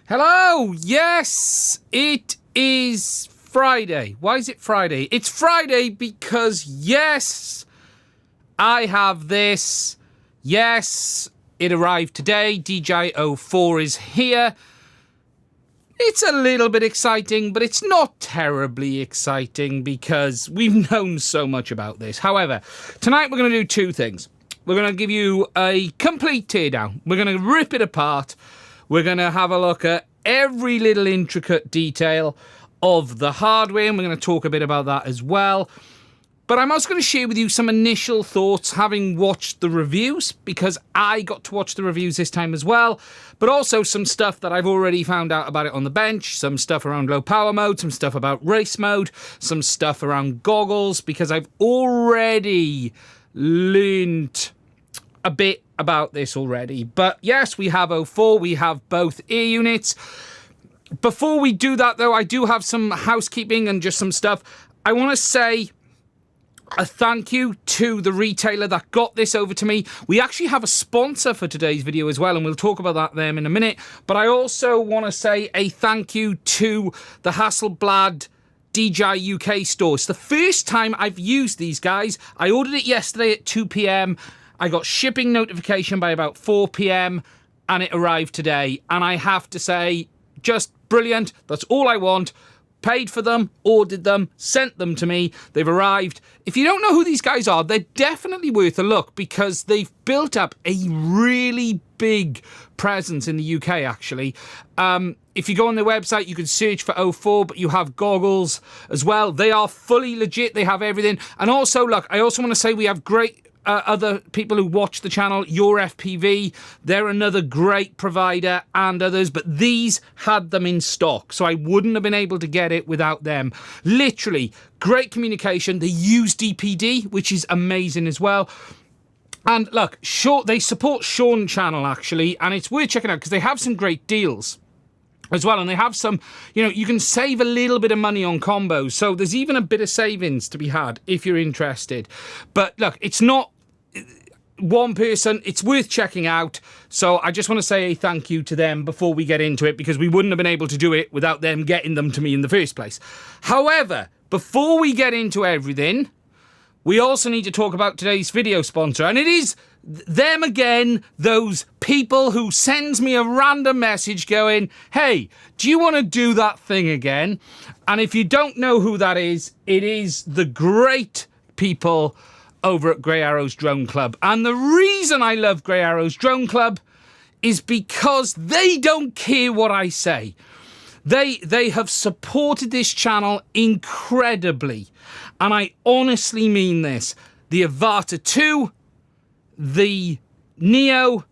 Hello! Yes, it is Friday. Why is it Friday? It's Friday because, yes, I have this. Yes, it arrived today. DJI 04 is here. It's a little bit exciting, but it's not terribly exciting because we've known so much about this. However, tonight we're going to do two things. We're going to give you a complete teardown. We're going to rip it apart. We're going to have a look at every little intricate detail of the hardware, and we're going to talk a bit about that as well. But I'm also going to share with you some initial thoughts, having watched the reviews, because I got to watch the reviews this time as well, but also some stuff that I've already found out about it on the bench, some stuff around low power mode, some stuff about race mode, some stuff around goggles, because I've already learned a bit about this already. But yes, we have 04, we have both ear units. Before we do that though, I do have some housekeeping and just some stuff. I want to say a thank you to the retailer that got this over to me. We actually have a sponsor for today's video as well, and we'll talk about that them in a minute. But I also want to say a thank you to the Hasselblad DJI UK store. It's the first time I've used these guys. I ordered it yesterday at 2 p.m. I got shipping notification by about 4 p.m. and it arrived today. And I have to say, just brilliant. That's all I want. Paid for them, ordered them, sent them to me. They've arrived. If you don't know who these guys are, they're definitely worth a look because they've built up a really big presence in the UK, actually. If you go on their website, you can search for 04, but you have goggles as well. They are fully legit. They have everything. And also, look, I also want to say we have great other people who watch the channel, Your FPV, they're another great provider, and others, but these had them in stock, so I wouldn't have been able to get it without them. Literally, great communication. They use DPD, which is amazing as well. And look, they support Sean's channel, actually, and it's worth checking out because they have some great deals as well, and they have some, you can save a little bit of money on combos, so there's even a bit of savings to be had if you're interested. But look, it's not one person, it's worth checking out, so I just want to say a thank you to them before we get into it, because we wouldn't have been able to do it without them getting them to me in the first place. However, before we get into everything, we also need to talk about today's video sponsor, and it is them again, those people who sends me a random message going, hey, do you want to do that thing again? And if you don't know who that is, it is the great people over at Grey Arrows Drone Club. And the reason I love Grey Arrows Drone Club is because they don't care what I say. They have supported this channel incredibly. And I honestly mean this. The Avata 2, the Neo,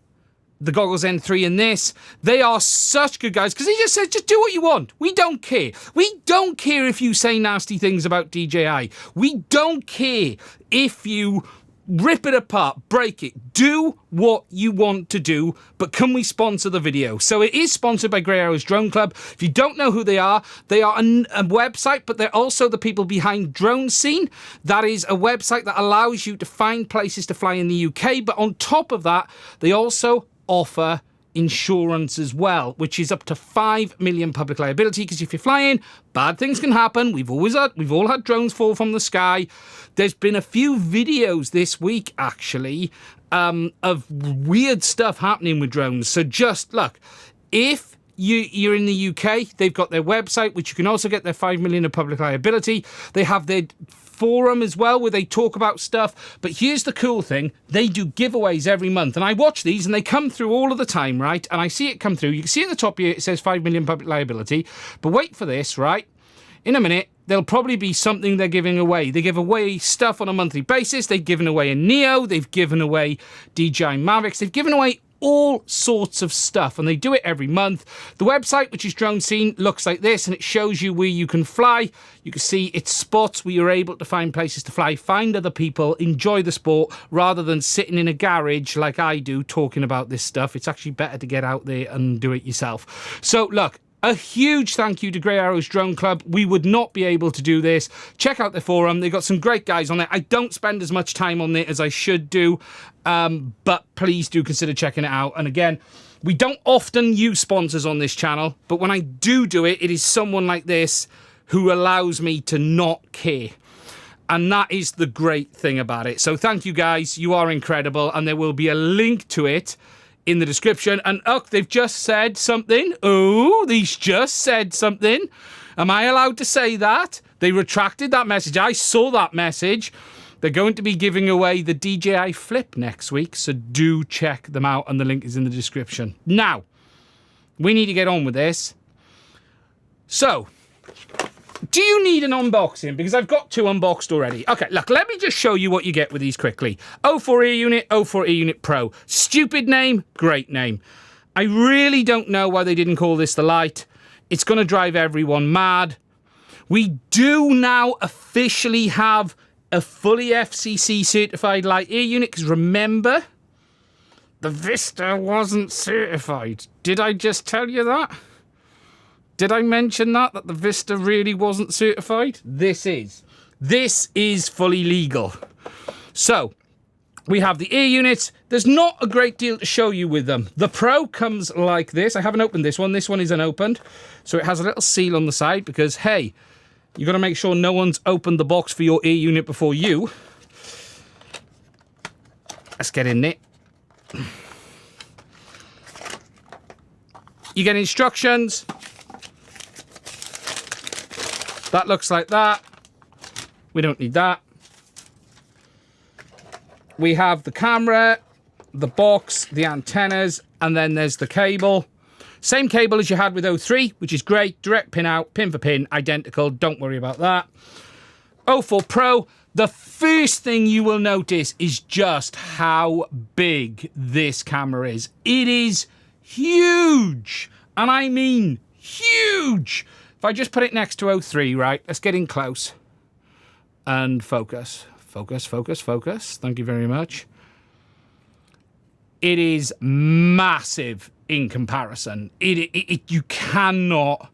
the Goggles N3 and this, they are such good guys because they just said, just do what you want. We don't care. We don't care if you say nasty things about DJI. We don't care if you rip it apart, break it, do what you want to do, but can we sponsor the video? So it is sponsored by Grey Arrows Drone Club. If you don't know who they are a website, but they're also the people behind Drone Scene. That is a website that allows you to find places to fly in the UK, but on top of that, they also offer insurance as well, which is up to 5 million public liability, because if you're flying, bad things can happen. We've all had drones fall from the sky. There's been a few videos this week, actually, of weird stuff happening with drones. So just look, if you're in the UK, they've got their website, which you can also get their 5 million of public liability. They have their forum as well, where they talk about stuff. But here's the cool thing, they do giveaways every month, and I watch these and they come through all of the time, right? And I see it come through. You can see at the top here it says 5 million public liability, but wait for this, right? In a minute there'll probably be something they're giving away. They give away stuff on a monthly basis. They've given away a Neo, they've given away DJI Mavics, they've given away all sorts of stuff, and they do it every month. The website, which is Drone Scene, looks like this, and it shows you where you can fly. You can see it's spots where you're able to find places to fly, find other people, enjoy the sport, rather than sitting in a garage like I do talking about this stuff. It's actually better to get out there and do it yourself. So look, A huge thank you to Grey Arrows Drone Club. We would not be able to do this. Check out their forum. They've got some great guys on there. I don't spend as much time on it as I should do, but please do consider checking it out. And again, we don't often use sponsors on this channel, but when I do it, it is someone like this who allows me to not care. And that is the great thing about it. So thank you guys. You are incredible. And there will be a link to it in the description. And they've just said something. Oh, they've just said something. Am I allowed to say that? They retracted that message. I saw that message. They're going to be giving away the DJI Flip next week. So do check them out. And the link is in the description. Now, we need to get on with this. So, do you need an unboxing? Because I've got 2 unboxed already. Okay, look, let me just show you what you get with these quickly. 04 ear unit, 04 ear unit Pro. Stupid name, great name. I really don't know why they didn't call this the Lite. It's going to drive everyone mad. We do now officially have a fully FCC certified Lite ear unit, because remember, the Vista wasn't certified. Did I just tell you that? Did I mention that the Vista really wasn't certified? This is fully legal. So, we have the ear units. There's not a great deal to show you with them. The Pro comes like this. I haven't opened this one. This one is unopened. So it has a little seal on the side because, hey, you got to make sure no one's opened the box for your ear unit before you. Let's get in it. You get instructions. That looks like that. We don't need that. We have the camera, the box, the antennas, and then there's the cable. Same cable as you had with 03, which is great. Direct pin out, pin for pin, identical. Don't worry about that. 04 Pro, the first thing you will notice is just how big this camera is. It is huge. And I mean huge. If I just put it next to 03, right, let's get in close and focus. Focus, focus, focus. Thank you very much. It is massive in comparison. You cannot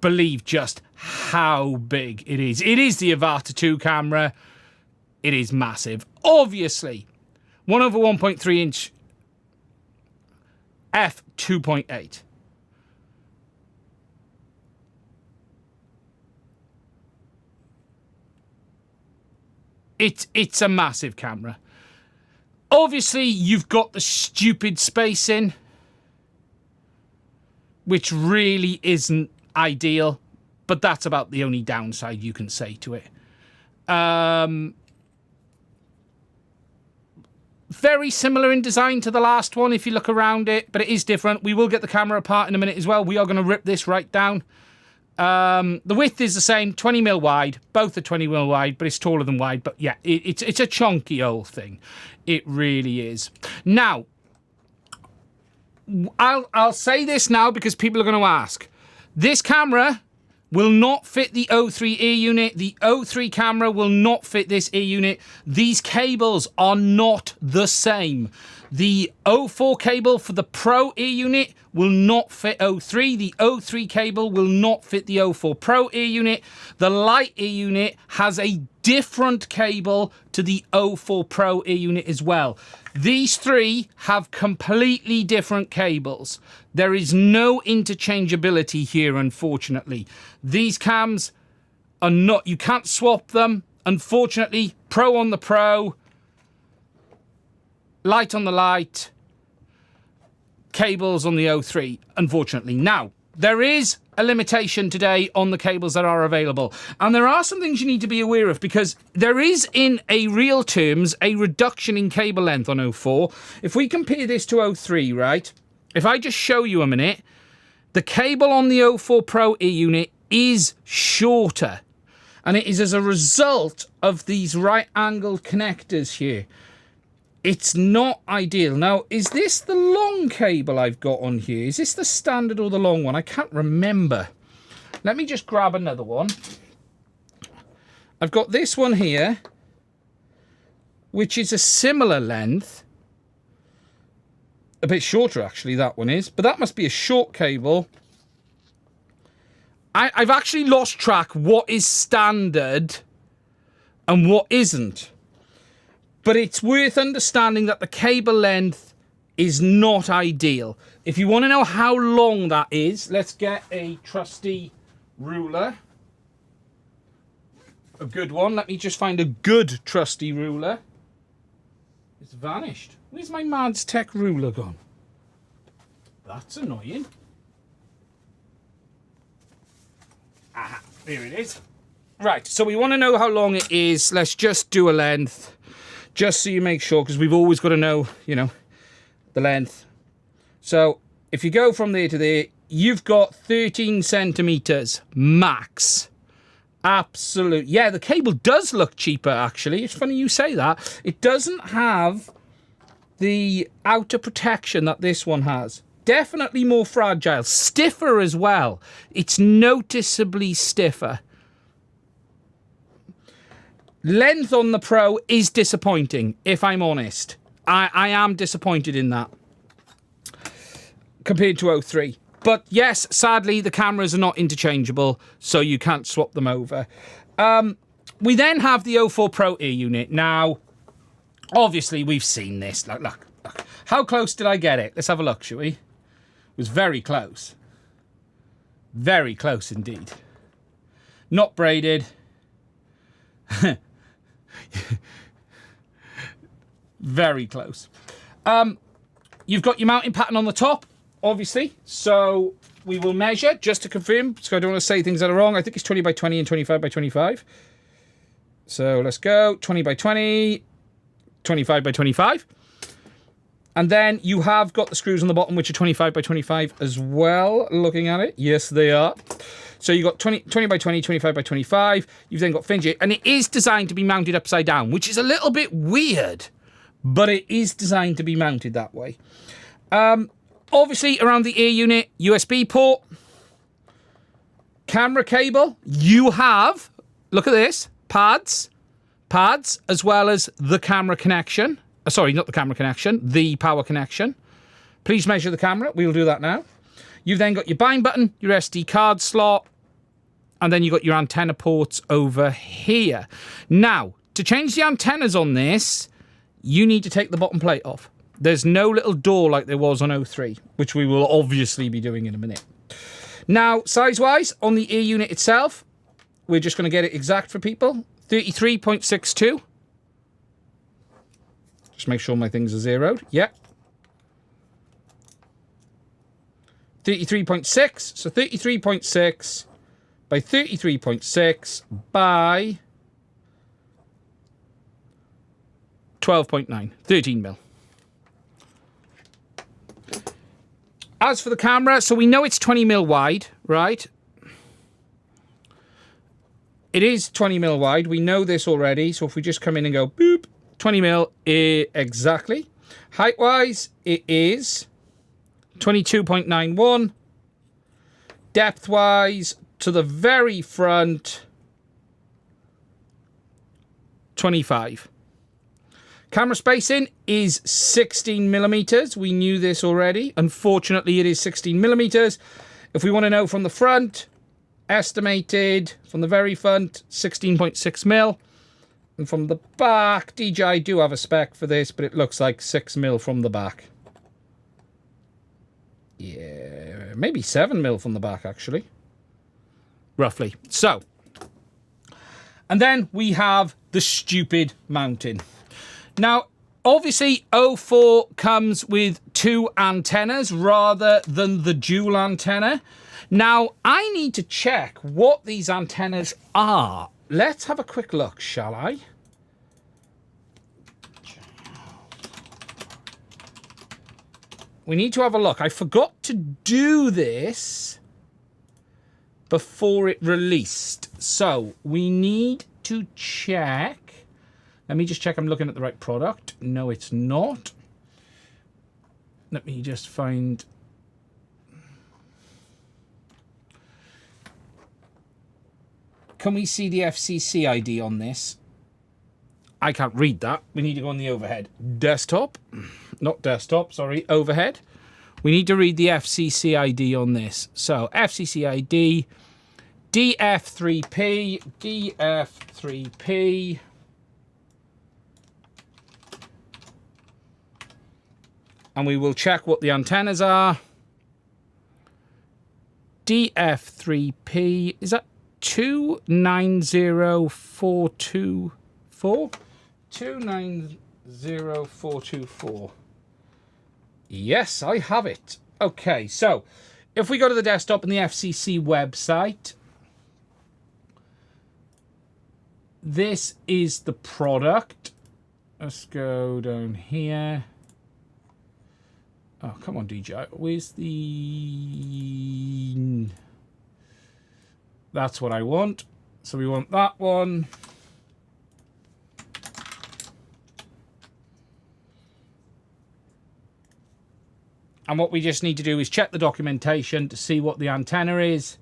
believe just how big it is. It is the Avata 2 camera. It is massive. Obviously, 1/1.3 inch f2.8. It's a massive camera. Obviously, you've got the stupid spacing, which really isn't ideal, but that's about the only downside you can say to it. Very similar in design to the last one if you look around it, but it is different. We will get the camera apart in a minute as well. We are going to rip this right down. The width is the same, 20mm wide. Both are 20mm wide, but it's taller than wide. But yeah, it's a chunky old thing. It really is. Now, I'll say this now because people are going to ask. This camera will not fit the 03 ear unit. The 03 camera will not fit this ear unit. These cables are not the same. The 04 cable for the Pro ear unit will not fit 03. The 03 cable will not fit the 04 Pro ear unit. The Lite ear unit has a different cable to the 04 Pro ear unit as well. These three have completely different cables. There is no interchangeability here, unfortunately. These cams are not, you can't swap them. Unfortunately, Pro on the Pro, Lite on the Lite, cables on the 03, unfortunately. Now, there is a limitation today on the cables that are available. And there are some things you need to be aware of because there is, in a real terms, a reduction in cable length on 04. If we compare this to 03, right? If I just show you a minute, the cable on the 04 Pro ear unit is shorter. And it is as a result of these right-angled connectors here. It's not ideal. Now, is this the long cable I've got on here? Is this the standard or the long one? I can't remember. Let me just grab another one. I've got this one here, which is a similar length. a bit shorter, actually, that one is. But that must be a short cable. I've actually lost track what is standard and what isn't. But it's worth understanding that the cable length is not ideal. If you want to know how long that is, let's get a trusty ruler. A good one. Let me just find a good trusty ruler. It's vanished. Where's my Mads Tech ruler gone? That's annoying. Ah, there it is. Right, so we want to know how long it is. Let's just do a length. Just so you make sure, because we've always got to know, you know, the length. So if you go from there to there, you've got 13 centimeters max. Absolute. Yeah, the cable does look cheaper, actually. It's funny you say that. It doesn't have the outer protection that this one has. Definitely more fragile. Stiffer as well. It's noticeably stiffer. Length on the Pro is disappointing, if I'm honest. I am disappointed in that compared to 03. But yes, sadly, the cameras are not interchangeable, so you can't swap them over. We then have the 04 Pro ear unit. Now, obviously, we've seen this. Look. How close did I get it? Let's have a look, shall we? It was very close. Very close indeed. Not braided. Very close. You've got your mounting pattern on the top, obviously. So we will measure just to confirm. So I don't want to say things that are wrong. I think it's 20 by 20 and 25 by 25. So let's go 20 by 20, 25 by 25. And then you have got the screws on the bottom, which are 25 by 25 as well, looking at it. Yes, they are. So you've got 20 by 20, 25 by 25. You've then got fringe, and it is designed to be mounted upside down, which is a little bit weird, but it is designed to be mounted that way. Obviously, around the ear unit, USB port, camera cable. You have, look at this, pads, as well as the camera connection. Sorry, not the camera connection, the power connection. Please measure the camera. We'll do that now. You've then got your bind button, your SD card slot, and then you've got your antenna ports over here. Now, to change the antennas on this, you need to take the bottom plate off. There's no little door like there was on 03, which we will obviously be doing in a minute. Now, size-wise, on the ear unit itself, we're just going to get it exact for people. 33.62. Just make sure my things are zeroed. Yep. 33.6. So 33.6 by 33.6 by 12.9. 13 mil. As for the camera, so we know it's 20 mil wide, right? It is 20 mil wide. We know this already. So if we just come in and go boop, 20 mil exactly. Height-wise, it is 22.91. Depth-wise, to the very front, 25. Camera spacing is 16 millimeters. We knew this already. Unfortunately, it is 16 millimeters. If we want to know from the front, estimated from the very front, 16.6 mil. And from the back, DJI do have a spec for this, but it looks like 6 mil from the back. Yeah, maybe 7 mil from the back, actually. Roughly. So, and then we have the stupid mounting. Now, obviously, 04 comes with 2 antennas rather than the dual antenna. Now, I need to check what these antennas are. Let's have a quick look, shall I? We need to have a look. I forgot to do this before it released. So, we need to check. Let me just check I'm looking at the right product. No, it's not. Let me just find... Can we see the FCC ID on this? I can't read that. We need to go on the overhead. Desktop. not desktop, sorry, overhead. We need to read the FCC ID on this. So FCC ID, DF3P, DF3P. And we will check what the antennas are. DF3P, is that 290424? 290424. Yes, I have it. Okay, so if we go to the desktop and the FCC website, this is the product. Let's go down here. Oh, come on, DJI. Where's the... That's what I want. So we want that one. And what we just need to do is check the documentation to see what the antenna is.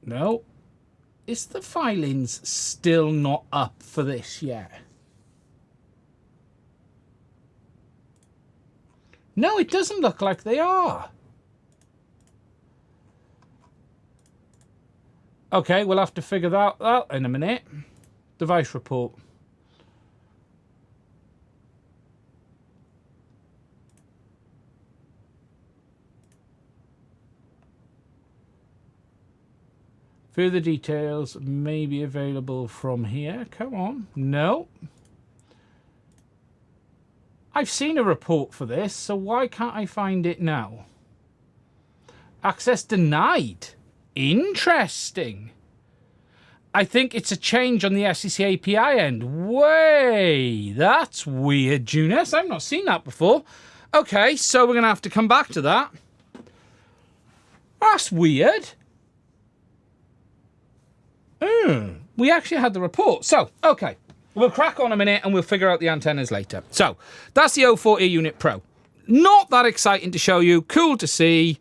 No. Is the filings still not up for this yet? No, it doesn't look like they are. Okay, we'll have to figure that out in a minute. Device report. Further details may be available from here. Come on. No. I've seen a report for this, so why can't I find it now? Access denied. Interesting. I think it's a change on the FCC API end. Way, that's weird, Junus. I've not seen that before. Okay, so we're going to have to come back to that. That's weird. We actually had the report. So, okay. We'll crack on a minute and we'll figure out the antennas later. So, that's the 04 Ear Unit Pro. Not that exciting to show you. Cool to see.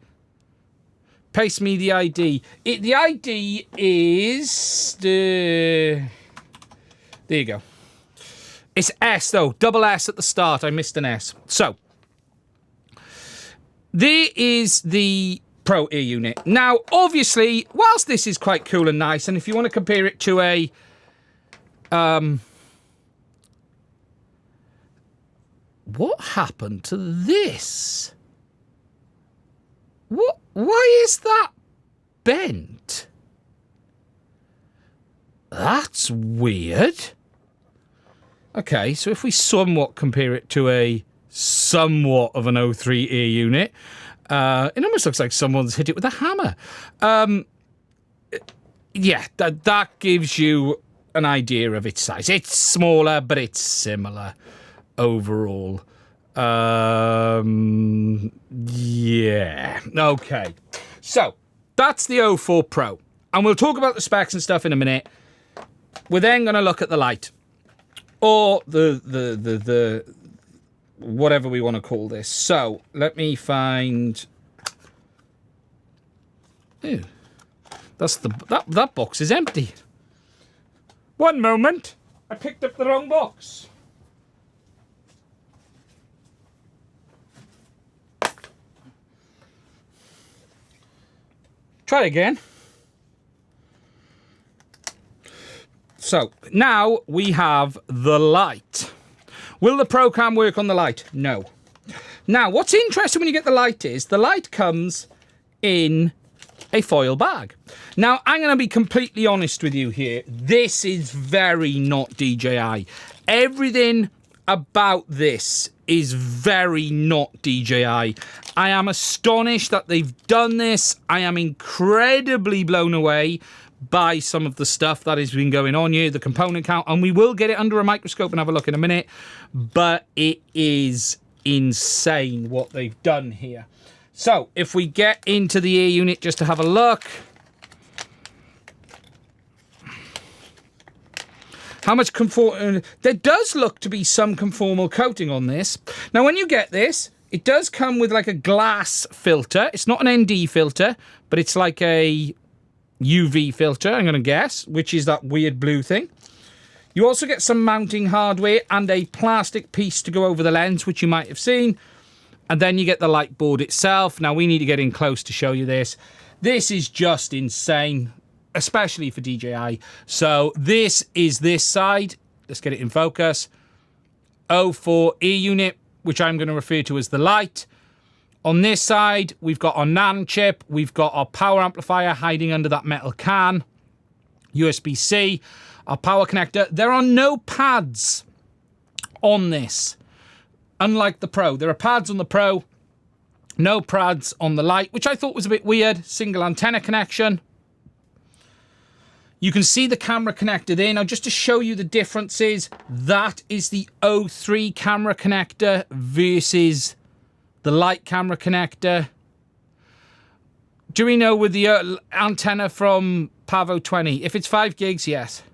Paste me the ID. The ID is... there you go. It's S, though. Double S at the start. I missed an S. So, there is the Pro Ear Unit. Now, obviously, whilst this is quite cool and nice, and if you want to compare it to a... what happened to this? What? Why is that bent? That's weird. Okay, so if we somewhat compare it to a somewhat of an 03 ear unit, it almost looks like someone's hit it with a hammer. Yeah, that gives you an idea of its size. It's smaller, but it's similar overall. Yeah. Okay. So, that's the 04 Pro. And we'll talk about the specs and stuff in a minute. We're then going to look at the Lite. Or the whatever we want to call this. So, let me find... Ew. That's that box is empty. One moment. I picked up the wrong box. Try again. So, now we have the Lite. Will the Procam work on the Lite? No. Now, what's interesting when you get the Lite is the Lite comes in a foil bag. Now, I'm going to be completely honest with you here. This is very not DJI. Everything about this is very not DJI. I am astonished that they've done this. I am incredibly blown away by some of the stuff that has been going on here, the component count, and we will get it under a microscope and have a look in a minute, but it is insane what they've done here. So, if we get into the ear unit just to have a look. How much conformal... There does look to be some conformal coating on this. Now, when you get this, it does come with like a glass filter. It's not an ND filter, but it's like a UV filter, I'm going to guess, which is that weird blue thing. You also get some mounting hardware and a plastic piece to go over the lens, which you might have seen. And then you get the light board itself. Now, we need to get in close to show you this. This is just insane, especially for DJI. So this is this side. Let's get it in focus. 04E unit, which I'm going to refer to as the Lite. On this side, we've got our Nand chip. We've got our power amplifier hiding under that metal can. USB-C. Our power connector. There are no pads on this, unlike the Pro. There are pads on the Pro, no pads on the Lite, which I thought was a bit weird. Single antenna connection. You can see the camera connector there. Now, just to show you the differences, that is the 03 camera connector versus the Lite camera connector. Do we know with the antenna from Pavo 20? If it's 5 gigs, yes.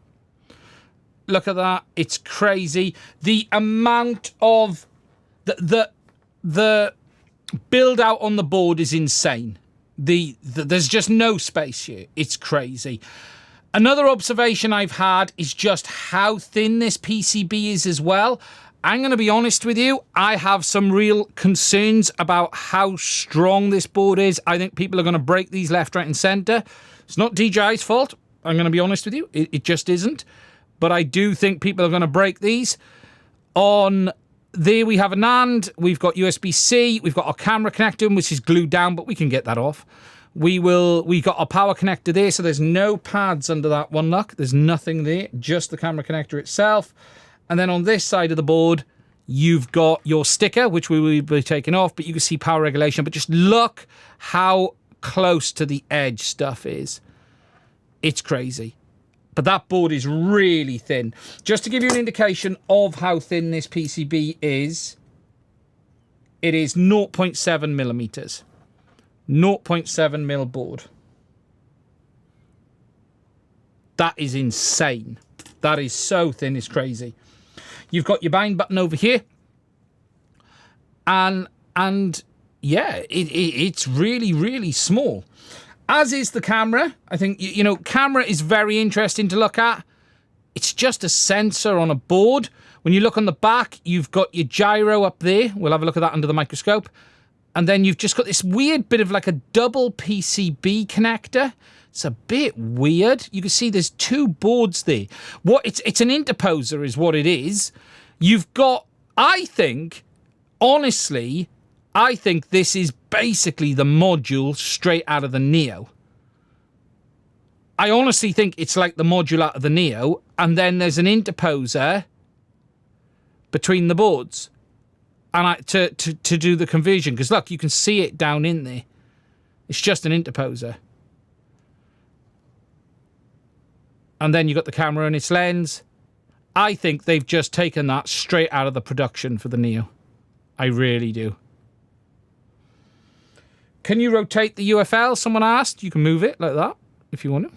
Look at that. It's crazy. The amount of the build out on the board is insane. There's just no space here. It's crazy. Another observation I've had is just how thin this PCB is as well. I'm going to be honest with you. I have some real concerns about how strong this board is. I think people are going to break these left, right, and center. It's not DJI's fault. I'm going to be honest with you. It just isn't. But I do think people are going to break these. On there we have a Nand. We've got USB-C. We've got our camera connector, which is glued down, but we can get that off. We got our power connector there, so there's no pads under that one, look. There's nothing there, just the camera connector itself. And then on this side of the board, you've got your sticker, which we will be taking off, but you can see power regulation. But just look how close to the edge stuff is. It's crazy. But that board is really thin. Just to give you an indication of how thin this PCB is, it is 0.7 millimeters. 0.7 mil board. That is insane. That is so thin, it's crazy. You've got your bind button over here. And yeah, it's really, really small. As is the camera. I think, you know, camera is very interesting to look at. It's just a sensor on a board. When you look on the back, you've got your gyro up there. We'll have a look at that under the microscope. And then you've just got this weird bit of like a double PCB connector. It's a bit weird. You can see there's two boards there. It's an interposer is what it is. You've got, I think, honestly, I think this is basically the module straight out of the Neo. I honestly think it's like the module out of the Neo, and then there's an interposer between the boards. And to do the conversion, because look, you can see it down in there. It's just an interposer. And then you've got the camera and its lens. I think they've just taken that straight out of the production for the Neo. I really do. Can you rotate the UFL? Someone asked. You can move it like that if you want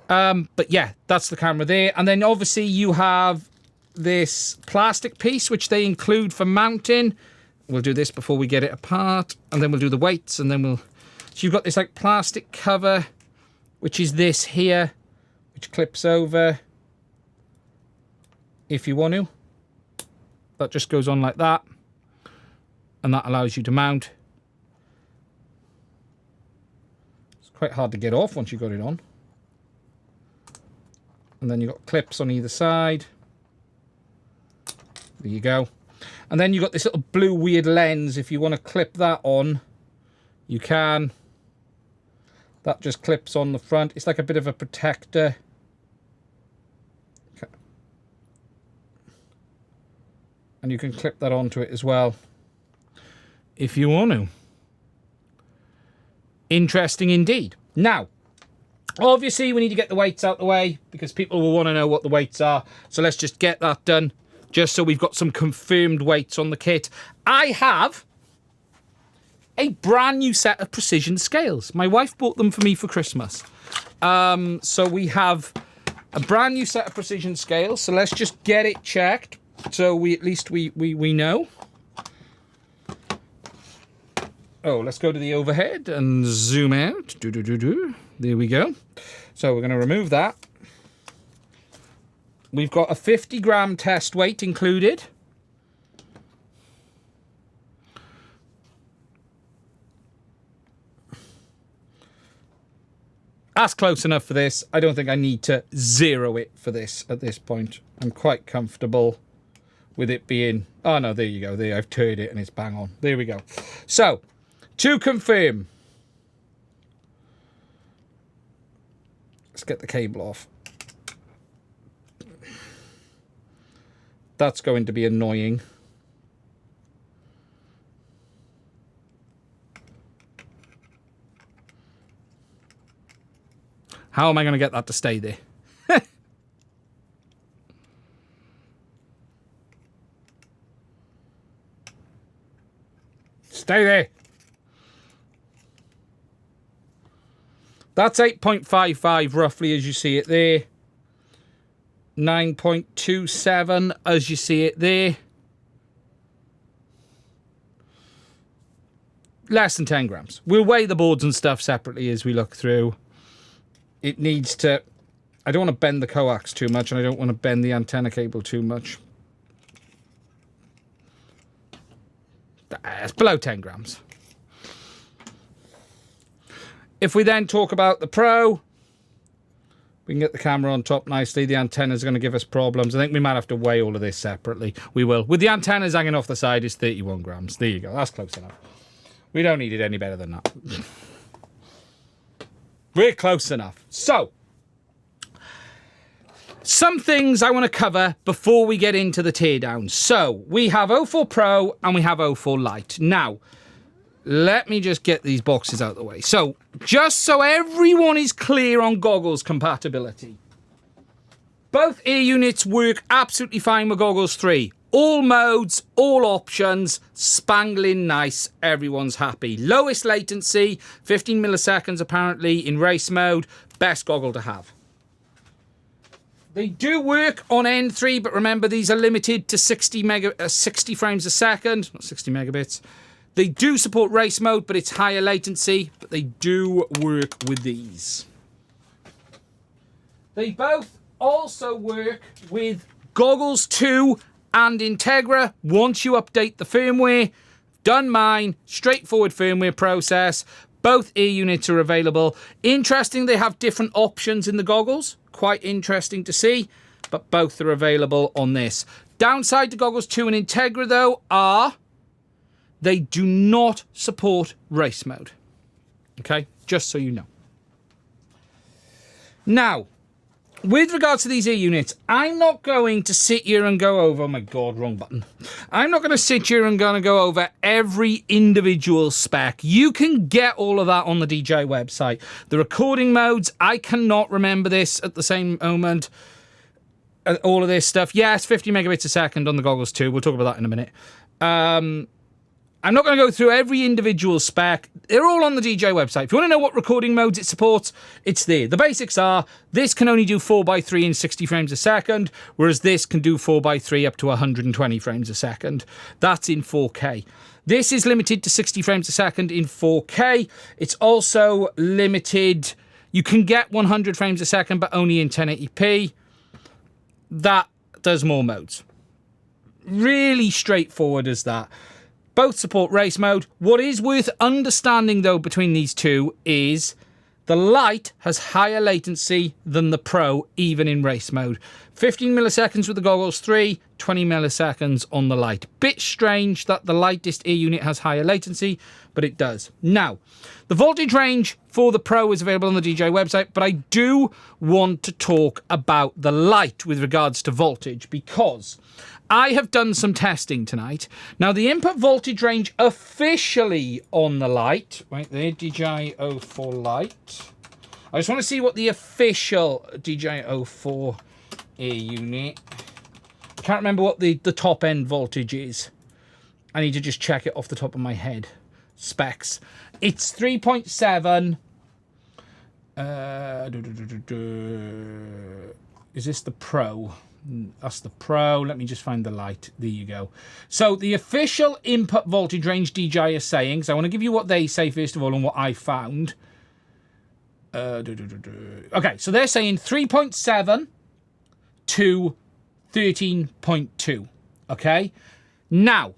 to. But yeah, that's the camera there. And then obviously you have this plastic piece, which they include for mounting. We'll do this before we get it apart. And then we'll do the weights. And then so you've got this like plastic cover, which is this here, which clips over if you want to. That just goes on like that. And that allows you to mount. Quite hard to get off once you've got it on. And then you've got clips on either side. There you go. And then you've got this little blue weird lens. If you want to clip that on, you can. That just clips on the front. It's like a bit of a protector. Okay. And you can clip that onto it as well, if you want to. Interesting indeed. Now, obviously we need to get the weights out the way because people will want to know what the weights are. So let's just get that done, just so we've got some confirmed weights on the kit. I have a brand new set of precision scales. My wife bought them for me for Christmas. So we have a brand new set of precision scales. So let's just get it checked, so we at least we know. Oh, let's go to the overhead and zoom out. There we go. So we're going to remove that. We've got a 50-gram test weight included. That's close enough for this. I don't think I need to zero it for this at this point. I'm quite comfortable with it being... Oh, no, there you go. There, I've turned it and it's bang on. There we go. So, to confirm... Let's get the cable off. That's going to be annoying. How am I going to get that to stay there? Stay there. That's 8.55 roughly as you see it there. 9.27 as you see it there. Less than 10 grams. We'll weigh the boards and stuff separately as we look through. It needs to... I don't want to bend the coax too much, and I don't want to bend the antenna cable too much. It's below 10 grams. If we then talk about the Pro, we can get the camera on top nicely. The antenna's going to give us problems. I think we might have to weigh all of this separately. We will. With the antennas hanging off the side, it's 31 grams. There you go. That's close enough. We don't need it any better than that. We're close enough. So, some things I want to cover before we get into the teardown. So, we have 04 Pro and we have 04 Lite. Now, let me just get these boxes out of the way. So, just so everyone is clear on Goggle's compatibility. Both ear units work absolutely fine with Goggles 3. All modes, all options, spangling nice, everyone's happy. Lowest latency, 15 milliseconds apparently in race mode, best goggle to have. They do work on N3, but remember these are limited to 60 frames a second, not 60 megabits. They do support race mode, but it's higher latency, but they do work with these. They both also work with Goggles 2 and Integra. Once you update the firmware, done mine, straightforward firmware process. Both ear units are available. Interesting, they have different options in the goggles. Quite interesting to see, but both are available on this. Downside to Goggles 2 and Integra, though, are they do not support race mode. Okay, just so you know. Now, with regards to these ear units, I'm not going to sit here and go over... Oh my God, wrong button. I'm not going to sit here and go over every individual spec. You can get all of that on the DJI website. The recording modes, I cannot remember this at the same moment. All of this stuff. Yes, 50 megabits a second on the Goggles 2. We'll talk about that in a minute. I'm not going to go through every individual spec. They're all on the DJI website. If you want to know what recording modes it supports, it's there. The basics are, this can only do 4:3 in 60 frames a second, whereas this can do 4:3 up to 120 frames a second. That's in 4K. This is limited to 60 frames a second in 4K. It's also limited... You can get 100 frames a second, but only in 1080p. That does more modes. Really straightforward as that. Both support race mode. What is worth understanding, though, between these two is the Lite has higher latency than the Pro, even in race mode. 15 milliseconds with the Goggles 3, 20 milliseconds on the Lite. Bit strange that the lightest ear unit has higher latency, but it does. Now, the voltage range for the Pro is available on the DJI website, but I do want to talk about the Lite with regards to voltage, because I have done some testing tonight. Now, the input voltage range officially on the Lite, right there, DJI 04 Lite. I just want to see what the official DJI 04 ear unit. I can't remember what the top end voltage is. I need to just check it off the top of my head. Specs. It's 3.7. Is this the Pro? That's the Pro. Let me just find the Lite. There you go. So the official input voltage range DJI is saying, so I want to give you what they say first of all and what I found. Okay, so they're saying 3.7 to 13.2. Okay, now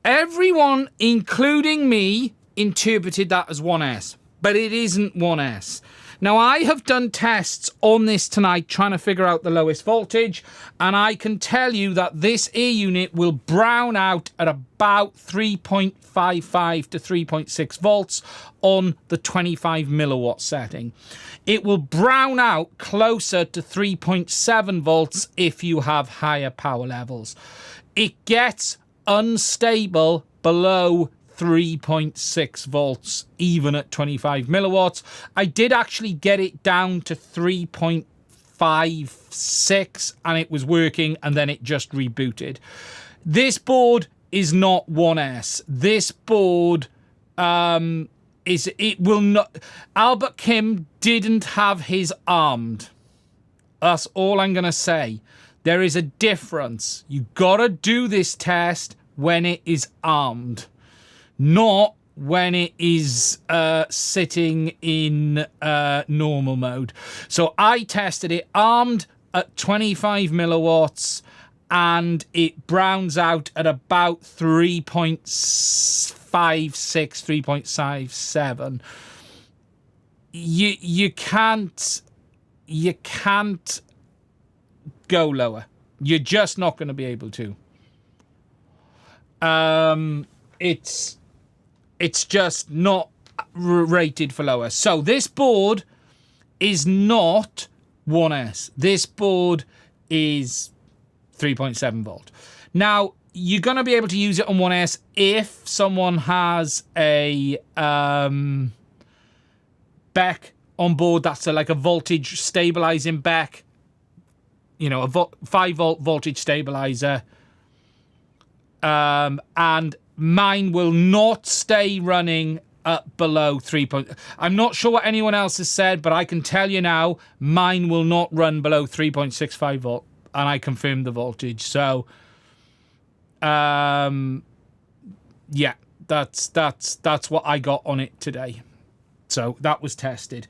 everyone, including me, interpreted that as 1S, but it isn't 1S. Now, I have done tests on this tonight trying to figure out the lowest voltage, and I can tell you that this ear unit will brown out at about 3.55 to 3.6 volts on the 25 milliwatt setting. It will brown out closer to 3.7 volts if you have higher power levels. It gets unstable below 3.6 volts, even at 25 milliwatts. I did actually get it down to 3.56 and it was working, and then it just rebooted. This board is not 1S. This board it will not. Albert Kim didn't have his armed. That's all I'm gonna say. There is a difference. You gotta do this test when it is armed, not when it is sitting in normal mode. So I tested it armed at 25 milliwatts, and it browns out at about 3.56, 3.57. You can't go lower. You're just not going to be able to. It's just not rated for lower. So this board is not 1S. This board is 3.7 volt. Now, you're going to be able to use it on 1S if someone has a BEC on board that's like a voltage stabilizing BEC, you know, a 5 volt voltage stabilizer. And mine will not stay running up below 3. I'm not sure what anyone else has said, but I can tell you now, mine will not run below 3.65 volt, and I confirmed the voltage. So, yeah, that's what I got on it today. So that was tested.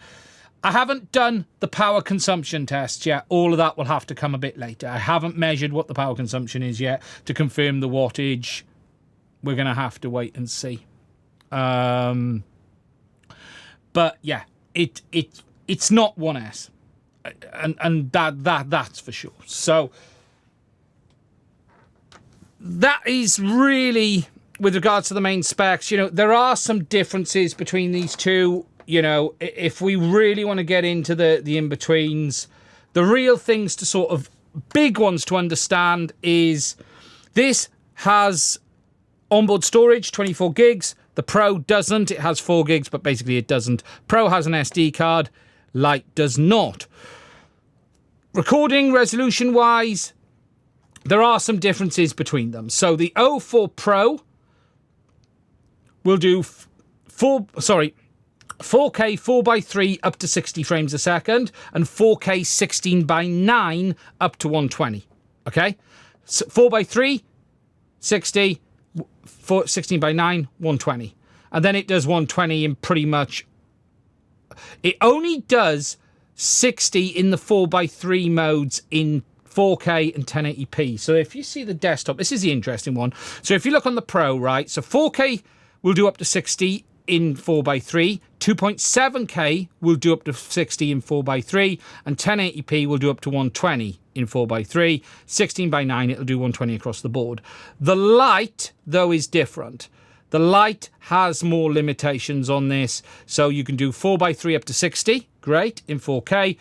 I haven't done the power consumption test yet. All of that will have to come a bit later. I haven't measured what the power consumption is yet to confirm the wattage. We're going to have to wait and see. But yeah, it's not 1S. And that's for sure. So that is really, with regards to the main specs, you know, there are some differences between these two. You know, if we really want to get into the in-betweens, the real things to sort of, big ones to understand is this has onboard storage, 24 gigs. The Pro doesn't. It has 4 gigs, but basically it doesn't. Pro has an SD card. Lite does not. Recording resolution-wise, there are some differences between them. So the 04 Pro will do 4K 4:3 up to 60 frames a second, and 4K 16:9 up to 120. Okay, so 4:3, 60, 16:9, 120, and then it does 120 in pretty much. It only does 60 in the 4:3 modes in 4K and 1080p. So if you see the desktop, this is the interesting one. So if you look on the Pro, right, so 4K will do up to 60 in 4:3, 2.7K will do up to 60 in 4:3, and 1080p will do up to 120 in 4:3, 16:9 it'll do 120 across the board. The Lite, though, is different. The Lite has more limitations on this, so you can do 4:3 up to 60, great, in 4K,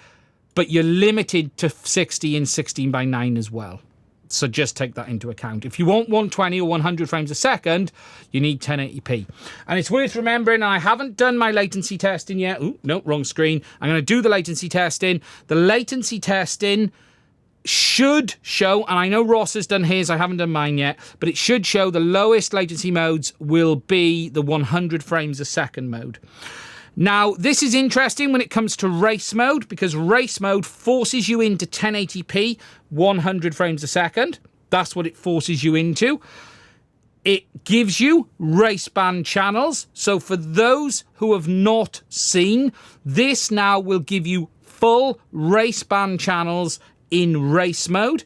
but you're limited to 60 in 16:9 as well. So just take that into account. If you want 120 or 100 frames a second, you need 1080p. And it's worth remembering, I haven't done my latency testing yet. Ooh, no, wrong screen. I'm going to do the latency testing. The latency testing should show, and I know Ross has done his, I haven't done mine yet, but it should show the lowest latency modes will be the 100 frames a second mode. Now, this is interesting when it comes to race mode, because race mode forces you into 1080p, 100 frames a second. That's what it forces you into. It gives you race band channels. So for those who have not seen, this now will give you full race band channels in race mode.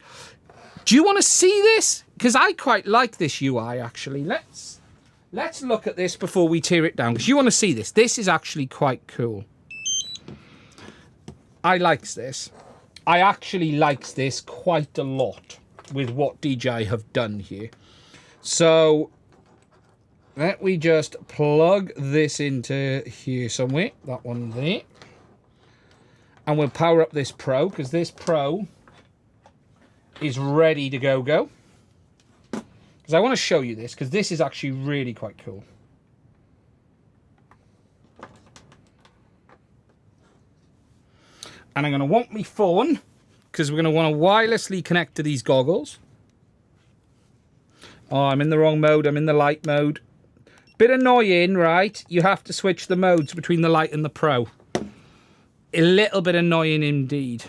Do you want to see this? Because I quite like this UI, actually. Let's look at this before we tear it down, because you want to see this. This is actually quite cool. I likes this. I actually likes this quite a lot with what DJI have done here. So let me just plug this into here somewhere. That one there. And we'll power up this Pro, because this Pro is ready to go. Because I want to show you this, because this is actually really quite cool. And I'm going to want my phone, because we're going to want to wirelessly connect to these goggles. Oh, I'm in the wrong mode. I'm in the Lite mode. Bit annoying, right? You have to switch the modes between the Lite and the Pro. A little bit annoying indeed.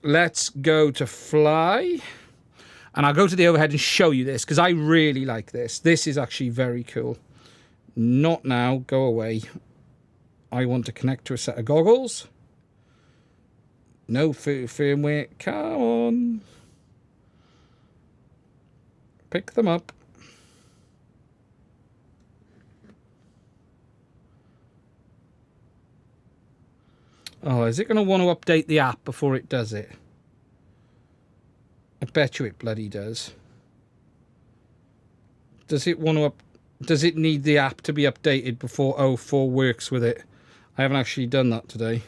Let's go to fly. And I'll go to the overhead and show you this, because I really like this. This is actually very cool. Not now. Go away. I want to connect to a set of goggles. No firmware. Come on. Pick them up. Oh, is it going to want to update the app before it does it? I bet you it bloody does. Does it want to does it need the app to be updated before 04 works with it? I haven't actually done that today.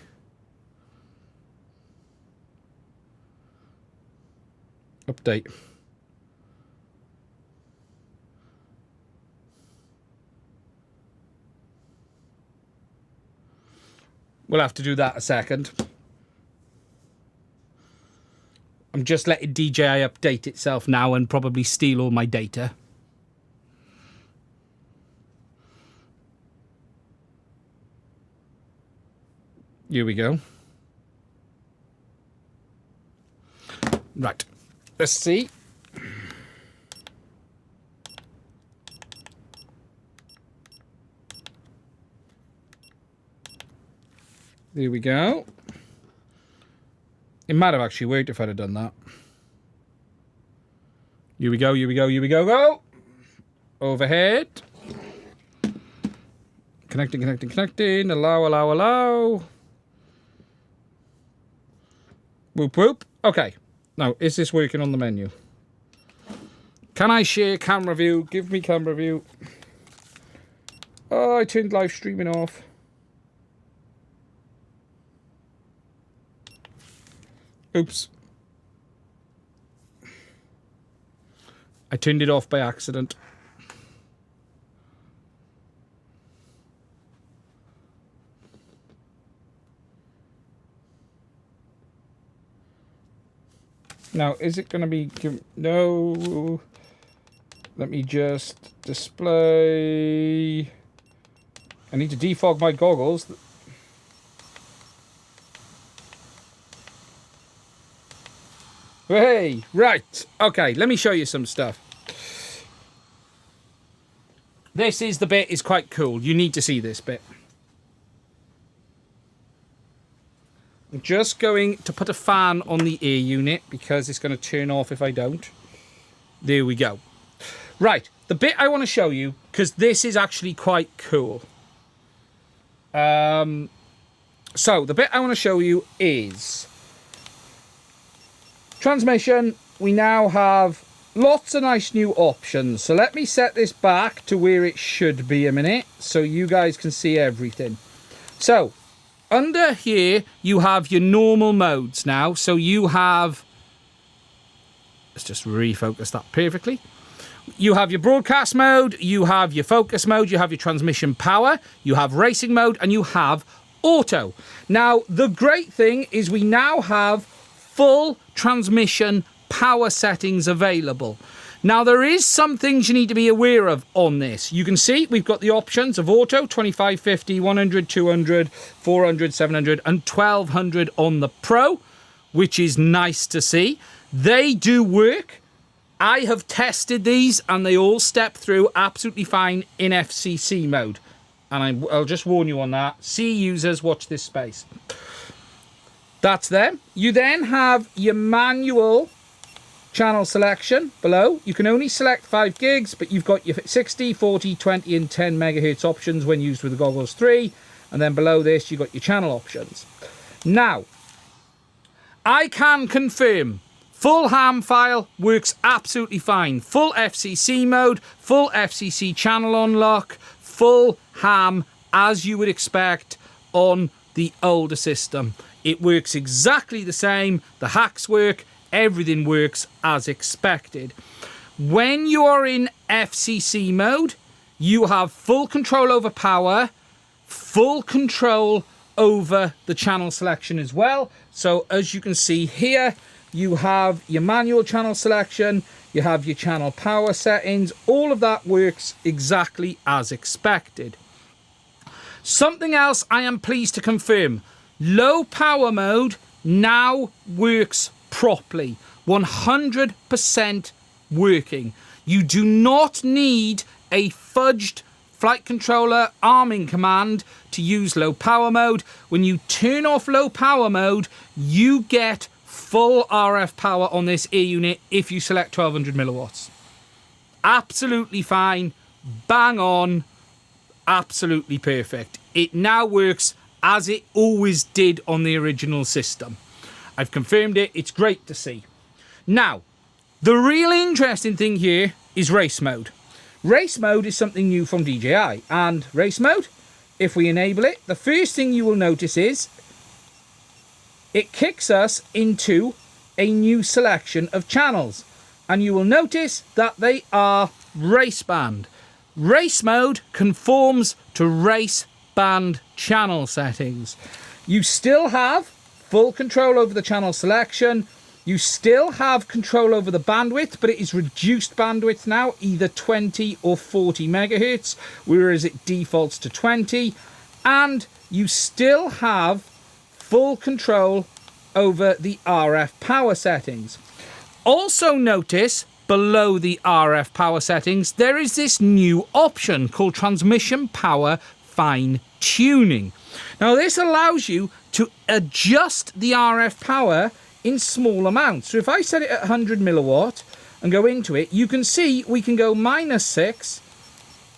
Update. We'll have to do that a second. I'm just letting DJI update itself now and probably steal all my data. Here we go. Right. Let's see. There we go. It might have actually worked if I'd have done that. Here we go, here we go, here we go, go! Overhead. Connecting, connecting, connecting. Allow, allow, allow. Whoop, whoop. Okay. Now, is this working on the menu? Can I share camera view? Give me camera view. Oh, I turned live streaming off. Oops. I turned it off by accident. Now, is it going to be... No. Let me just display... I need to defog my goggles. Hey, right. Okay, let me show you some stuff. This is the bit is quite cool. You need to see this bit. I'm just going to put a fan on the air unit because it's going to turn off if I don't. There we go. Right, the bit I want to show you, because this is actually quite cool. So the bit I want to show you is transmission. We now have lots of nice new options. So let me set this back to where it should be a minute so you guys can see everything. So under here, you have your normal modes now. So you have, let's just refocus that perfectly. You have your broadcast mode, you have your focus mode, you have your transmission power, you have racing mode, and you have auto. Now, the great thing is we now have full transmission power settings available. Now, there is some things you need to be aware of on this. You can see we've got the options of auto, 25, 50, 100, 200, 400, 700, and 1200 on the Pro, which is nice to see. They do work I have tested these and they all step through absolutely fine in FCC mode. And I'll just warn you on that. C users, watch this space. That's them. You then have your manual channel selection below. You can only select 5 gigs, but you've got your 60, 40, 20 and 10 megahertz options when used with the Goggles 3. And then below this, you've got your channel options. Now, I can confirm full ham file works absolutely fine. Full FCC mode, full FCC channel unlock, full ham as you would expect on the older system. It works exactly the same. The hacks work. Everything works as expected. When you are in FCC mode, you have full control over power, full control over the channel selection as well. So as you can see here, you have your manual channel selection, you have your channel power settings. All of that works exactly as expected. Something else I am pleased to confirm. Low power mode now works properly. 100% working. You do not need a fudged flight controller arming command to use low power mode. When you turn off low power mode, you get full RF power on this ear unit if you select 1200 milliwatts. Absolutely fine, bang on, absolutely perfect. It now works as it always did on the original system. I've confirmed it, it's great to see. Now, the real interesting thing here is race mode. Race mode is something new from DJI, and race mode, if we enable it, the first thing you will notice is it kicks us into a new selection of channels, and you will notice that they are race band. Race mode conforms to race band channel settings. You still have full control over the channel selection. You still have control over the bandwidth, but it is reduced bandwidth now, either 20 or 40 megahertz, whereas it defaults to 20. And you still have full control over the RF power settings. Also notice below the RF power settings, there is this new option called transmission power fine tuning. Now this allows you to adjust the RF power in small amounts. So if I set it at 100 milliwatt and go into it, you can see we can go -6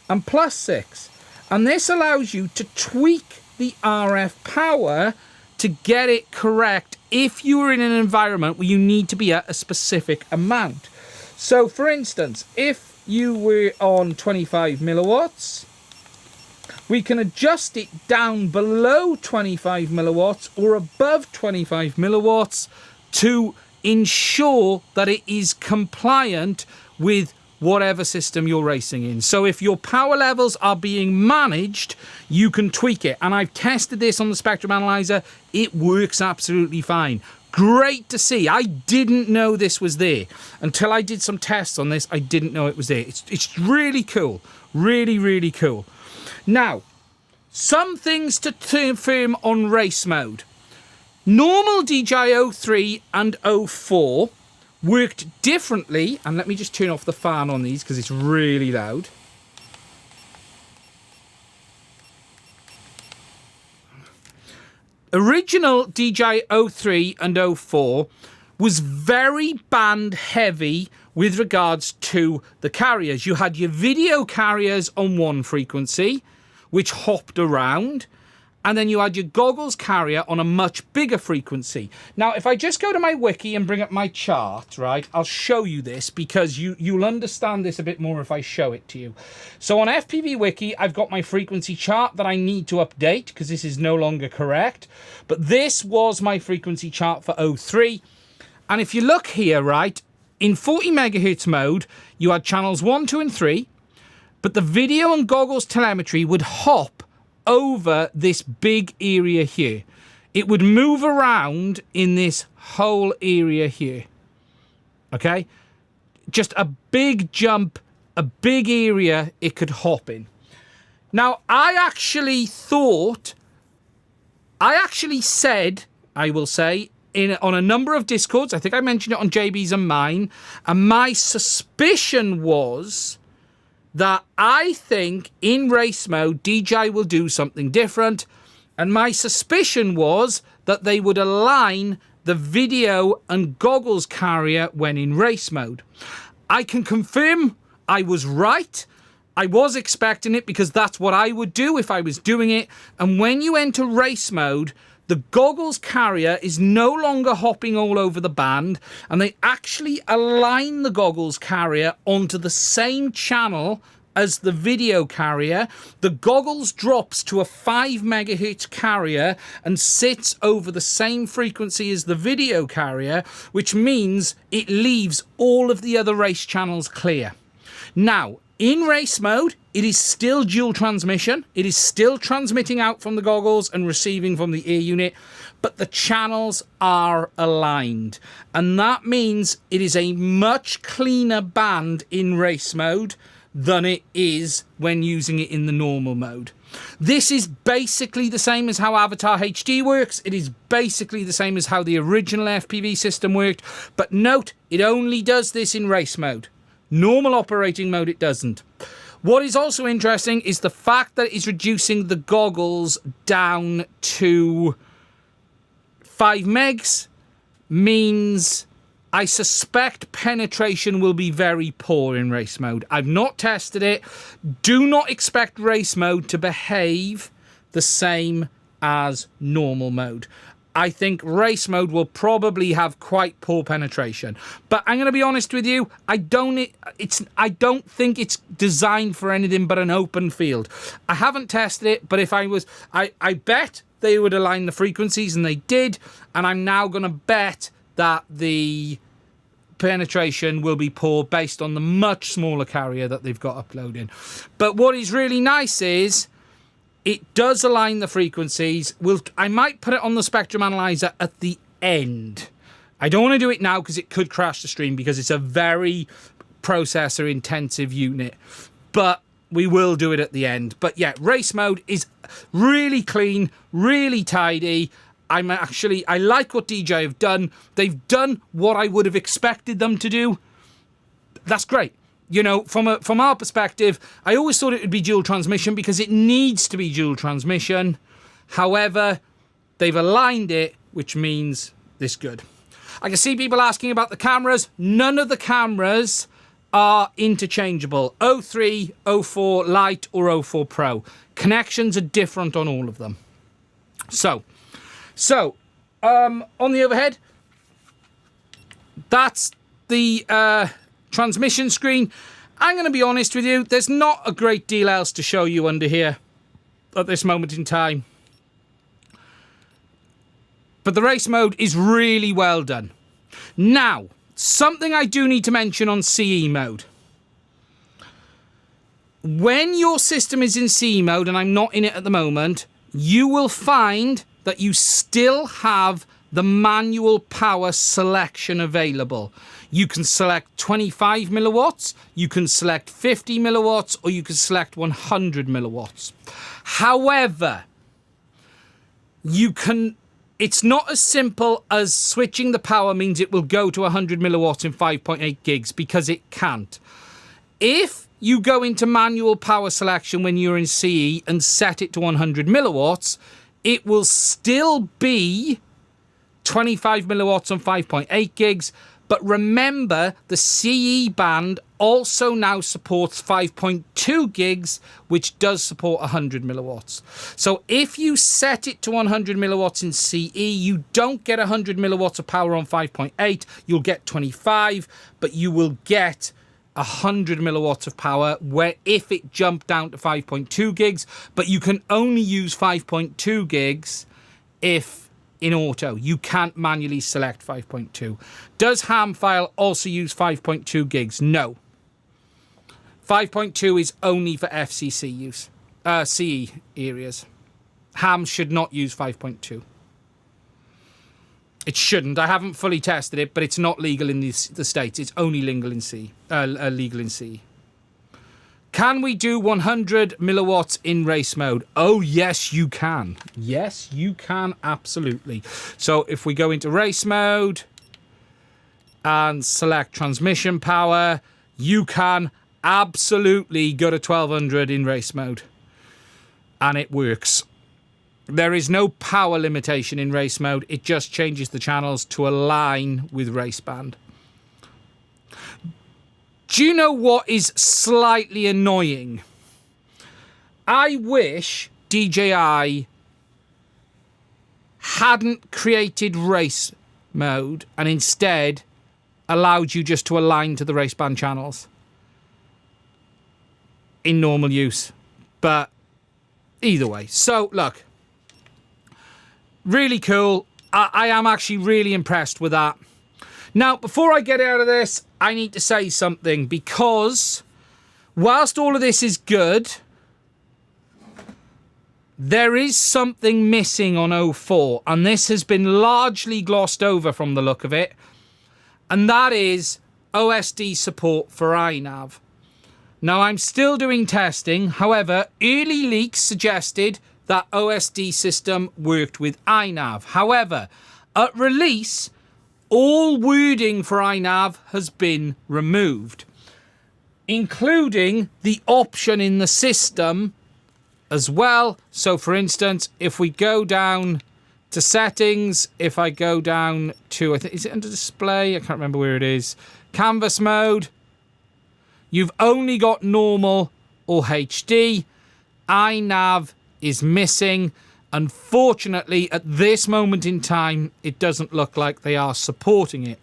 and +6. And this allows you to tweak the RF power to get it correct if you are in an environment where you need to be at a specific amount. So for instance, if you were on 25 milliwatts, we can adjust it down below 25 milliwatts or above 25 milliwatts to ensure that it is compliant with whatever system you're racing in. So if your power levels are being managed, you can tweak it. And I've tested this on the Spectrum Analyzer. It works absolutely fine. Great to see. I didn't know this was there. Until I did some tests on this, I didn't know it was there. It's really cool. Really, really cool. Now, some things to confirm on race mode. Normal DJI 03 and 04 worked differently, and let me just turn off the fan on these because it's really loud. Original DJI 03 and 04 was very band heavy with regards to the carriers. You had your video carriers on one frequency, which hopped around, and then you had your goggles carrier on a much bigger frequency. Now, if I just go to my wiki and bring up my chart, right, I'll show you this because you'll understand this a bit more if I show it to you. So on FPV Wiki, I've got my frequency chart that I need to update because this is no longer correct. But this was my frequency chart for 03. And if you look here, right, in 40 megahertz mode, you had channels 1, 2, and 3. But the video and goggles telemetry would hop over this big area here. It would move around in this whole area here. Okay? Just a big jump, a big area it could hop in. Now, I actually said, I will say, on a number of Discords. I think I mentioned it on JB's and mine. And my suspicion was that I think in race mode, DJI will do something different. And my suspicion was that they would align the video and goggles carrier when in race mode. I can confirm I was right. I was expecting it because that's what I would do if I was doing it. And when you enter race mode, the goggles carrier is no longer hopping all over the band, and they actually align the goggles carrier onto the same channel as the video carrier. The goggles drops to a 5 megahertz carrier and sits over the same frequency as the video carrier, which means it leaves all of the other race channels clear. Now, in race mode, it is still dual transmission. It is still transmitting out from the goggles and receiving from the ear unit, but the channels are aligned. And that means it is a much cleaner band in race mode than it is when using it in the normal mode. This is basically the same as how Avatar HD works. It is basically the same as how the original FPV system worked. But note, it only does this in race mode. Normal operating mode, it doesn't. What is also interesting is the fact that it's reducing the goggles down to 5 megs means I suspect penetration will be very poor in race mode. I've not tested it. Do not expect race mode to behave the same as normal mode. I think race mode will probably have quite poor penetration. But I'm going to be honest with you, I don't think it's designed for anything but an open field. I haven't tested it, but if I was, I bet they would align the frequencies, and they did. And I'm now going to bet that the penetration will be poor based on the much smaller carrier that they've got uploading. But what is really nice is it does align the frequencies. I might put it on the spectrum analyzer at the end. I don't want to do it now because it could crash the stream because it's a very processor intensive unit. But we will do it at the end. But yeah, race mode is really clean, really tidy. I like what DJI have done. They've done what I would have expected them to do. That's great. You know, from our perspective, I always thought it would be dual transmission because it needs to be dual transmission. However, they've aligned it, which means this good. I can see people asking about the cameras. None of the cameras are interchangeable. 03, 04 Lite or 04 Pro. Connections are different on all of them. So on the overhead, that's the transmission screen. I'm going to be honest with you, there's not a great deal else to show you under here at this moment in time. But the race mode is really well done. Now, something I do need to mention on CE mode. When your system is in CE mode, and I'm not in it at the moment, you will find that you still have the manual power selection available. You can select 25 milliwatts, you can select 50 milliwatts, or you can select 100 milliwatts. However, it's not as simple as switching the power means it will go to 100 milliwatts in 5.8 gigs, because it can't. If you go into manual power selection when you're in CE and set it to 100 milliwatts, it will still be 25 milliwatts on 5.8 gigs. But remember, the CE band also now supports 5.2 gigs, which does support 100 milliwatts. So if you set it to 100 milliwatts in CE, you don't get 100 milliwatts of power on 5.8. You'll get 25, but you will get 100 milliwatts of power where if it jumped down to 5.2 gigs, but you can only use 5.2 gigs if in auto. You can't manually select 5.2. Does Hamfile also use 5.2 gigs? No. 5.2 is only for FCC use, CE areas. Ham should not use 5.2. It shouldn't. I haven't fully tested it, but it's not legal in the States. It's only legal in CE. Can Can we do 100 milliwatts in race mode? Oh, yes, you can. Yes, you can, absolutely. So if we go into race mode and select transmission power, you can absolutely go to 1200 in race mode. And it works. There is no power limitation in race mode. It just changes the channels to align with race band. Do you know what is slightly annoying? I wish DJI hadn't created race mode and instead allowed you just to align to the race band channels in normal use. But either way. So, look. Really cool. I am actually really impressed with that. Now, before I get out of this, I need to say something, because whilst all of this is good, there is something missing on 04, and this has been largely glossed over from the look of it, and that is OSD support for iNav. Now, I'm still doing testing. However, early leaks suggested that OSD system worked with iNav. However, at release, all wording for iNav has been removed, including the option in the system as well. So, for instance, if we go down to settings, if I go down to, I think, is it under display? I can't remember where it is. Canvas mode. You've only got normal or HD. iNav is missing. Unfortunately, at this moment in time, it doesn't look like they are supporting it.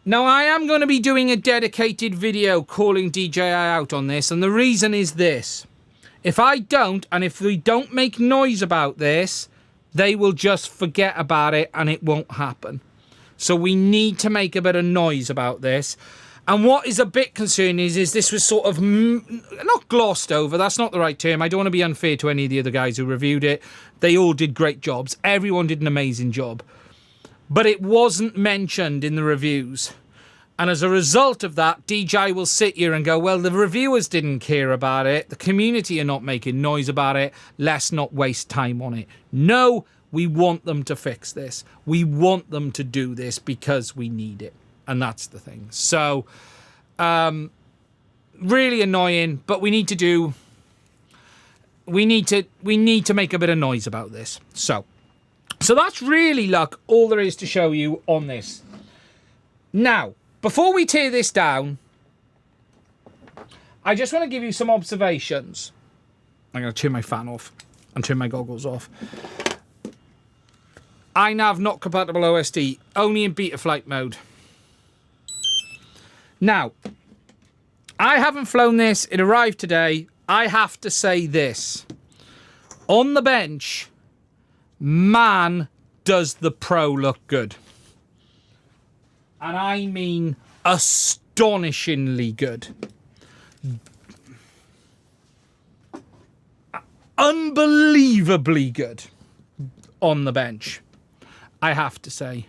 Now, I am going to be doing a dedicated video calling DJI out on this, and the reason is this. If I don't, and if we don't make noise about this, they will just forget about it and it won't happen. So we need to make a bit of noise about this. And what is a bit concerning is this was sort of not glossed over. That's not the right term. I don't want to be unfair to any of the other guys who reviewed it. They all did great jobs. Everyone did an amazing job. But it wasn't mentioned in the reviews. And as a result of that, DJI will sit here and go, well, the reviewers didn't care about it. The community are not making noise about it. Let's not waste time on it. No, we want them to fix this. We want them to do this because we need it. And that's the thing. So, really annoying, but we need to make a bit of noise about this. So that's really, all there is to show you on this. Now, before we tear this down, I just want to give you some observations. I'm going to turn my fan off and turn my goggles off. iNav not compatible OSD, only in beta flight mode. Now, I haven't flown this. It arrived today. I have to say this. On the bench, man, does the Pro look good. And I mean astonishingly good. Unbelievably good on the bench, I have to say.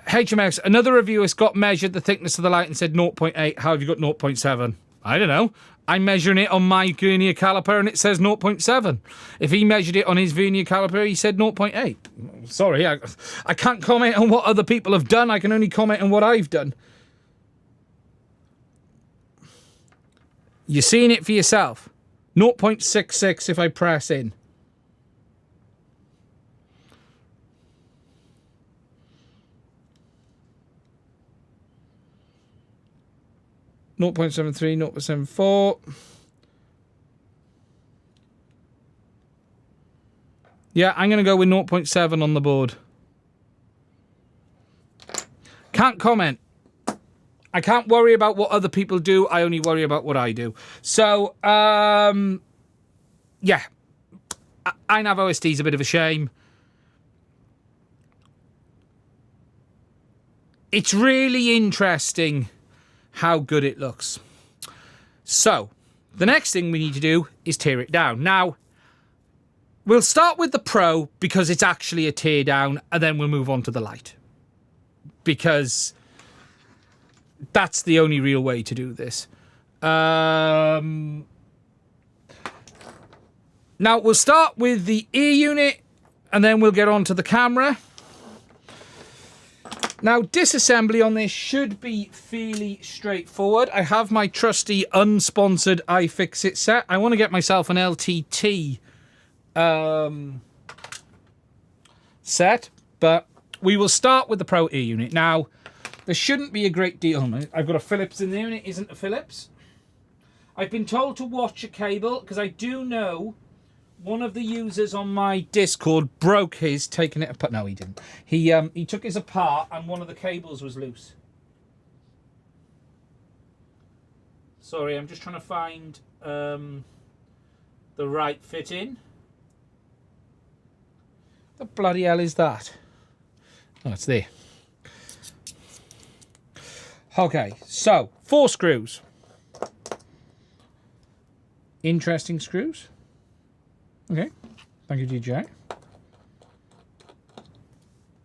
HMX, another reviewer got measured the thickness of the light and said 0.8. How have you got 0.7? I don't know. I'm measuring it on my vernier caliper and it says 0.7. If he measured it on his vernier caliper, he said 0.8. Sorry, I can't comment on what other people have done. I can only comment on what I've done. You're seeing it for yourself. 0.66 if I press in. .73, 0.74. Yeah, I'm going to go with 0.7 on the board. Can't comment. I can't worry about what other people do. I only worry about what I do. So, yeah. iNav OSD is a bit of a shame. It's really interesting how good it looks. So, the next thing we need to do is tear it down. Now, we'll start with the Pro because it's actually a teardown, and then we'll move on to the Lite. Because That's the only real way to do this. Now, we'll start with the ear unit, and then we'll get on to the camera. Now, disassembly on this should be fairly straightforward. I have my trusty unsponsored iFixit set. I want to get myself an LTT set, but we will start with the Pro ear unit. Now, there shouldn't be a great deal. I've got a Philips in there, and it isn't a Philips. I've been told to watch a cable, because I do know one of the users on my Discord broke his, taking it apart. No, he didn't. He took his apart, and one of the cables was loose. Sorry, I'm just trying to find the right fit in. The bloody hell is that? Oh, it's there. Okay, so 4 screws. Interesting screws. Okay, thank you, DJI.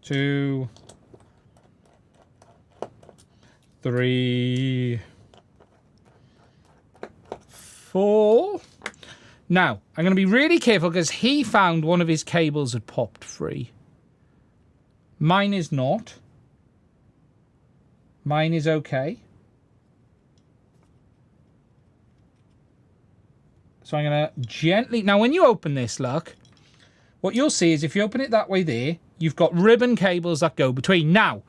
2, 3, 4. Now, I'm going to be really careful because he found one of his cables had popped free. Mine is not. Mine is okay. So I'm going to gently... Now, when you open this, look, what you'll see is if you open it that way there, you've got ribbon cables that go between. Now,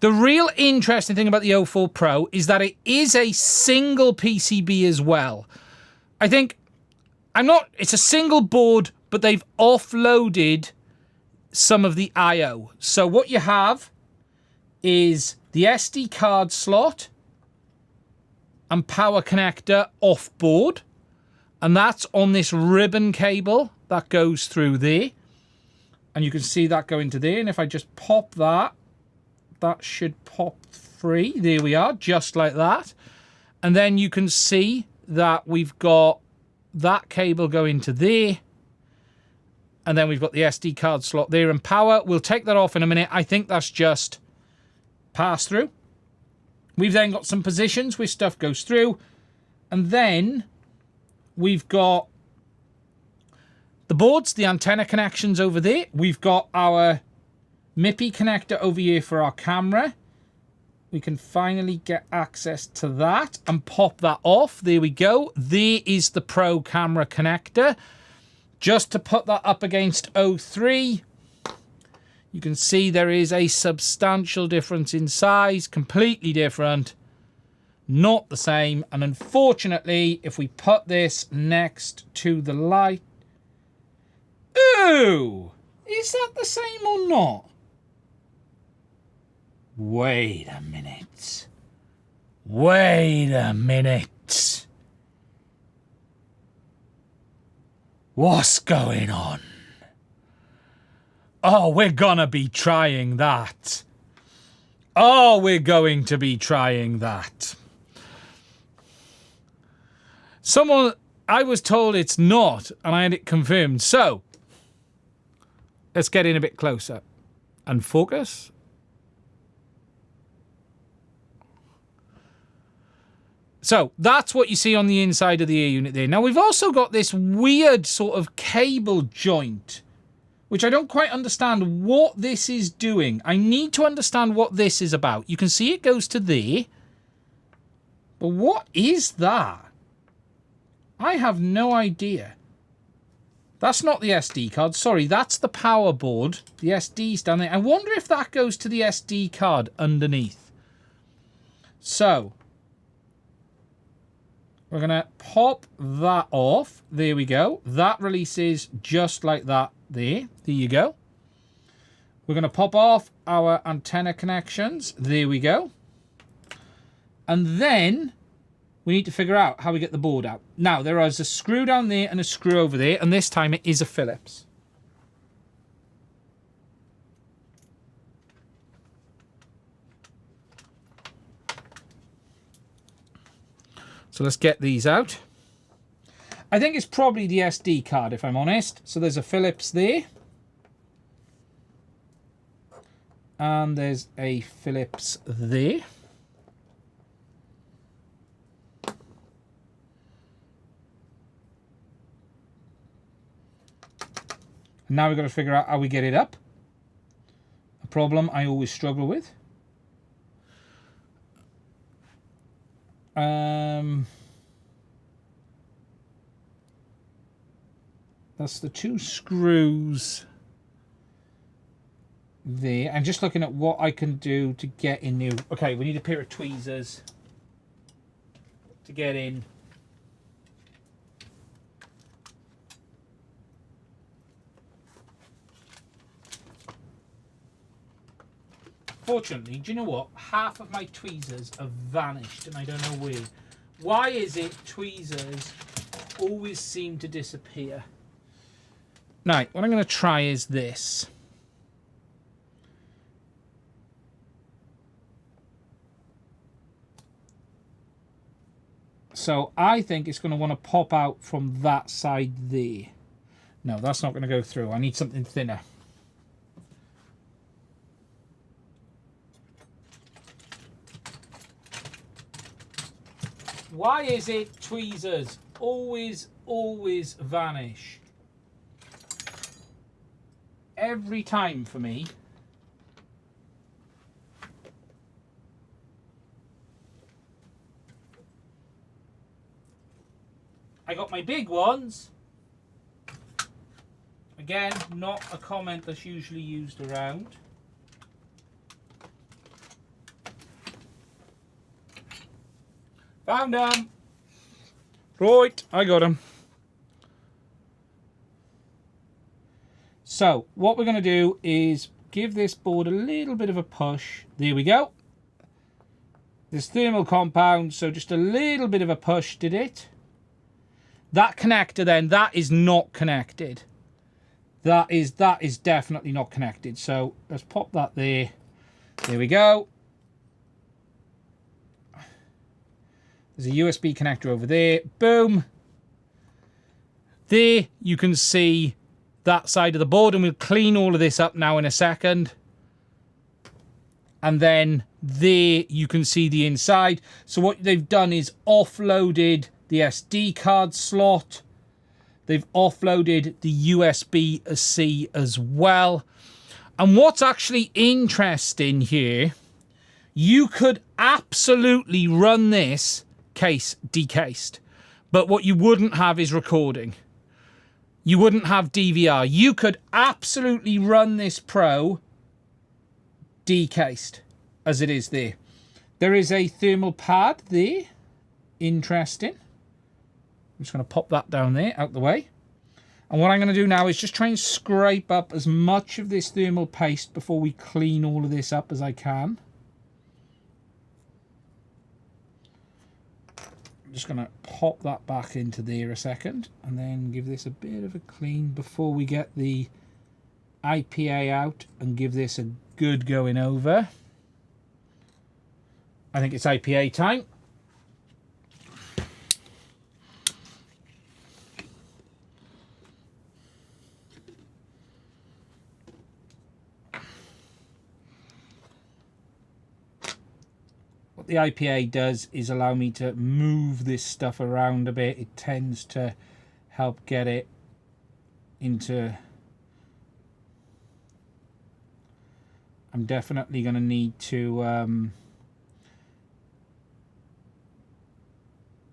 the real interesting thing about the 04 Pro is that it is a single PCB as well. I think... It's a single board, but they've offloaded some of the I/O. So what you have is the SD card slot and power connector off board. And that's on this ribbon cable that goes through there. And you can see that go into there. And if I just pop that, that should pop free. There we are, just like that. And then you can see that we've got that cable go into there. And then we've got the SD card slot there and power. We'll take that off in a minute. I think that's just pass through. We've then got some positions where stuff goes through. And then we've got the boards, the antenna connections over there. We've got our MIPI connector over here for our camera. We can finally get access to that and pop that off. There we go. There is the Pro camera connector. Just to put that up against 03, you can see there is a substantial difference in size, completely different, not the same. And unfortunately, if we put this next to the Lite, ooh, is that the same or not? Wait a minute. Wait a minute. What's going on? Oh, we're gonna be trying that. Oh, we're going to be trying that. I was told it's not, and I had it confirmed. So, let's get in a bit closer and focus. So that's what you see on the inside of the ear unit there. Now we've also got this weird sort of cable joint, which I don't quite understand what this is doing. I need to understand what this is about. You can see it goes to there. But what is that? I have no idea. That's not the SD card. Sorry, that's the power board. The SD's down there. I wonder if that goes to the SD card underneath. So we're going to pop that off. There we go. That releases just like that there. There you go. We're going to pop off our antenna connections. There we go. And then we need to figure out how we get the board out. Now, there is a screw down there and a screw over there. And this time it is a Phillips. So let's get these out. I think it's probably the SD card, if I'm honest. So there's a Phillips there. And there's a Phillips there. Now we've got to figure out how we get it up. A problem I always struggle with. That's the 2 screws there. I'm just looking at what I can do to get in new. Okay, we need a pair of tweezers to get in. Fortunately, do you know what? Half of my tweezers have vanished and I don't know where. Why is it tweezers always seem to disappear? Now, what I'm going to try is this. So I think it's going to want to pop out from that side there. No, that's not going to go through. I need something thinner. Why is it tweezers always vanish? Every time for me. I got my big ones. Again, not a comment that's usually used around. Found them. Right, I got them. So what we're going to do is give this board a little bit of a push. There we go. This thermal compound, so just a little bit of a push did it. That connector then, that is not connected. That is definitely not connected. So let's pop that there. There we go. There's a USB connector over there. Boom. There you can see that side of the board, and we'll clean all of this up now in a second. And then there you can see the inside. So what they've done is offloaded the SD card slot. They've offloaded the USB-C as well. And what's actually interesting here, you could absolutely run this case decased, but what you wouldn't have is recording. You wouldn't have DVR. You could absolutely run this Pro decased as it is there. There is a thermal pad there. Interesting. I'm just going to pop that down there, out the way. And what I'm going to do now is just try and scrape up as much of this thermal paste before we clean all of this up as I can. I'm just going to pop that back into there a second and then give this a bit of a clean before we get the IPA out and give this a good going over. I think it's IPA time. The IPA does is allow me to move this stuff around a bit. It tends to help get it into... I'm definitely going to need to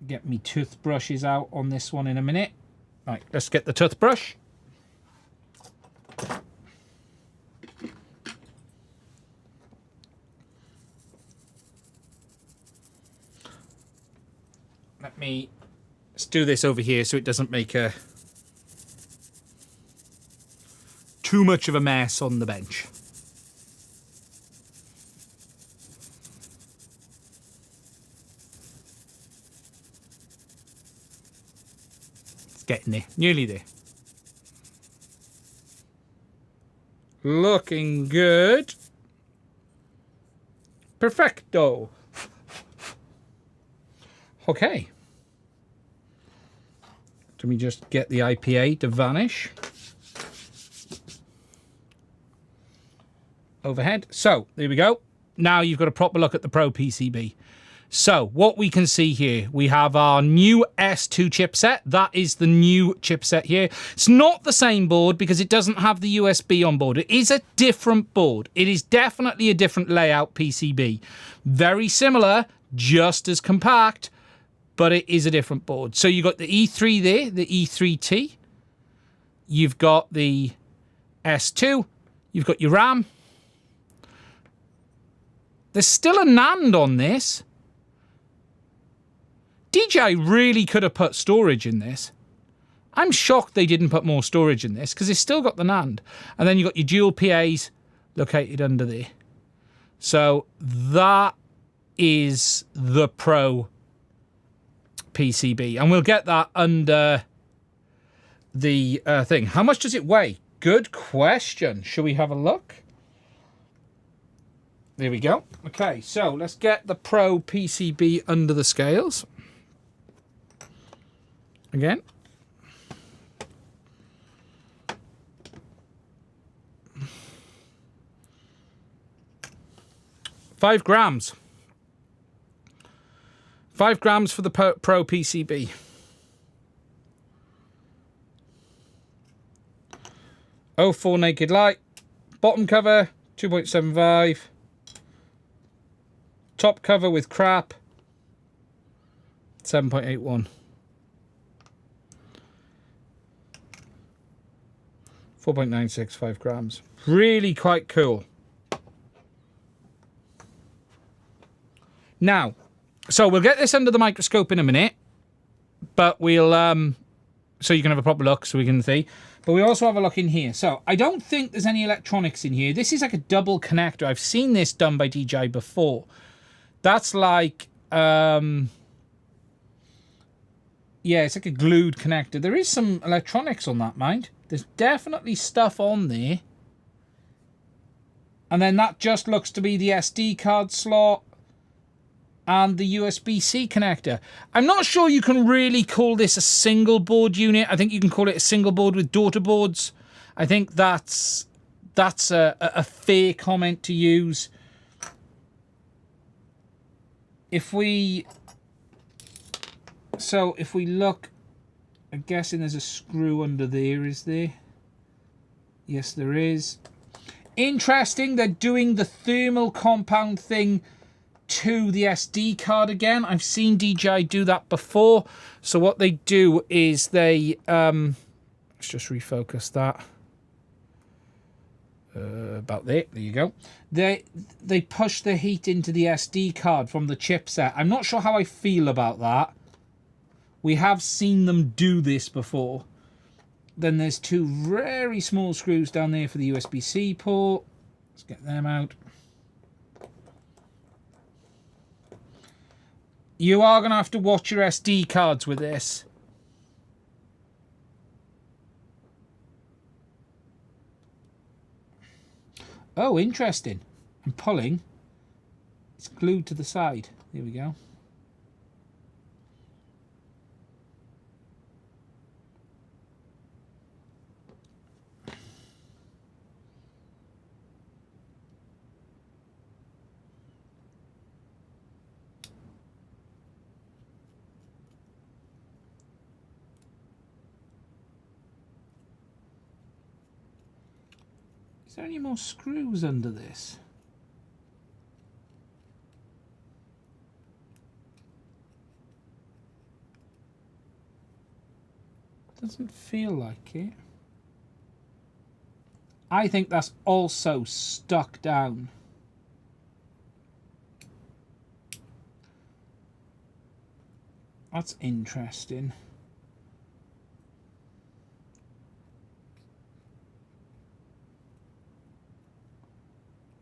get me toothbrushes out on this one in a minute. Right, let's get the toothbrush. Let's do this over here so it doesn't make too much of a mess on the bench. It's getting there, nearly there. Looking good. Perfecto. Okay. Let me just get the IPA to vanish. Overhead. So, there we go. Now you've got a proper look at the Pro PCB. So what we can see here, we have our new S2 chipset. That is the new chipset here. It's not the same board because it doesn't have the USB on board. It is a different board. It is definitely a different layout PCB. Very similar, just as compact, but it is a different board. So you've got the E3 there, the E3T. You've got the S2. You've got your RAM. There's still a Nand on this. DJI really could have put storage in this. I'm shocked they didn't put more storage in this because it's still got the Nand. And then you've got your dual PAs located under there. So that is the Pro PCB. And we'll get that under the thing. How much does it weigh? Good question. Shall we have a look? There we go. Okay, so let's get the Pro PCB under the scales. Again. Five grams. 5 grams for the Pro PCB. .04 naked light. Bottom cover 2.75. Top cover with crap 7.81. 4.965 grams. Really quite cool. Now, so we'll get this under the microscope in a minute, but we'll so you can have a proper look so we can see. But we also have a look in here. So I don't think there's any electronics in here. This is like a double connector. I've seen this done by DJI before. That's like yeah, it's like a glued connector. There is some electronics on that, mind. There's definitely stuff on there. And then that just looks to be the SD card slot and the USB-C connector. I'm not sure you can really call this a single board unit. I think you can call it a single board with daughter boards. I think that's a fair comment to use. If we look, I'm guessing there's a screw under there, is there? Yes, there is. Interesting, they're doing the thermal compound thing to the SD card again. I've seen DJI do that before. So what they do is they, let's just refocus that. About there you go. They push the heat into the SD card from the chipset. I'm not sure how I feel about that. We have seen them do this before. Then there's 2 very small screws down there for the USB-C port. Let's get them out. You are going to have to watch your SD cards with this. Oh, interesting. I'm pulling. It's glued to the side. There we go. Is there any more screws under this? Doesn't feel like it. I think that's also stuck down. That's interesting.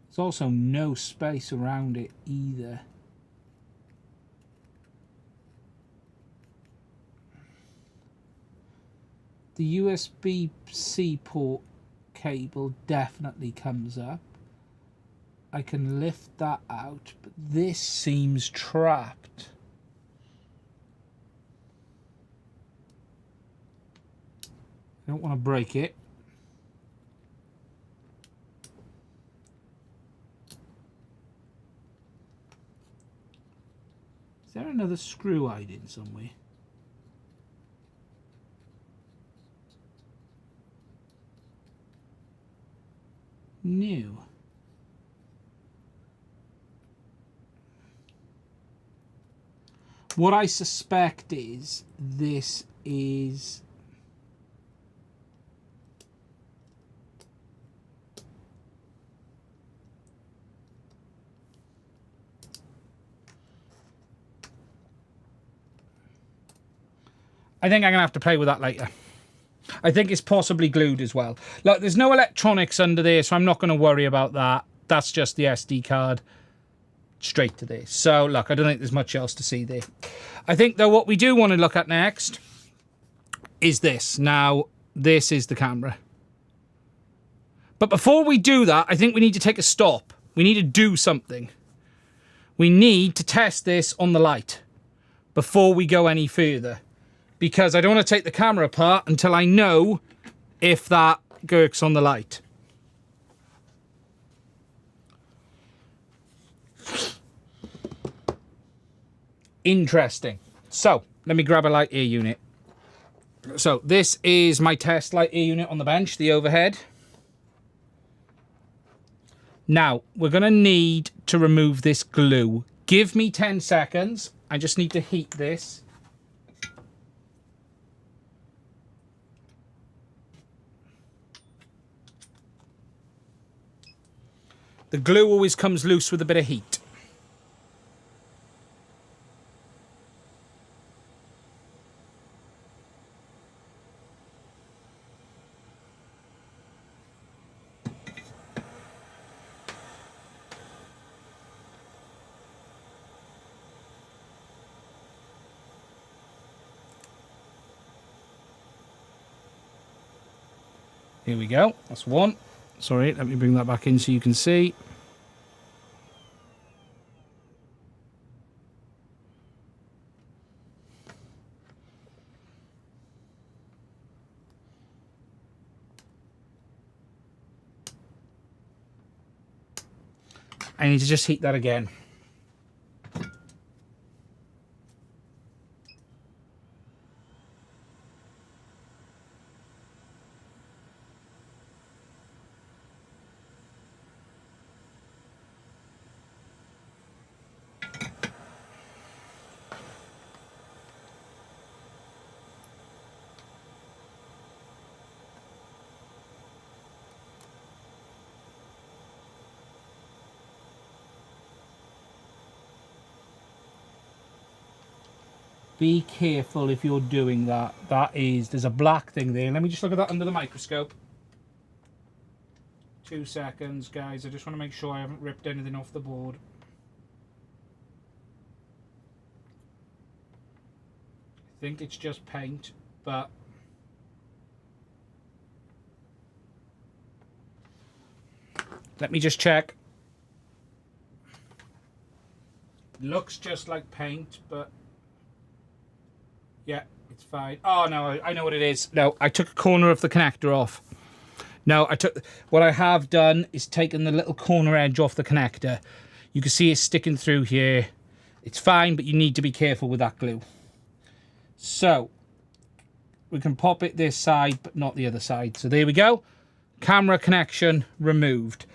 There's also no space around it either. The USB-C port cable definitely comes up. I can lift that out, but this seems trapped. I don't want to break it. another screw hiding somewhere? No. What I suspect is this is I think I'm gonna have to play with that later. I think it's possibly glued as well. Look, there's no electronics under there, so I'm not going to worry about that. That's just the SD card straight to this. So, look, I don't think there's much else to see there. I think, though, what we do want to look at next is this. Now, this is the camera. But before we do that, I think we need to take a stop. We need to do something. We need to test this on the Lite before we go any further. Because I don't want to take the camera apart until I know if that works on the Lite. Interesting. So, let me grab a light ear unit. So, this is my test light ear unit on the bench, the overhead. Now, we're going to need to remove this glue. Give me 10 seconds. I just need to heat this. The glue always comes loose with a bit of heat. Here we go. That's one. Sorry, let me bring that back in so you can see. I need to just heat that again. Be careful if you're doing that. There's a black thing there. Let me just look at that under the microscope. 2 seconds, guys. I just want to make sure I haven't ripped anything off the board. I think it's just paint, but let me just check. Looks just like paint, but yeah, it's fine. Oh, no, I know what it is. No, I took a corner of the connector off. No, what I have done is taken the little corner edge off the connector. You can see it's sticking through here. It's fine, but you need to be careful with that glue. So, we can pop it this side, but not the other side. So there we go. Camera connection removed.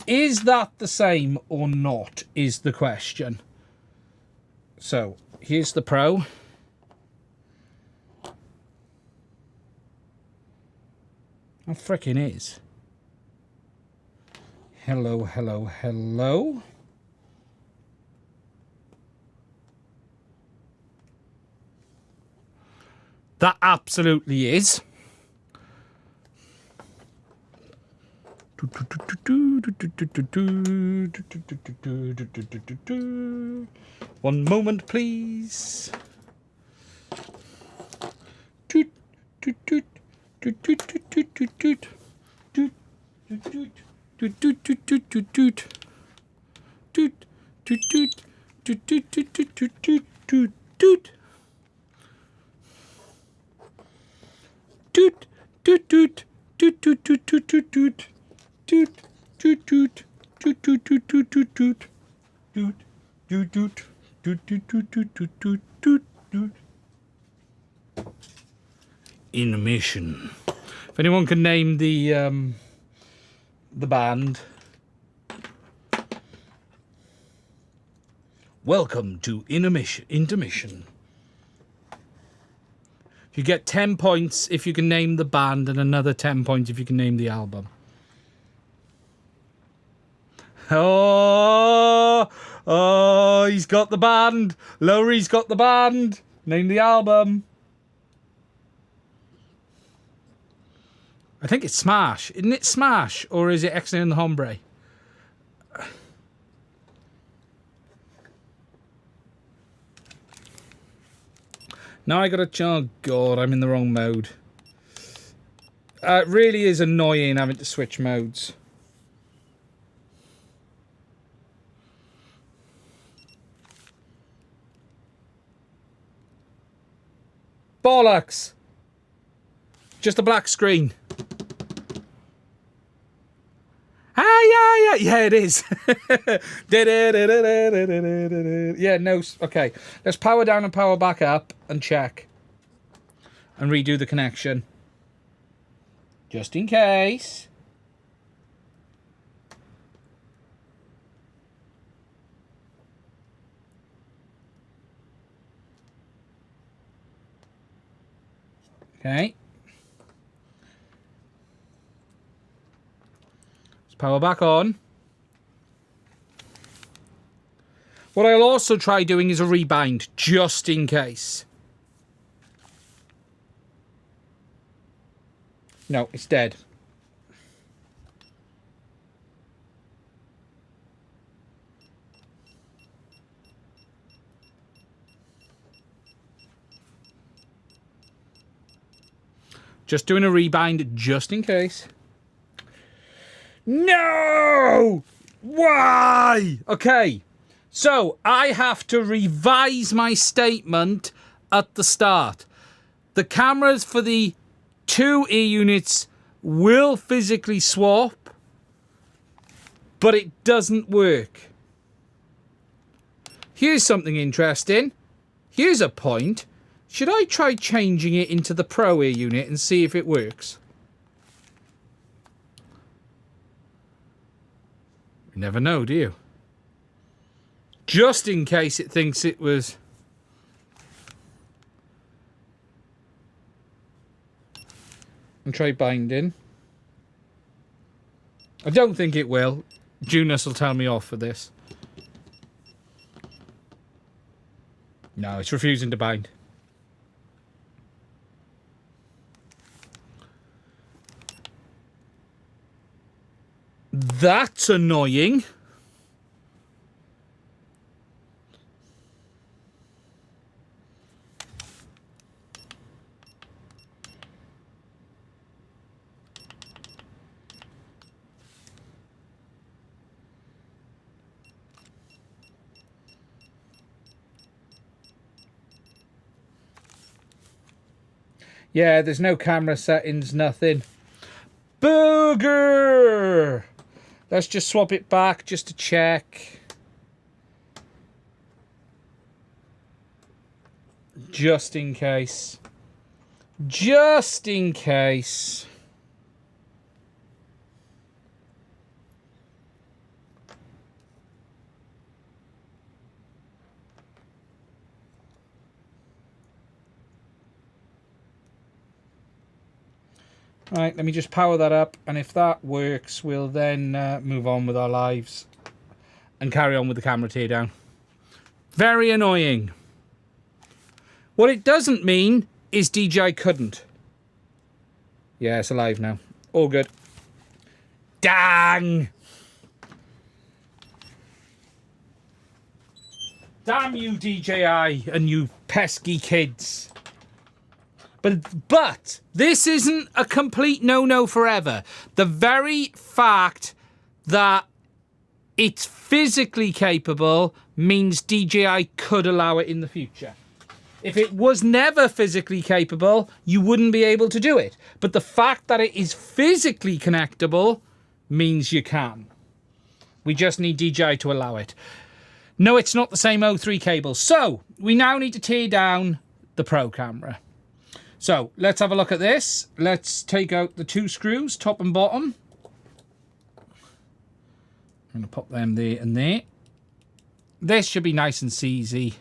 Is that the same or not, is the question. So, here's the Pro. It frickin' is. Hello, hello, hello. That absolutely is. One moment, please. Intermission. If anyone can name the band. Welcome to Intermission. You get 10 points if you can name the band, and another 10 points if you can name the album. Oh, he's got the band. Lowry's got the band. Name the album. I think it's Smash. Isn't it Smash? Or is it X-Nay and the Hombre? Now I gotta... Oh, God, I'm in the wrong mode. It really is annoying having to switch modes. Bollocks! Just a black screen. Yeah, it is. Yeah, no, okay. Let's power down and power back up and check. And redo the connection. Just in case. Okay. Let's power back on. What I'll also try doing is a rebind, just in case. No, it's dead. Just doing a rebind, just in case. No! Why? Okay. So, I have to revise my statement at the start. The cameras for the two ear units will physically swap, but it doesn't work. Here's something interesting. Here's a point. Should I try changing it into the Pro ear unit and see if it works? You never know, do you? Just in case it thinks it was... And try binding. I don't think it will. Junus will tell me off for this. No, it's refusing to bind. That's annoying. Yeah, there's no camera settings, nothing. Booger! Let's just swap it back just to check. Just in case. Just in case. Right, let me just power that up, and if that works, we'll then move on with our lives and carry on with the camera teardown. Very annoying. What it doesn't mean is DJI couldn't. Yeah, it's alive now. All good. Dang! Damn you, DJI, and you pesky kids. But this isn't a complete no-no forever. The very fact that it's physically capable means DJI could allow it in the future. If it was never physically capable, you wouldn't be able to do it. But the fact that it is physically connectable means you can. We just need DJI to allow it. No, it's not the same O3 cable. So we now need to tear down the Pro camera. So let's have a look at this. Let's take out the 2 screws, top and bottom. I'm going to pop them there and there. This should be nice and easy.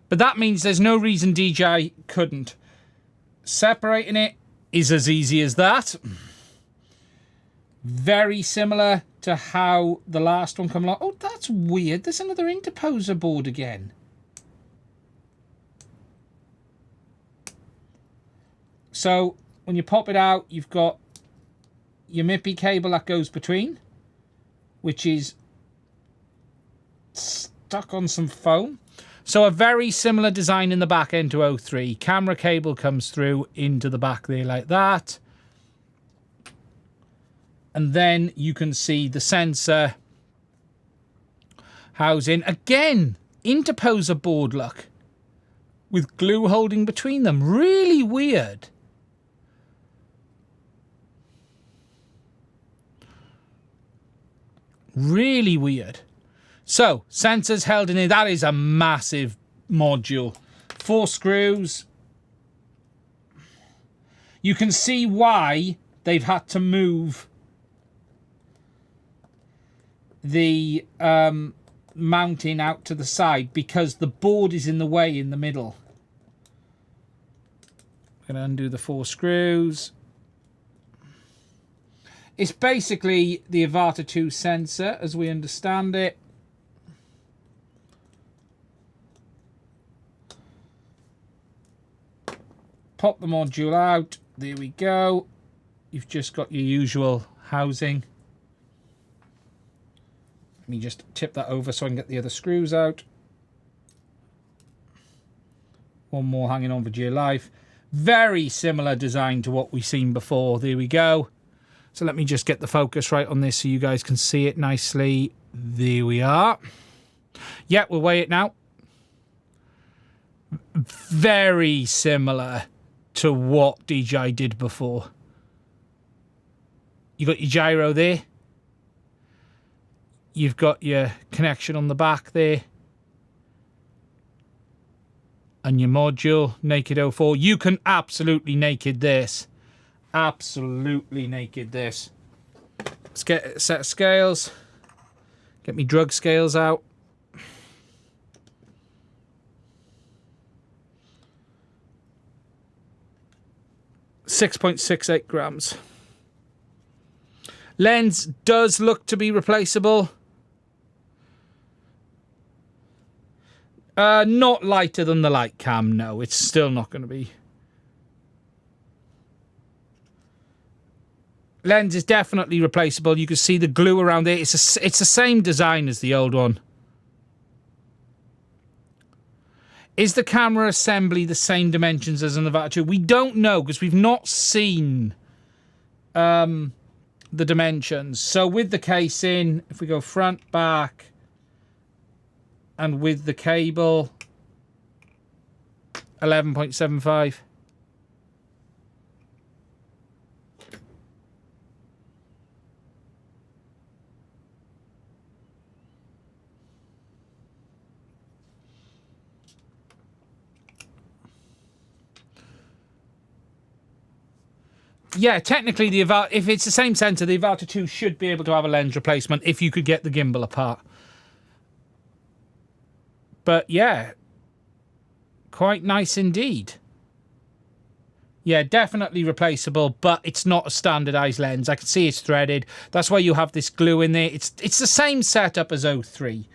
But that means there's no reason DJI couldn't. Separating it is as easy as that. Very similar to how the last one came along. Oh, that's weird. There's another interposer board again. So when you pop it out, you've got your MIPI cable that goes between, which is stuck on some foam. So a very similar design in the back end to O3. Camera cable comes through into the back there like that. And then you can see the sensor housing. Again, interposer board look, with glue holding between them. Really weird. Really weird. So, sensors held in it. That is a massive module. 4 screws. You can see why they've had to move the mounting out to the side, because the board is in the way in the middle. I'm going to undo the 4 screws. It's basically the Avata 2 sensor as we understand it. Pop the module out. There we go. You've just got your usual housing. Let me just tip that over so I can get the other screws out. One more hanging on for dear life. Very similar design to what we've seen before. There we go. So let me just get the focus right on this so you guys can see it nicely. There we are. Yeah, we'll weigh it now. Very similar to what DJI did before. You got your gyro there. You've got your connection on the back there. And your module, Naked 04. You can absolutely naked this. Absolutely naked this. Let's get a set of scales. Get me drug scales out. .68 grams. Lens does look to be replaceable. Not lighter than the Lite cam, no. It's still not going to be. Lens is definitely replaceable. You can see the glue around it. It's the same design as the old one. Is the camera assembly the same dimensions as an Avata 2? We don't know because we've not seen the dimensions. So with the casing, if we go front, back, and with the cable, 11.75. Yeah, technically, if it's the same sensor, the Avata 2 should be able to have a lens replacement if you could get the gimbal apart. But yeah, quite nice indeed. Yeah, definitely replaceable, but it's not a standardized lens. I can see it's threaded. That's why you have this glue in there. It's the same setup as O3,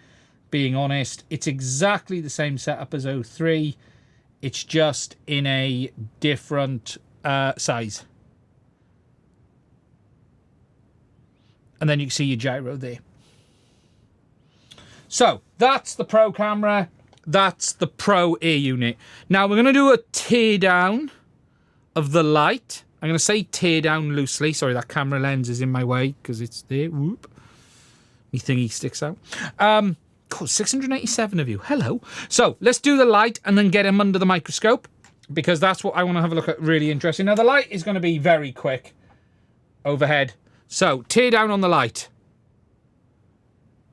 being honest. It's exactly the same setup as O3. It's just in a different size. And then you can see your gyro there. So, that's the Pro camera. That's the Pro Air unit. Now, we're going to do a teardown of the Lite. I'm going to say teardown loosely. Sorry, that camera lens is in my way because it's there. Whoop. My thingy sticks out. God, 687 of you. Hello. So, let's do the Lite and then get him under the microscope, because that's what I want to have a look at. Really interesting. Now, the Lite is going to be very quick overhead. So, tear down on the Lite.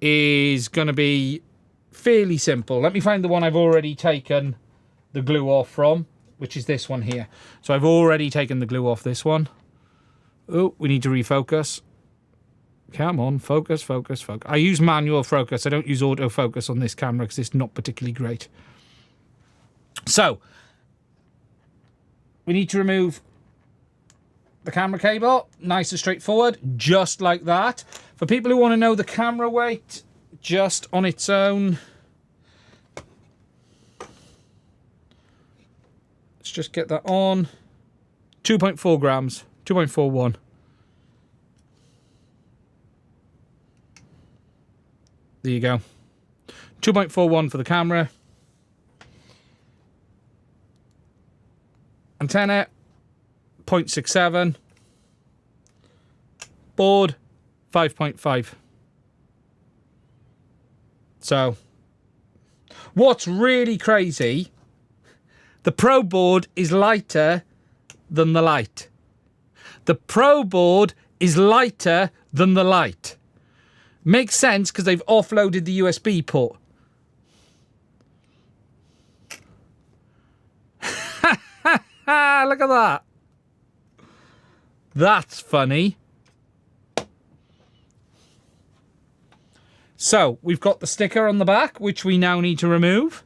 is going to be fairly simple. Let me find the one I've already taken the glue off from, which is this one here. So I've already taken the glue off this one. Oh, we need to refocus. Come on, focus, focus, focus. I use manual focus. I don't use autofocus on this camera because it's not particularly great. So, we need to remove the camera cable. Nice and straightforward, just like that. For people who want to know the camera weight, just on its own, let's just get that on. 2.4 grams, 2.41. There you go. 2.41 for the camera. Antenna, 0.67. Board, 5.5. So, what's really crazy, the Pro board is lighter than the Lite. The Pro board is lighter than the Lite. Makes sense because they've offloaded the USB port. Look at that. That's funny. So, we've got the sticker on the back, which we now need to remove.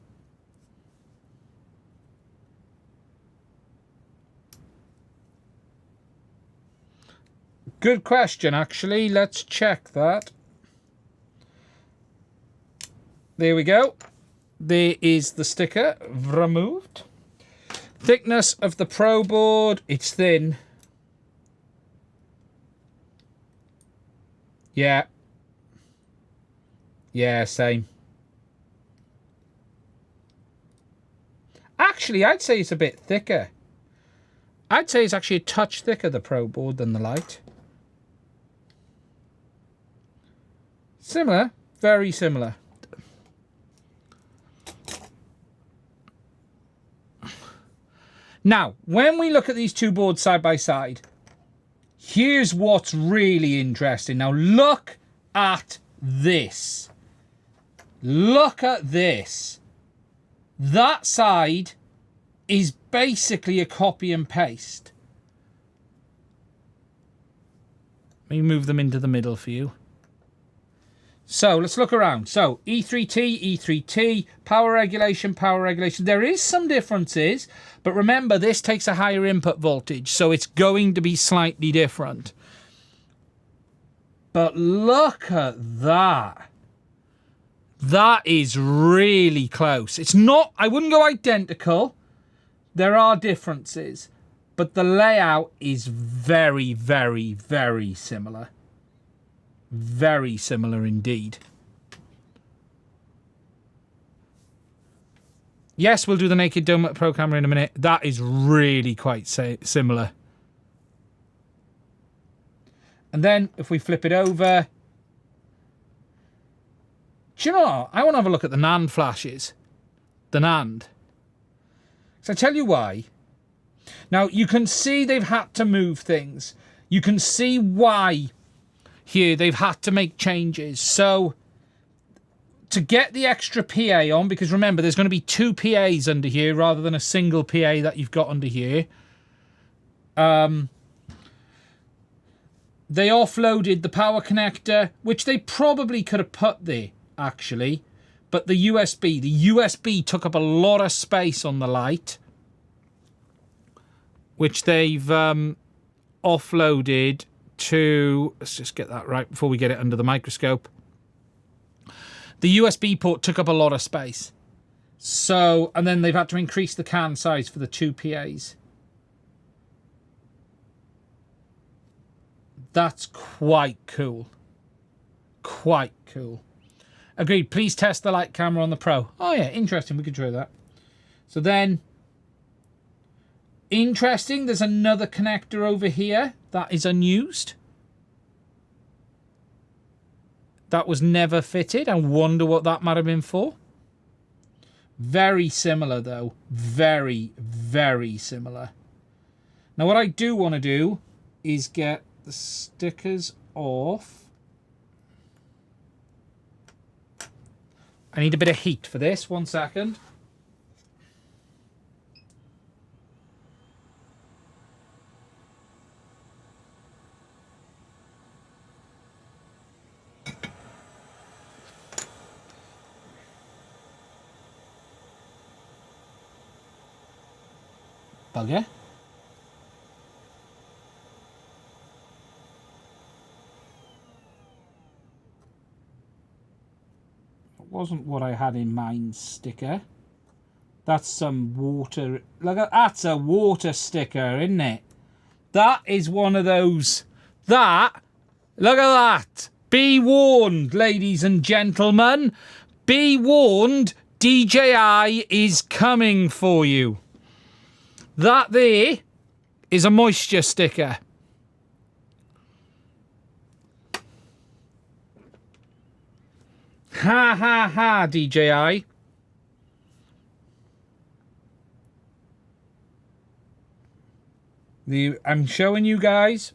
Good question, actually. Let's check that. There we go. There is the sticker removed. Thickness of the Pro board, it's thin. Yeah. Yeah, same. Actually, I'd say it's a bit thicker. I'd say it's actually a touch thicker, the Pro board, than the Lite. Similar, very similar. Now, when we look at these two boards side by side, here's what's really interesting. Now, look at this. Look at this. That side is basically a copy and paste. Let me move them into the middle for you. So let's look around. So E3T, E3T, power regulation, power regulation. There is some differences, but remember this takes a higher input voltage, so it's going to be slightly different. But look at that. That is really close. It's not, I wouldn't go identical. There are differences, but the layout is very, very, very similar. Very similar indeed. Yes, we'll do the Naked Dome Pro camera in a minute. That is really quite similar. And then if we flip it over, do you know what? I want to have a look at the Nand flashes. The Nand. So I tell you why. Now you can see they've had to move things. You can see why. Here, they've had to make changes. So, to get the extra PA on, because remember, there's going to be two PAs under here rather than a single PA that you've got under here. They offloaded the power connector, which they probably could have put there, actually. But the USB took up a lot of space on the Lite, which they've offloaded to, let's just get that right before we get it under the microscope. The USB port took up a lot of space. So, and then they've had to increase the can size for the two PAs. That's quite cool. Quite cool. Agreed. Please test the Lite camera on the Pro. Oh yeah, interesting. We could try that. So then, interesting, there's another connector over here that is unused. That was never fitted. I wonder what that might have been for. Very similar though. Very, very similar. Now what I do want to do is get the stickers off. I need a bit of heat for this. 1 second. Bugger. Wasn't what I had in mind sticker. That's some water. Look at that's a water sticker, isn't it? That is one of those. That. Look at that. Be warned, ladies and gentlemen. Be warned. DJI is coming for you. That there is a moisture sticker. Ha ha ha, DJI. I'm showing you guys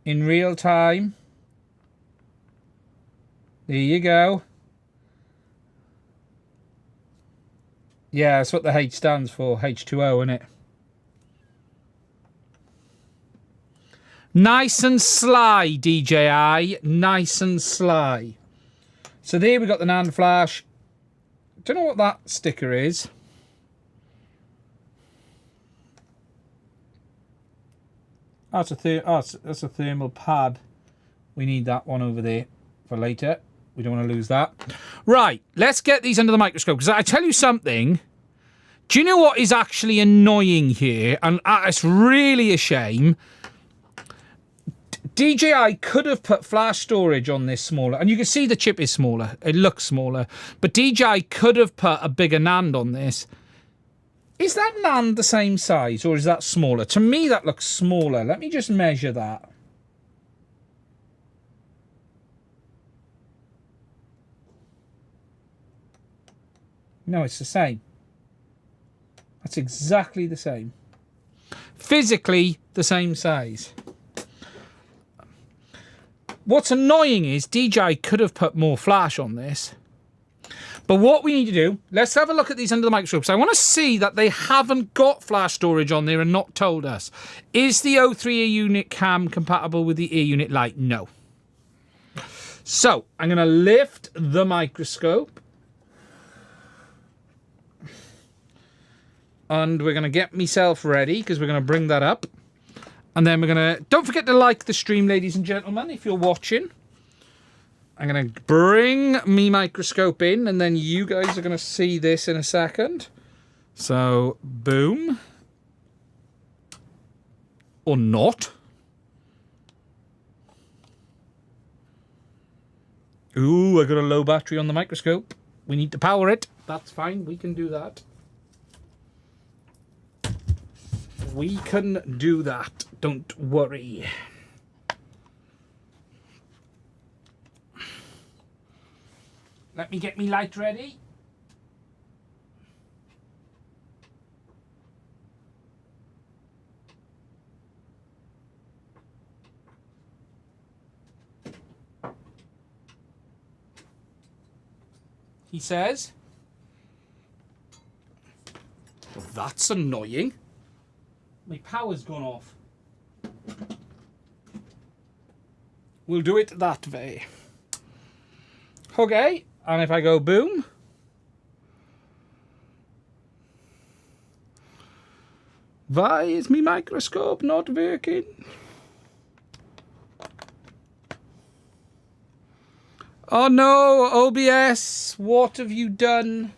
in real time. There you go. Yeah, that's what the H stands for, H2O, isn't it? Nice and sly, DJI. Nice and sly. So there we got the NAND flash. Don't know what that sticker is. That's a thermal pad. We need that one over there for later. We don't want to lose that. Right, let's get these under the microscope. Because I tell you something. Do you know what is actually annoying here? And it's really a shame. DJI could have put flash storage on this smaller. And you can see the chip is smaller. It looks smaller. But DJI could have put a bigger NAND on this. Is that NAND the same size or is that smaller? To me, that looks smaller. Let me just measure that. No, it's the same. That's exactly the same. Physically, the same size. What's annoying is DJI could have put more flash on this. But what we need to do, let's have a look at these under the microscope. So I want to see that they haven't got flash storage on there and not told us. Is the O3 Ear Unit cam compatible with the Ear Unit Lite? No. So I'm going to lift the microscope. And we're going to get myself ready because we're going to bring that up. And then we're going to... Don't forget to like the stream, ladies and gentlemen, if you're watching. I'm going to bring me microscope in, and then you guys are going to see this in a second. So, boom. Or not. Ooh, I got a low battery on the microscope. We need to power it. That's fine, we can do that. We can do that. Don't worry. Let me get me light ready. He says, well, that's annoying. My power's gone off. We'll do it that way. Okay, and if I go boom. Why is my microscope not working? Oh no, OBS, what have you done?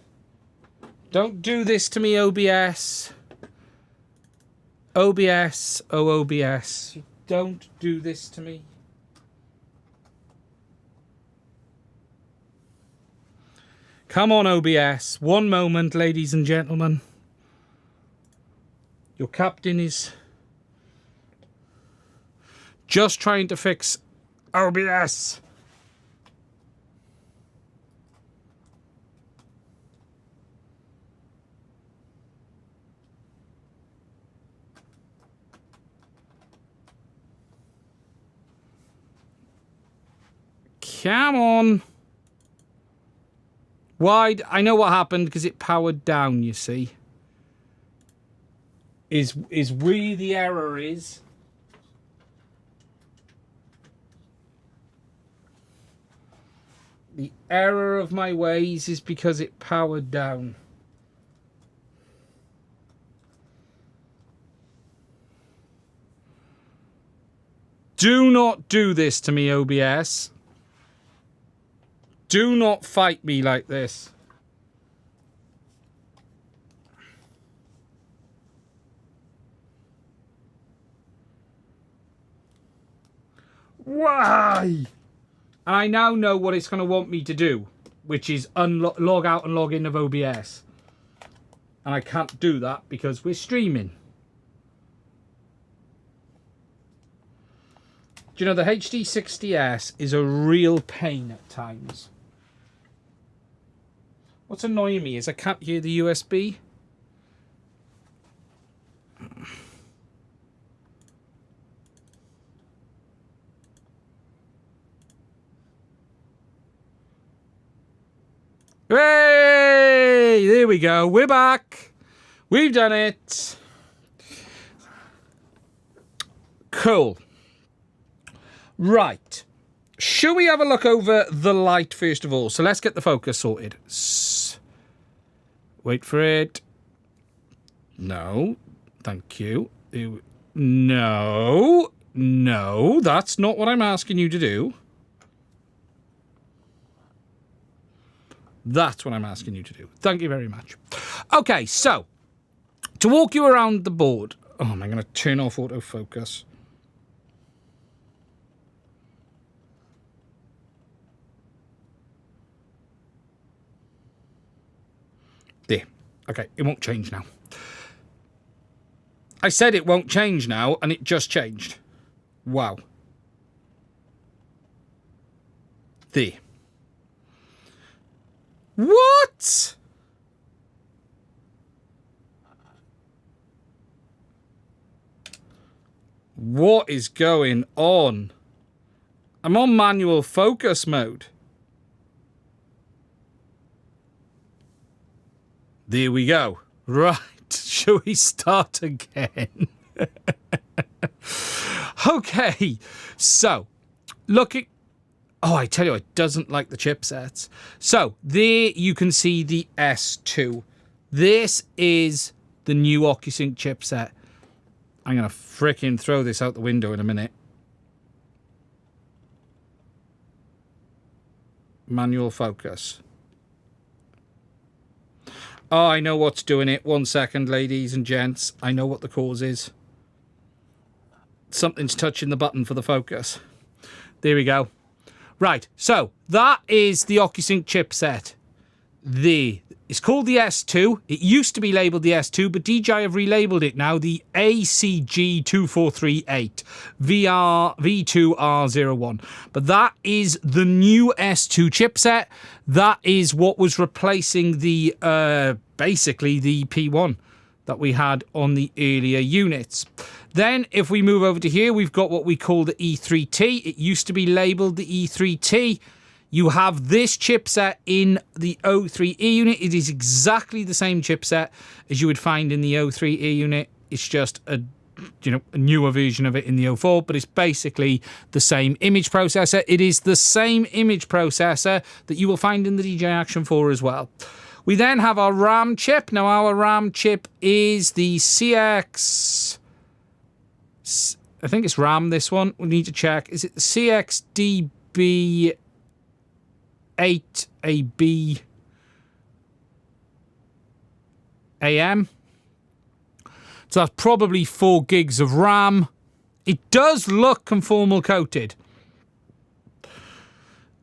Don't do this to me, OBS. OBS, oh OBS, don't do this to me. Come on, OBS. One moment, ladies and gentlemen. Your captain is just trying to fix OBS. Come on. Why? I know what happened because it powered down, you see. Is where the error is. The error of my ways is because it powered down. Do not do this to me, OBS. Do not fight me like this. Why? I now know what it's going to want me to do, which is log out and log in of OBS. And I can't do that because we're streaming. Do you know the HD60S is a real pain at times? What's annoying me is I can't hear the USB. Hey! There we go. We're back. We've done it. Cool. Right. Shall we have a look over the Lite first of all? So let's get the focus sorted. Wait for it. No. Thank you. No. No. That's not what I'm asking you to do. That's what I'm asking you to do. Thank you very much. Okay, so to walk you around the board. Oh, am I going to turn off autofocus? There. Okay, it won't change now. I said it won't change now, and it just changed. Wow. There. What? What is going on? I'm on manual focus mode. There we go. Right. Shall we start again? Okay. So, looking... Oh, I tell you, it doesn't like the chipsets. So, there you can see the S2. This is the new OcuSync chipset. I'm going to frickin' throw this out the window in a minute. Manual focus. Oh, I know what's doing it. 1 second, ladies and gents. I know what the cause is. Something's touching the button for the focus. There we go. Right, so that is the OcuSync chipset. It's called the S2. It used to be labelled the S2, but DJI have relabelled it now the ACG2438 V2R01. But that is the new S2 chipset. That is what was replacing the basically the P1 that we had on the earlier units. Then, if we move over to here, we've got what we call the E3T. It used to be labelled the E3T. You have this chipset in the O3E unit. It is exactly the same chipset as you would find in the O3E unit. It's just a newer version of it in the O4, but it's basically the same image processor. It is the same image processor that you will find in the DJI Action 4 as well. We then have our RAM chip. Now, our RAM chip is the CX... I think it's RAM, this one. We need to check. Is it the CXDB8AB AM? So that's probably 4 gigs of RAM. It does look conformal coated.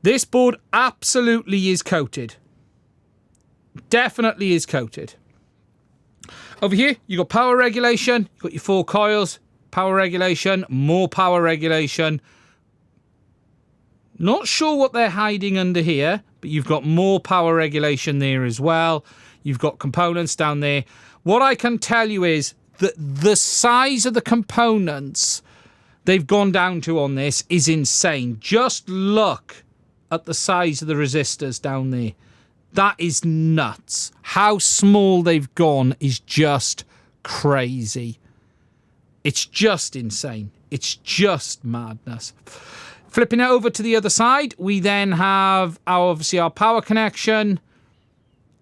This board absolutely is coated. Definitely is coated. Over here, you got power regulation. You got your 4 coils. Power regulation, more power regulation. Not sure what they're hiding under here, but you've got more power regulation there as well. You've got components down there. What I can tell you is that the size of the components they've gone down to on this is insane. Just look at the size of the resistors down there. That is nuts. How small they've gone is just crazy. It's just insane. It's just madness. Flipping it over to the other side, we then have obviously our power connection,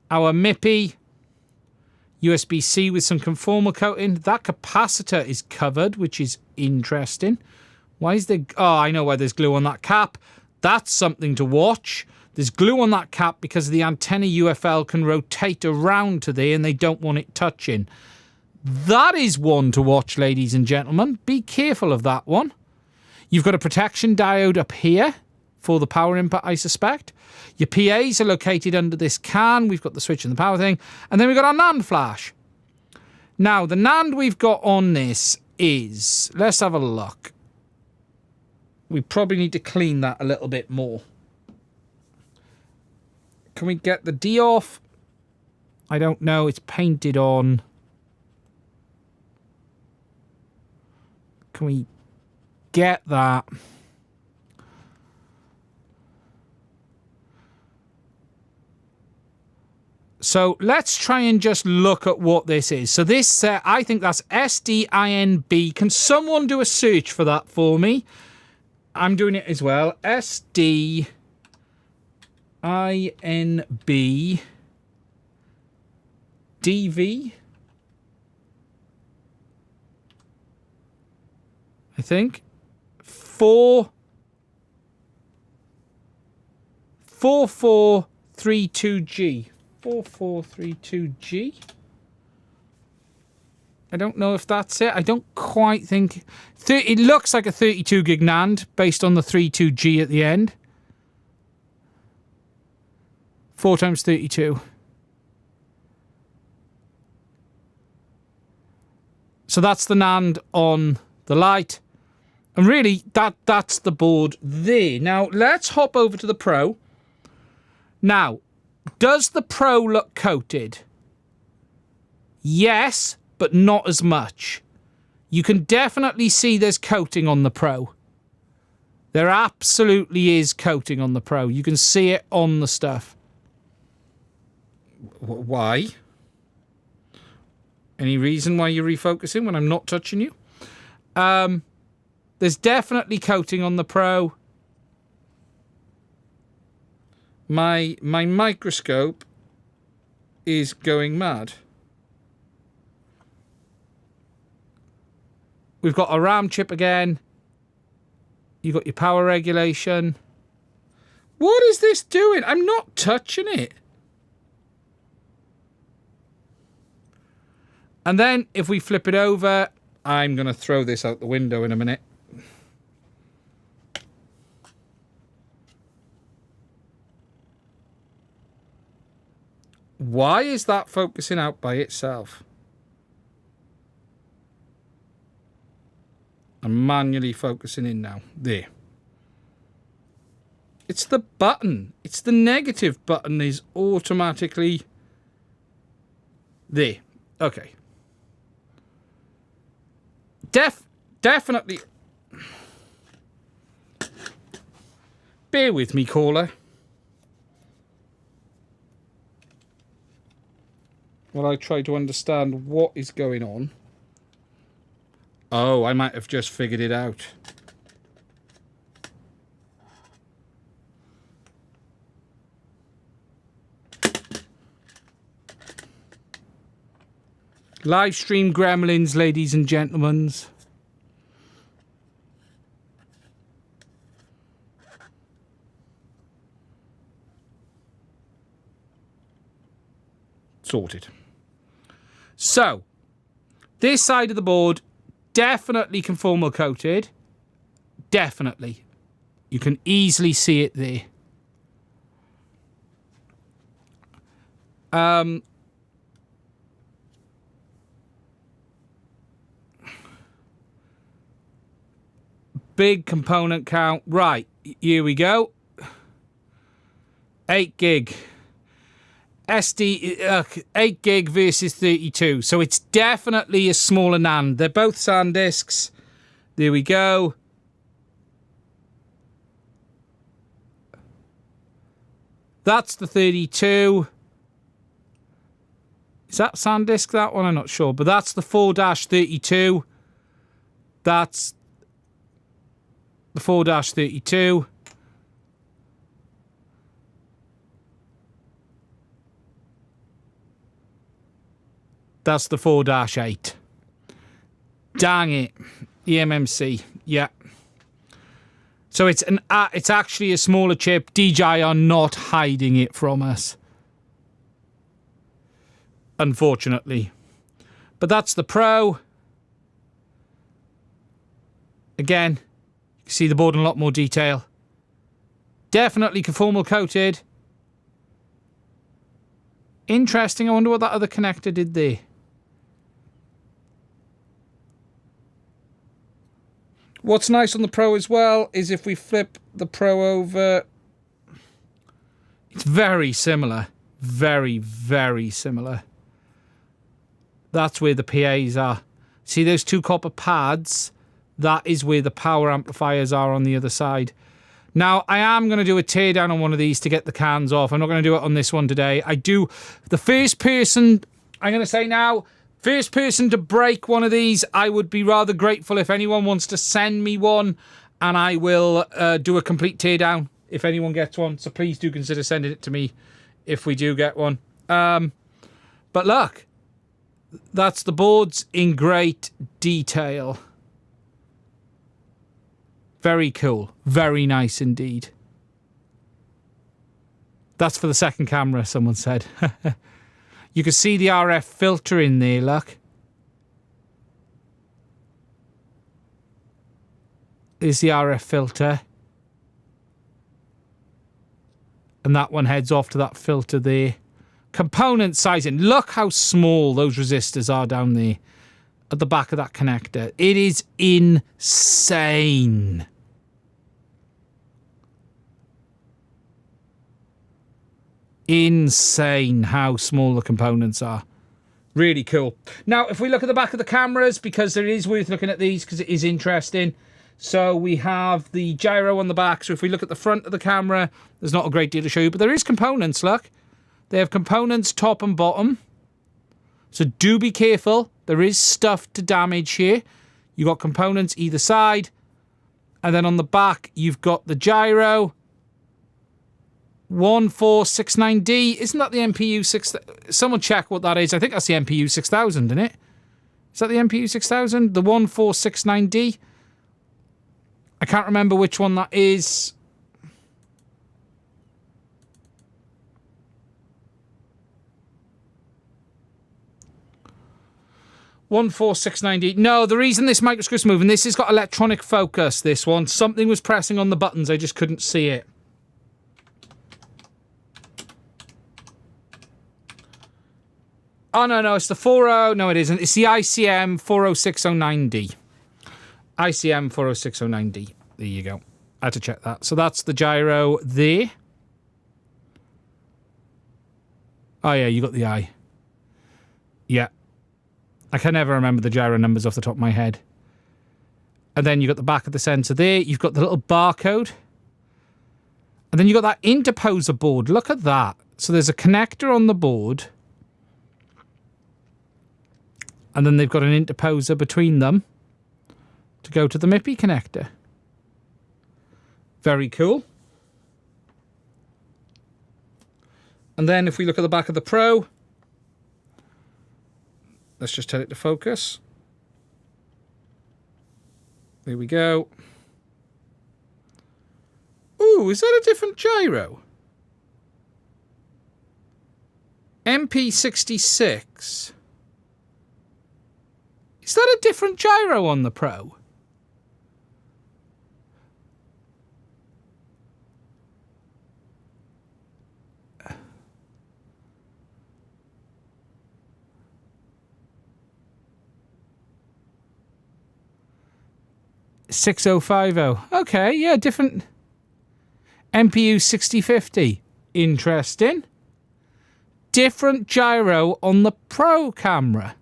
our MIPI, USB-C with some conformal coating. That capacitor is covered, which is interesting. Why is there... Oh, I know why there's glue on that cap. That's something to watch. There's glue on that cap because the antenna UFL can rotate around to there and they don't want it touching. That is one to watch, ladies and gentlemen. Be careful of that one. You've got a protection diode up here for the power input, I suspect. Your PAs are located under this can. We've got the switch and the power thing. And then we've got our NAND flash. Now, the NAND we've got on this is... Let's have a look. We probably need to clean that a little bit more. Can we get the D off? I don't know. It's painted on. Can we get that? So let's try and just look at what this is. So this, I think that's SDINB. Can someone do a search for that for me? I'm doing it as well. SDINB DV. I think 4432G. 4432G. I don't know if that's it. I don't quite think... It looks like a 32 gig NAND based on the 32G at the end. 4 times 32. So that's the NAND on the Lite. And really, that's the board there. Now, let's hop over to the Pro. Now, does the Pro look coated? Yes, but not as much. You can definitely see there's coating on the Pro. There absolutely is coating on the Pro. You can see it on the stuff. Why? Any reason why you're refocusing when I'm not touching you? There's definitely coating on the Pro. My microscope is going mad. We've got a RAM chip again. You've got your power regulation. What is this doing? I'm not touching it. And then if we flip it over, I'm going to throw this out the window in a minute. Why is that focusing out by itself? I'm manually focusing in now. There. It's the button. It's the negative button is automatically... There. Okay. Definitely. Bear with me, caller. While I try to understand what is going on. Oh, I might have just figured it out. Live stream gremlins, ladies and gentlemen. Sorted. So, this side of the board, definitely conformal coated. Definitely. You can easily see it there. Big component count. Right, here we go. 8 gig. SD 8 gig versus 32. So it's definitely a smaller NAND. They're both SanDisks. There we go. That's the 32. Is that SanDisk, that one? I'm not sure. But that's the 4-32. That's the 4-32. That's the 4-8. Dang it. eMMC. Yeah. So it's actually a smaller chip. DJI are not hiding it from us, unfortunately. But that's the Pro. Again, you can see the board in a lot more detail. Definitely conformal coated. Interesting. I wonder what that other connector did there. What's nice on the Pro as well is if we flip the Pro over, it's very similar. Very, very similar. That's where the PAs are. See those two copper pads? That is where the power amplifiers are on the other side. Now, I am going to do a teardown on one of these to get the cans off. I'm not going to do it on this one today. The first person, I'm going to say now, first person to break one of these, I would be rather grateful if anyone wants to send me one, and I will do a complete teardown if anyone gets one. So please do consider sending it to me if we do get one. But look, that's the boards in great detail. Very cool. Very nice indeed. That's for the second camera, someone said. You can see the RF filter in there, look. There's the RF filter. And that one heads off to that filter there. Component sizing. Look how small those resistors are down there at the back of that connector. It is insane. Insane how small the components are. Really cool. Now, if we look at the back of the cameras, because it is worth looking at these because it is interesting. So we have the gyro on the back. So if we look at the front of the camera, there's not a great deal to show you, but there is components, look. They have components top and bottom. So do be careful. There is stuff to damage here. You've got components either side. And then on the back, you've got the gyro. 1469D. Isn't that the MPU 6000? Someone check what that is. I think that's the MPU 6000, isn't it? Is that the MPU 6000? The 1469D? I can't remember which one that is. $14690. No, the reason this microscope's moving, this has got electronic focus, this one. Something was pressing on the buttons, I just couldn't see it. Oh, no, it's the 40... No, it isn't. It's the ICM 40609D. ICM 40609D. There you go. I had to check that. So that's the gyro there. Oh, yeah, you got the I. Yeah. I can never remember the gyro numbers off the top of my head. And then you got the back of the sensor there. You've got the little barcode. And then you got that interposer board. Look at that. So there's a connector on the board. And then they've got an interposer between them to go to the MIPI connector. Very cool. And then if we look at the back of the Pro, let's just tell it to focus. There we go. Ooh, is that a different gyro? MP66. Is that a different gyro on the Pro? $6050. Okay, yeah, different. MPU 6050. Interesting. Different gyro on the Pro camera.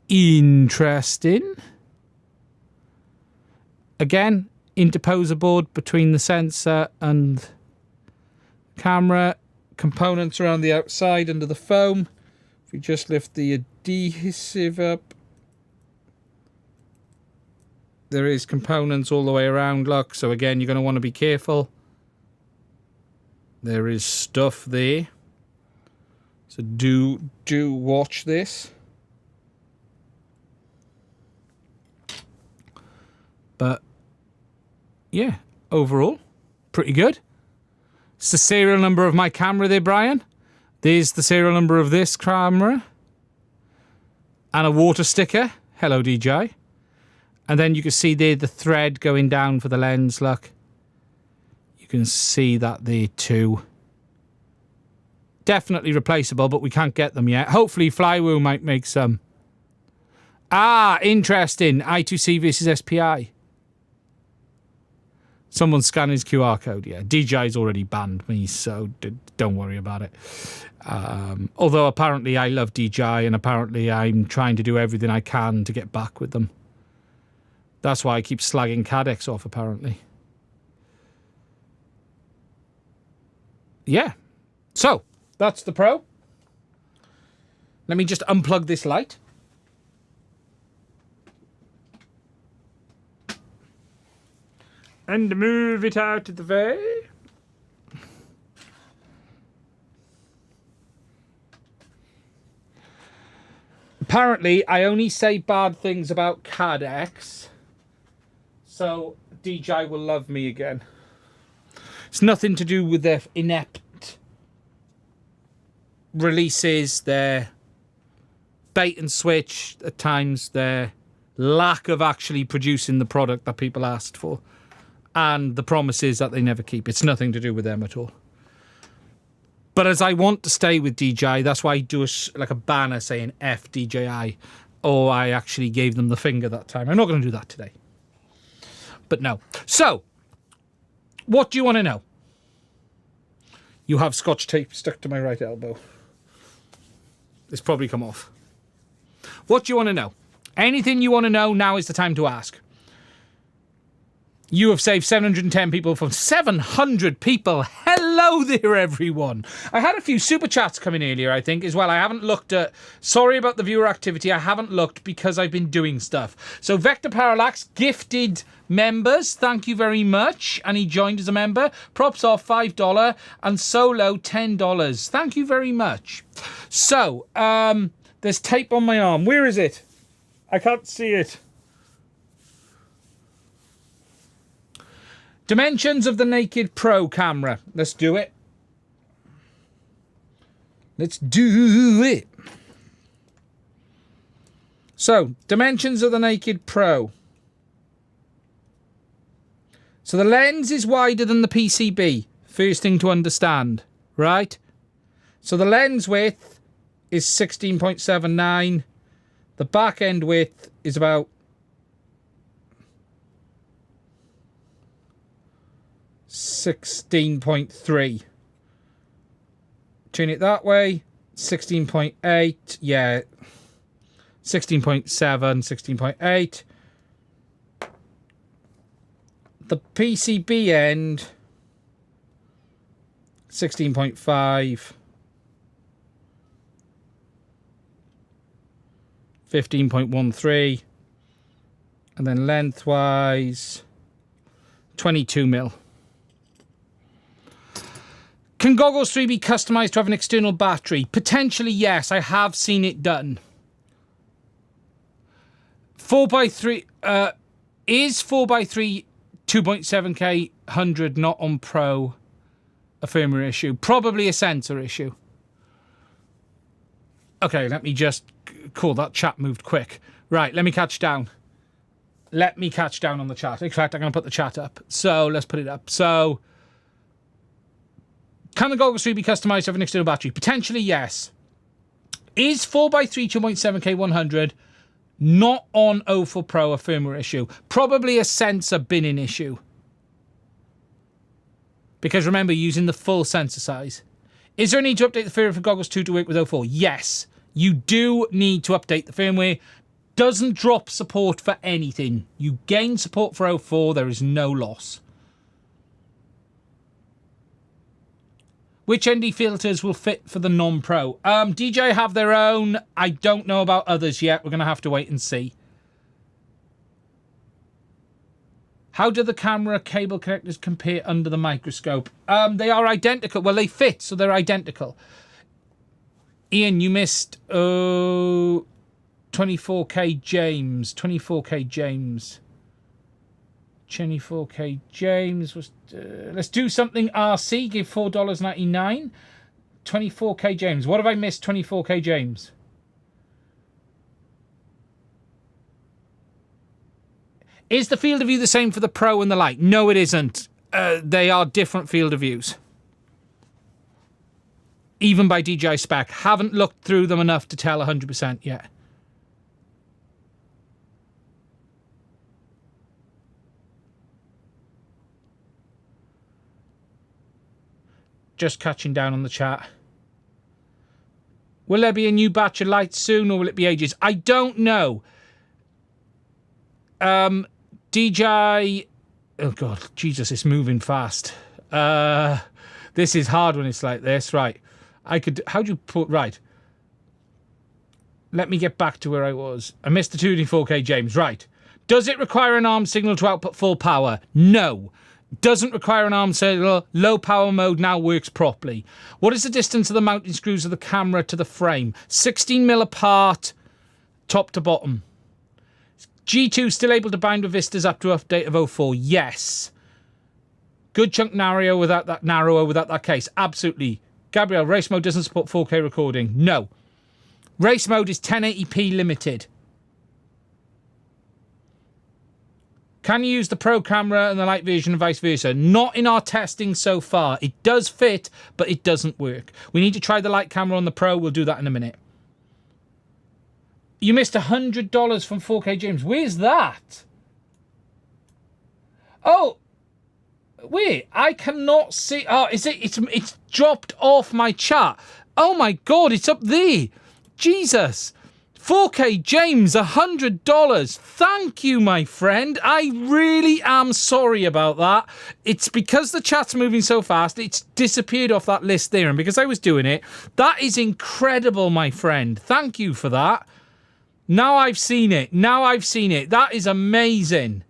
Interesting. Again, interposer board between the sensor and camera. Components around the outside under the foam. If we just lift the adhesive up, there is components all the way around, look. So again, you're going to want to be careful. There is stuff there. So do watch this. But yeah, overall, pretty good. It's the serial number of my camera there, Brian. There's the serial number of this camera. And a water sticker. Hello, DJI. And then you can see there the thread going down for the lens, look. You can see that there too. Definitely replaceable, but we can't get them yet. Hopefully Flywoo might make some. Ah, interesting. I2C versus SPI. Someone's scanning his QR code, yeah. DJI's already banned me, so don't worry about it. Although apparently I love DJI, and apparently I'm trying to do everything I can to get back with them. That's why I keep slagging Cadex off, apparently. Yeah. So, that's the Pro. Let me just unplug this light. And move it out of the way. Apparently, I only say bad things about Cadex, so DJI will love me again. It's nothing to do with their inept releases, their bait and switch at times, their lack of actually producing the product that people asked for, and the promises that they never keep. It's nothing to do with them at all. But as I want to stay with DJI, that's why I do like a banner saying F DJI, or I actually gave them the finger that time. I'm not going to do that today. But no. So, what do you want to know? You have Scotch tape stuck to my right elbow. It's probably come off. What do you want to know? Anything you want to know, now is the time to ask. You have saved 710 people from 700 people. Hello there, everyone. I had a few super chats come in earlier, I think, as well. I haven't looked at... Sorry about the viewer activity. I haven't looked because I've been doing stuff. So Vector Parallax gifted members. Thank you very much. And he joined as a member. Props off $5 and Solo $10. Thank you very much. So, there's tape on my arm. Where is it? I can't see it. Dimensions of the Naked Pro camera. Let's do it. Let's do it. So, dimensions of the Naked Pro. So the lens is wider than the PCB. First thing to understand, right? So the lens width is 16.79. The back end width is about 16.3. Turn it that way. 16.8. Yeah. 16.7, 16.8. The PCB end, 16.5. 15.13. And then lengthwise, 22 mil. Can Goggles 3 be customized to have an external battery? Potentially, yes. I have seen it done. 4x3 is 4x3 2.7K 100 not on Pro a firmware issue? Probably a sensor issue. Okay, let me just... Cool, that chat moved quick. Right, let me catch down. Let me catch down on the chat. In fact, I'm going to put the chat up. So, let's put it up. So... Can the Goggles 3 be customized to have an external battery? Potentially, yes. Is 4x3 2.7K 100 not on O4 Pro a firmware issue? Probably a sensor binning issue. Because remember, using the full sensor size. Is there a need to update the firmware for Goggles 2 to work with O4? Yes. You do need to update the firmware. doesn't drop support for anything. You gain support for 04, there is no loss. Which ND filters will fit for the non-pro? DJI have their own. I don't know about others yet. We're going to have to wait and see. How do the camera cable connectors compare under the microscope? They are identical. Well, they fit, so they're identical. Ian, you missed 24K James. 24K James. 24K James was. Let's do something RC. Give $4.99. 24K James. What have I missed? 24K James. Is the field of view the same for the Pro and the Lite? No, it isn't. They are different field of views. Even by DJI spec. Haven't looked through them enough to tell 100% yet. Just catching down on the chat. Will there be a new batch of Lite soon, or will it be ages? I don't know. DJI... Oh, God. Jesus, it's moving fast. This is hard when it's like this. Right. I could... How do you put... Right. Let me get back to where I was. I missed the 24K James. Right. Does it require an arm signal to output full power? No. Doesn't require an arm signal. Low power mode now works properly. What is the distance of the mounting screws of the camera to the frame? 16 mil apart, top to bottom. G2 still able to bind with Vistas up to update of 04? Yes. Good chunk narrower without that case. Absolutely. Gabriel, race mode doesn't support 4K recording. No. Race mode is 1080p limited. Can you use the Pro camera and the Lite version and vice versa? Not in our testing so far. It does fit, but it doesn't work. We need to try the Lite camera on the Pro. We'll do that in a minute. You missed $100 from 4K James. Where's that? Oh, wait. I cannot see. Oh, is it? It's dropped off my chat. Oh my God, it's up there. Jesus. 4K James, $100. Thank you, my friend. I really am sorry about that. It's because the chat's moving so fast, it's disappeared off that list there. And because I was doing it, that is incredible, my friend. Thank you for that. Now I've seen it. That is amazing.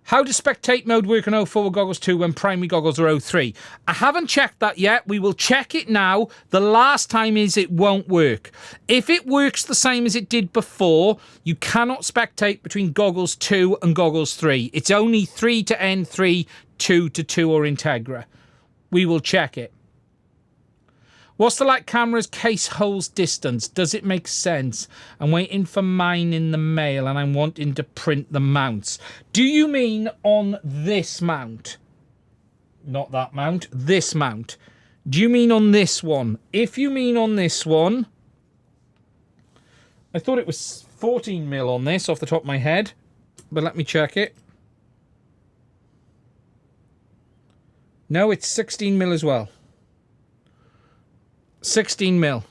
How does spectate mode work on 04 with goggles 2 when primary goggles are 03? I haven't checked that yet. We will check it now. The last time is it won't work. If it works the same as it did before, you cannot spectate between goggles 2 and goggles 3. It's only 3 to N3, 2 to 2 or Integra. We will check it. What's the Lite camera's case holes distance? Does it make sense? I'm waiting for mine in the mail and I'm wanting to print the mounts. Do you mean on this mount? Not that mount. This mount. Do you mean on this one? If you mean on this one... I thought it was 14 mil on this off the top of my head. But let me check it. No, it's 16 mil as well. 16 mil.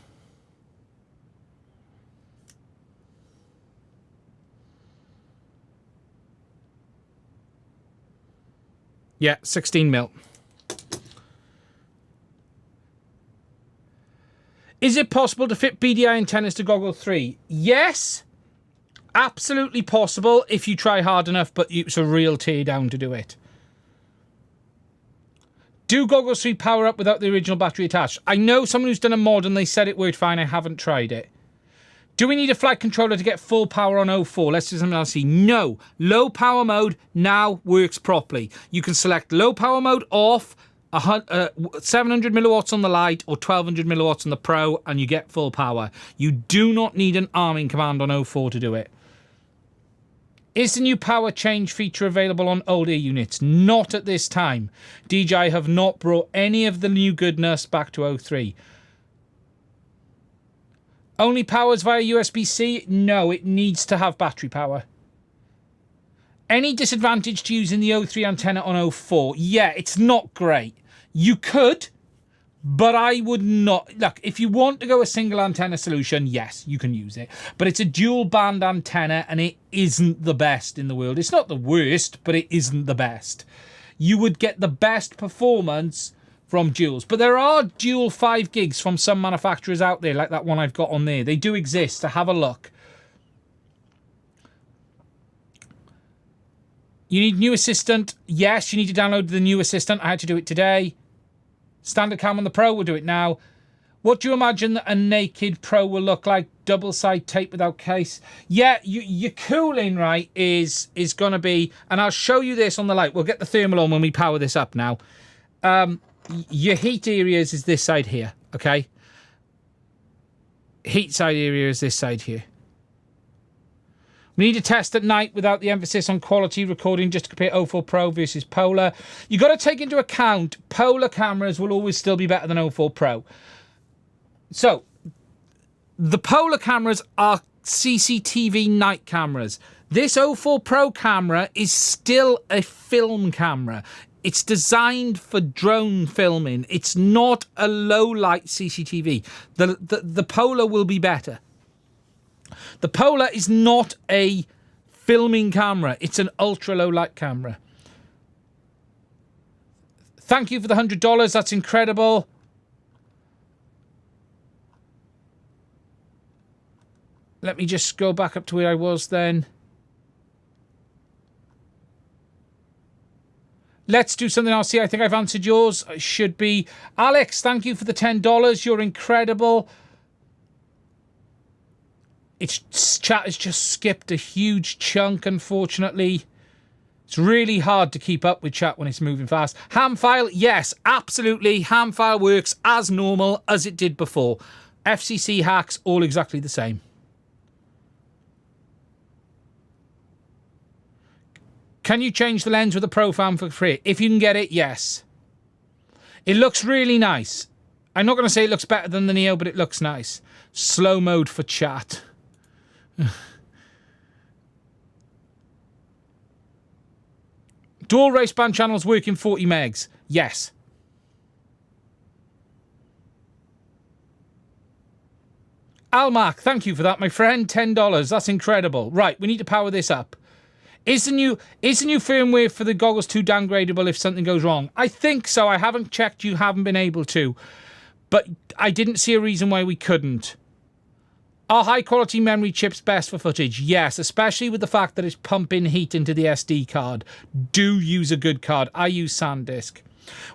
Yeah, 16 mil. Is it possible to fit BDI antennas to Goggle 3? Yes, absolutely possible if you try hard enough, but it's a real teardown to do it. Do Goggles 3 power up without the original battery attached? I know someone who's done a mod and they said it worked fine. I haven't tried it. Do we need a flight controller to get full power on 04? Let's do something else. No. Low power mode now works properly. You can select low power mode off, 700 milliwatts on the Lite or 1200 milliwatts on the Pro, and you get full power. You do not need an arming command on 04 to do it. Is the new power change feature available on older units? Not at this time. DJI have not brought any of the new goodness back to 03. Only powers via USB-C? No, it needs to have battery power. Any disadvantage to using the 03 antenna on 04? Yeah, it's not great. You could, But I would not... Look, if you want to go a single antenna solution, yes, you can use it. But it's a dual band antenna, and it isn't the best in the world. It's not the worst, but it isn't the best. You would get the best performance from duals. But there are dual 5 gigs from some manufacturers out there, like that one I've got on there. They do exist, so have a look. You need New Assistant. Yes, you need to download the New Assistant. I had to do it today. Standard cam on the Pro, we'll do it now. What do you imagine that a naked Pro will look like? Double-side tape without case. Yeah, your cooling, right, is going to be... And I'll show you this on the Lite. We'll get the thermal on when we power this up now. Your heat areas is this side here, okay? Heat side area is this side here. We need to test at night without the emphasis on quality recording, just to compare 04 Pro versus Polar. You've got to take into account Polar cameras will always still be better than 04 Pro. So, the Polar cameras are CCTV night cameras. This 04 Pro camera is still a film camera. It's designed for drone filming. It's not a low-light CCTV. The Polar will be better. The Polar is not a filming camera. It's an ultra-low-light camera. Thank you for the $100. That's incredible. Let me just go back up to where I was then. Let's do something else here. I think I've answered yours. It should be. Alex, thank you for the $10. You're incredible. Its chat has just skipped a huge chunk, unfortunately. It's really hard to keep up with chat when it's moving fast. Ham file, yes, absolutely. Ham file works as normal as it did before. FCC hacks, all exactly the same. Can you change the lens with a ProFam for free? If you can get it, yes. It looks really nice. I'm not going to say it looks better than the Neo, but it looks nice. Slow mode for chat. Dual race band channels work in 40 megs. Yes. Almac, thank you for that, my friend. $10. That's incredible. Right, we need to power this up. Is the new firmware for the goggles too downgradable if something goes wrong? I think so. I haven't checked. You haven't been able to. But I didn't see a reason why we couldn't. Are high-quality memory chips best for footage? Yes, especially with the fact that it's pumping heat into the SD card. Do use a good card. I use SanDisk.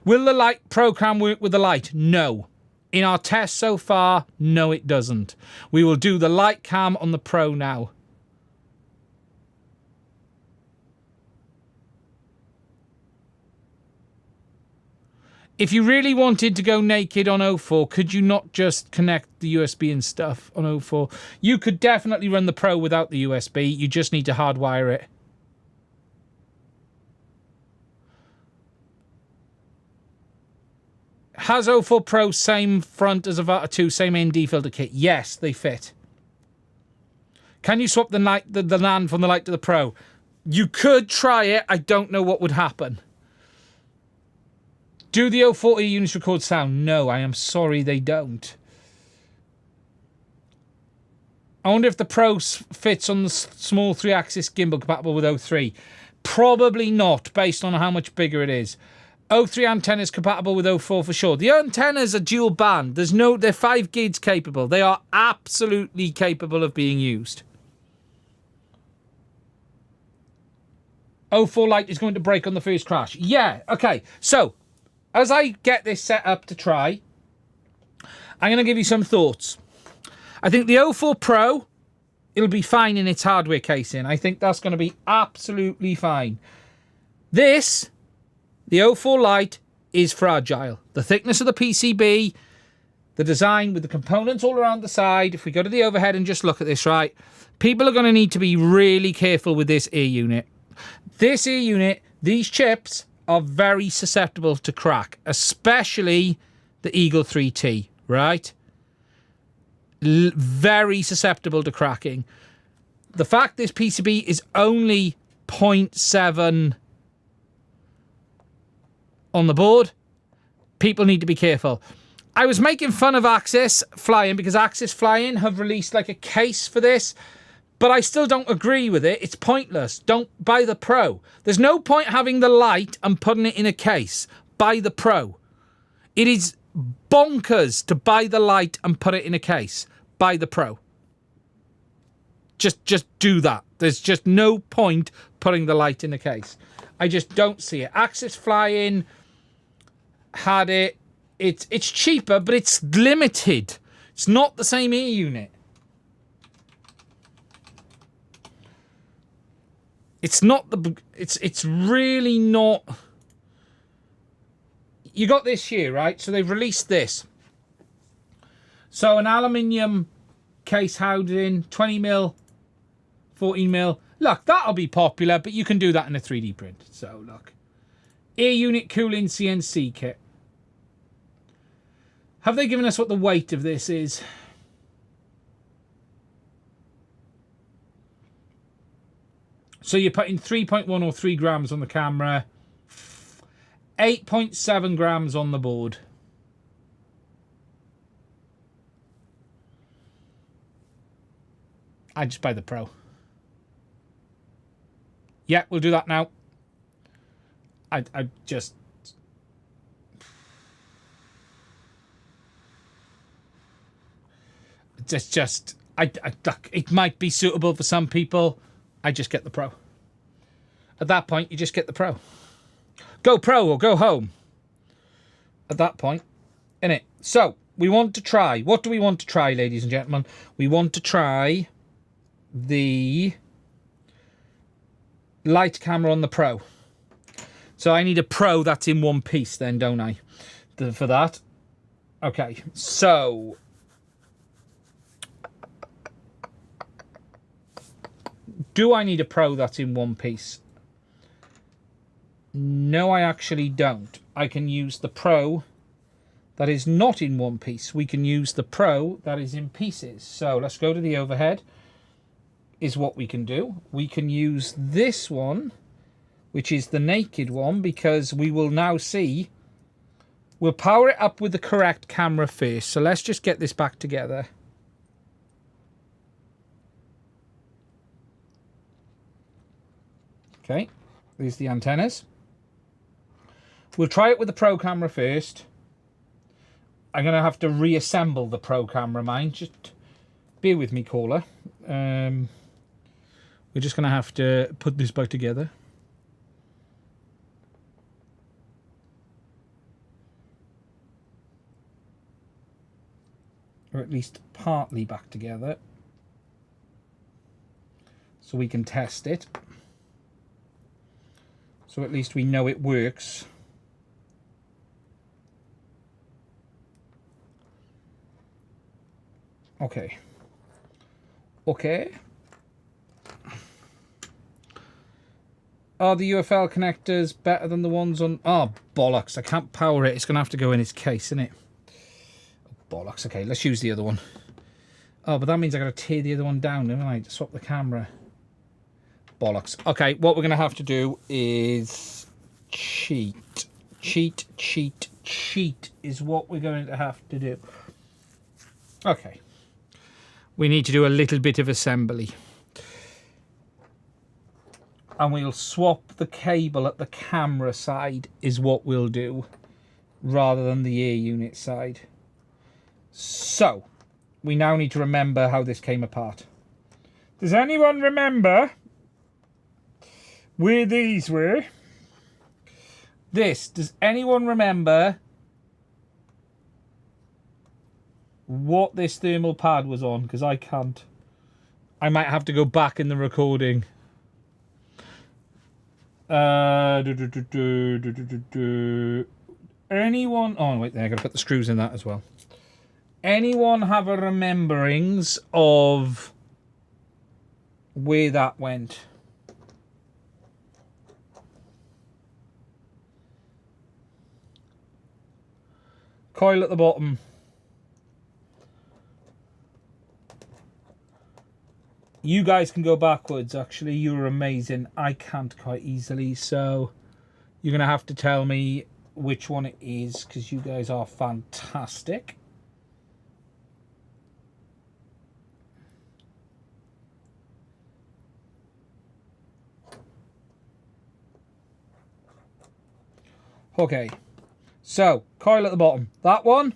Will the Lite Pro Cam work with the Lite? No. In our test so far, no, it doesn't. We will do the Lite Cam on the Pro now. If you really wanted to go naked on 04, could you not just connect the USB and stuff on 04? You could definitely run the Pro without the USB. You just need to hardwire it. Has 04 Pro same front as Avata 2, same ND filter kit? Yes, they fit. Can you swap the Nand from the Lite to the Pro? You could try it. I don't know what would happen. Do the 040 units record sound? No, I am sorry they don't. I wonder if the Pro fits on the small 3-axis gimbal compatible with 03. Probably not, based on how much bigger it is. 03 antenna is compatible with 04 for sure. The antennas are dual band. They're 5 gigs capable. They are absolutely capable of being used. 04 Lite is going to break on the first crash. Yeah, okay. So, as I get this set up to try, I'm going to give you some thoughts. I think the 04 Pro, it'll be fine in its hardware casing. I think that's going to be absolutely fine. This, the 04 Lite, is fragile. The thickness of the PCB, the design with the components all around the side. If we go to the overhead and just look at this, right, people are going to need to be really careful with this ear unit. This ear unit, these chips are very susceptible to crack, especially the Eagle 3T, right? Very susceptible to cracking. The fact this PCB is only 0.7 on the board, people need to be careful. I was making fun of Axis Flying because Axis Flying have released like a case for this, but I still don't agree with it. It's pointless. Don't buy the Pro. There's no point having the Lite and putting it in a case. Buy the Pro. It is bonkers to buy the Lite and put it in a case. Buy the Pro. Just do that. There's just no point putting the Lite in a case. I just don't see it. Axis Flying had it. It's cheaper, but it's limited. It's not the same ear unit. It's not the. It's really not. You got this here, right? So they've released this. So an aluminium case housing, 20mm, 14mm. Look, that'll be popular, but you can do that in a 3D print. So look, ear unit cooling CNC kit. Have they given us what the weight of this is? So you're putting 3.1 or 3 grams on the camera, 8.7 grams on the board. I just buy the Pro. Yeah, we'll do that now. I just... it might be suitable for some people. I just get the Pro. At that point, you just get the Pro. Go Pro or go home. At that point, innit? So, we want to try. What do we want to try, ladies and gentlemen? We want to try the Lite camera on the Pro. So I need a Pro that's in one piece then, don't I? For that. Okay, so... do I need a Pro that's in one piece? No, I actually don't. I can use the Pro that is not in one piece. We can use the Pro that is in pieces. So let's go to the overhead, is what we can do. We can use this one, which is the naked one, because we will now see. We'll power it up with the correct camera first. So let's just get this back together. Okay, there's the antennas. We'll try it with the Pro camera first. I'm going to have to reassemble the Pro camera, mind. Just bear with me, caller. We're just going to have to put this back together. Or at least partly back together. So we can test it. So at least we know it works. Okay. Okay. Are the UFL connectors better than the ones on... oh, bollocks. I can't power it. It's going to have to go in its case, isn't it? Oh, bollocks. Okay, let's use the other one. Oh, but that means I've got to tear the other one down, haven't I? To swap the camera. Bollocks. Okay, what we're going to have to do is cheat. Cheat is what we're going to have to do. Okay. We need to do a little bit of assembly. And we'll swap the cable at the camera side is what we'll do, rather than the ear unit side. So, we now need to remember how this came apart. Does anyone remember where these were? Does anyone remember what this thermal pad was on? Because I can't. I might have to go back in the recording. Anyone? Oh wait, there I gotta put the screws in that as well. Anyone have a rememberings of where that went? Coil at the bottom. You guys can go backwards, actually. You're amazing. I can't quite easily, so you're going to have to tell me which one it is because you guys are fantastic. Okay, so coil at the bottom, that one.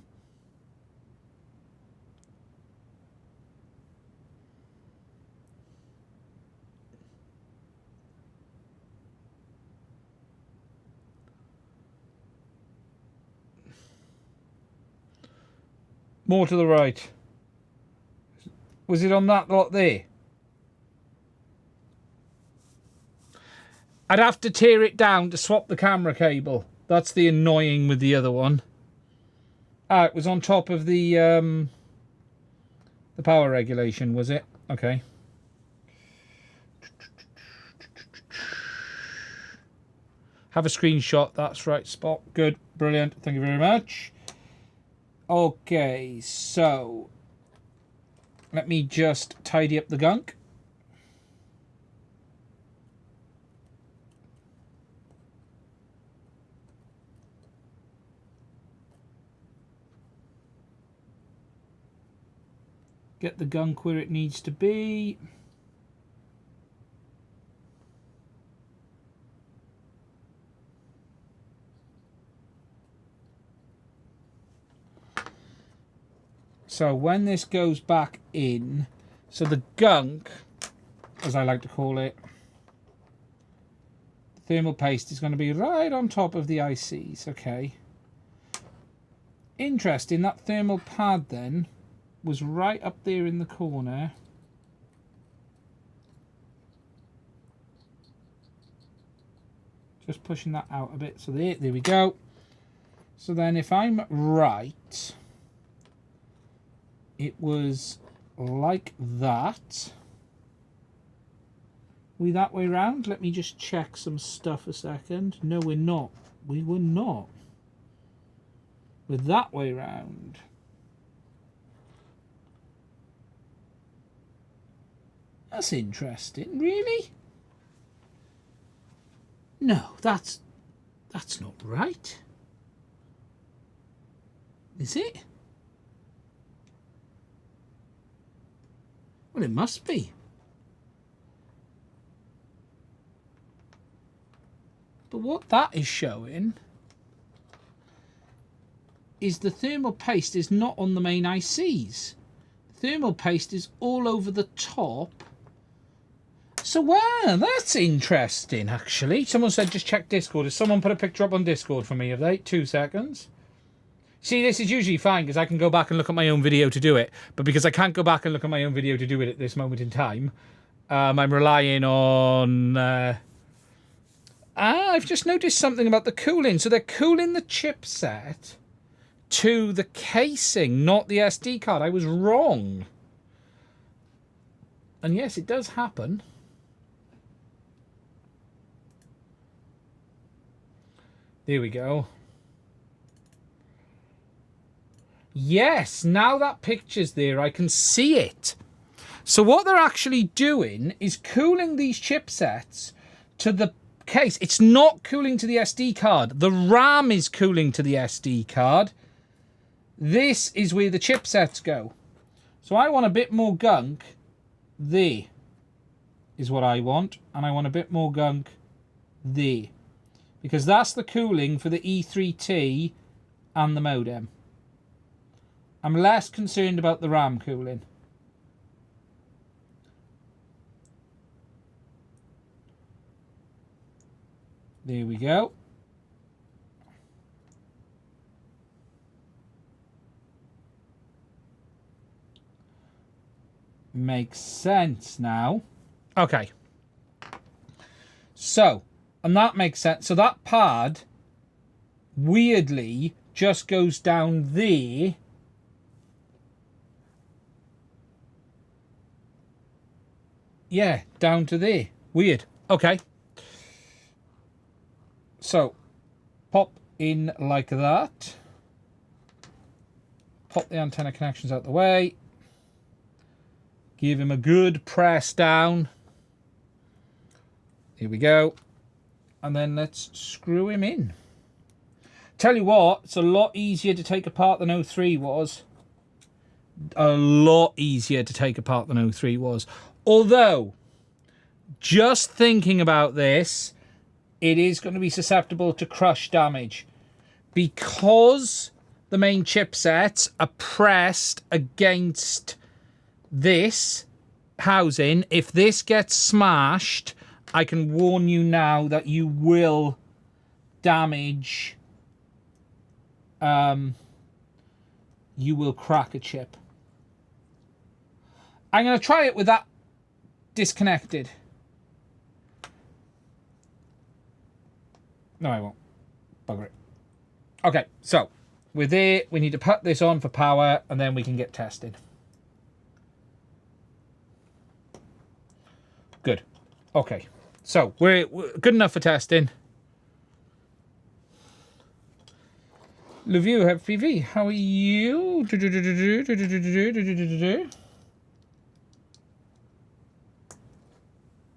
More to the right. Was it on that lot there? I'd have to tear it down to swap the camera cable. That's the annoying with the other one. Ah, it was on top of the power regulation, was it? Okay. Have a screenshot. That's right spot. Good. Brilliant. Thank you very much. Okay, so let me just tidy up the gunk. Get the gunk where it needs to be. So when this goes back in, so the gunk, as I like to call it, the thermal paste is going to be right on top of the ICs, okay. Interesting, that thermal pad then was right up there in the corner. Just pushing that out a bit, so there we go. So then if I'm right, it was like that. We that way round? Let me just check some stuff a second. No, we're not. We were not. We're that way round. That's interesting. Really? No, that's not right. Is it? Well, it must be. But what that is showing is the thermal paste is not on the main ICs. The thermal paste is all over the top. So, wow, that's interesting, actually. Someone said just check Discord. Has someone put a picture up on Discord for me? Have they? 2 seconds. See, this is usually fine because I can go back and look at my own video to do it. But because I can't go back and look at my own video to do it at this moment in time, I'm relying on... I've just noticed something about the cooling. So they're cooling the chipset to the casing, not the SD card. I was wrong. And yes, it does happen. There we go. Yes, now that picture's there, I can see it. So what they're actually doing is cooling these chipsets to the case. It's not cooling to the SD card. The RAM is cooling to the SD card. This is where the chipsets go. So I want a bit more gunk. There is what I want. And I want a bit more gunk there. Because that's the cooling for the E3T and the modem. I'm less concerned about the RAM cooling. There we go. Makes sense now. Okay. So, and that makes sense. So that pad, weirdly, just goes down there. Yeah, down to there. Weird. Okay. So, pop in like that. Pop the antenna connections out the way. Give him a good press down. Here we go. And then let's screw him in. Tell you what, it's a lot easier to take apart than 03 was. A lot easier to take apart than 03 was. Although, just thinking about this, it is going to be susceptible to crush damage. Because the main chipsets are pressed against this housing, if this gets smashed, I can warn you now that you will damage, you will crack a chip. I'm going to try it with that disconnected. No, I won't. Bugger it. Okay, so with it, we need to put this on for power, and then we can get tested. Good. Okay, so we're good enough for testing. Leview FPV, how are you?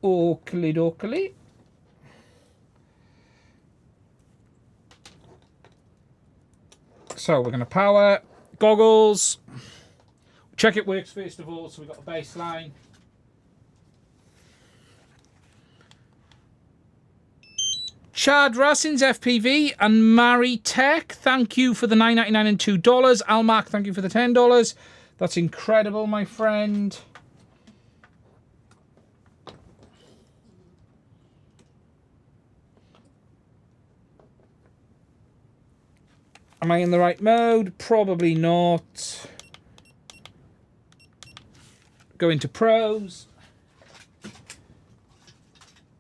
Oakley dokley. So we're going to power goggles. Check it works first of all, so we've got a baseline. Chad Rassins FPV and Mary Tech, thank you for the $9.99 and $2. Almac, thank you for the $10. That's incredible, my friend. Am I in the right mode? Probably not. Go into pros.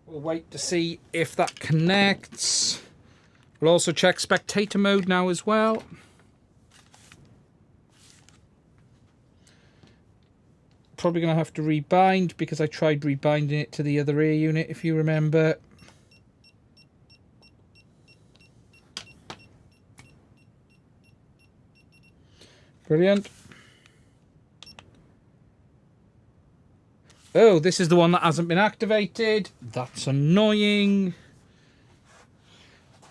We'll wait to see if that connects. We'll also check spectator mode now as well. Probably going to have to rebind because I tried rebinding it to the other ear unit, if you remember. Brilliant. Oh, this is the one that hasn't been activated. That's annoying.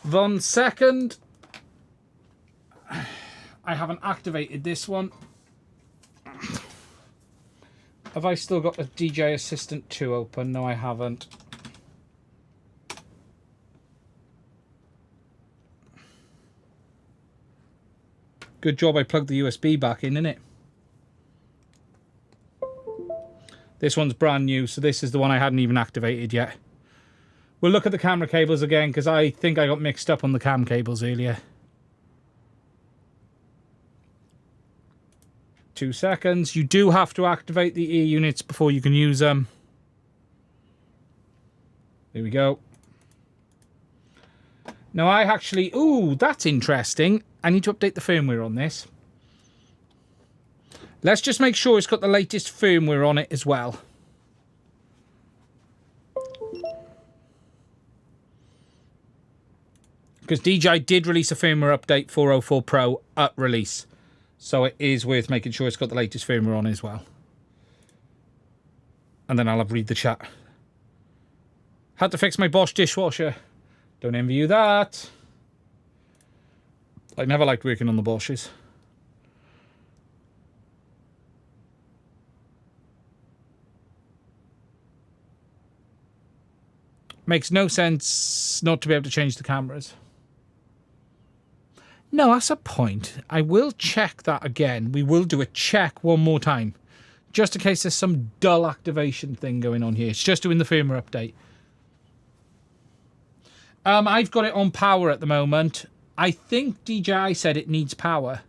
1 second. I haven't activated this one. Have I still got the DJI Assistant 2 open? No, I haven't. Good job I plugged the USB back in, innit? This one's brand new, so this is the one I hadn't even activated yet. We'll look at the camera cables again, because I think I got mixed up on the cam cables earlier. 2 seconds. You do have to activate the ear units before you can use them. There we go. Now I actually... Ooh, that's interesting. I need to update the firmware on this. Let's just make sure it's got the latest firmware on it as well. Because DJI did release a firmware update 404 Pro at release. So it is worth making sure it's got the latest firmware on as well. And then I'll have read the chat. Had to fix my Bosch dishwasher. Don't envy you that. I never liked working on the Bosches. Makes no sense not to be able to change the cameras. No, that's a point. I will check that again. We will do a check one more time. Just in case there's some dull activation thing going on here. It's just doing the firmware update. I've got it on power at the moment. I think DJI said it needs power.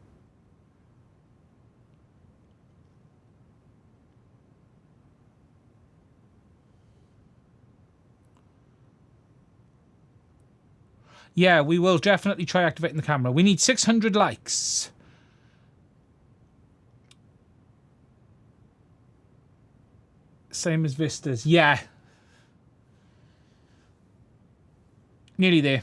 Yeah, we will definitely try activating the camera. We need 600 likes. Same as Vistas. Yeah. Nearly there.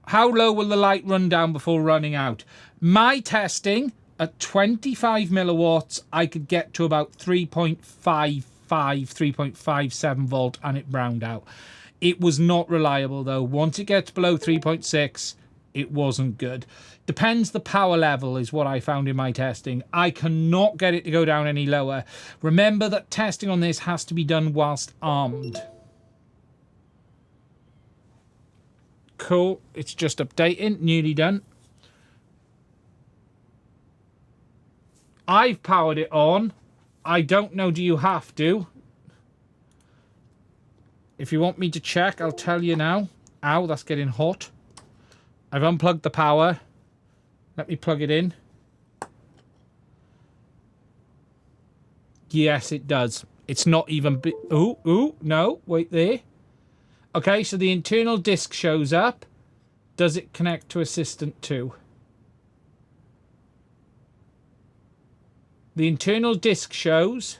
How low will the light run down before running out? My testing, at 25 milliwatts, I could get to about 3.55, 3.57 volt, and it browned out. It was not reliable though. Once it gets below 3.6, it wasn't good. Depends the power level is what I found in my testing. I cannot get it to go down any lower. Remember that testing on this has to be done whilst armed. Cool, it's just updating, nearly done. I've powered it on. I don't know, do you have to? If you want me to check, I'll tell you now. Ow, that's getting hot. I've unplugged the power. Let me plug it in. Yes, it does. It's not even... Ooh, no, wait there. Okay, so the internal disk shows up. Does it connect to Assistant 2? The internal disk shows...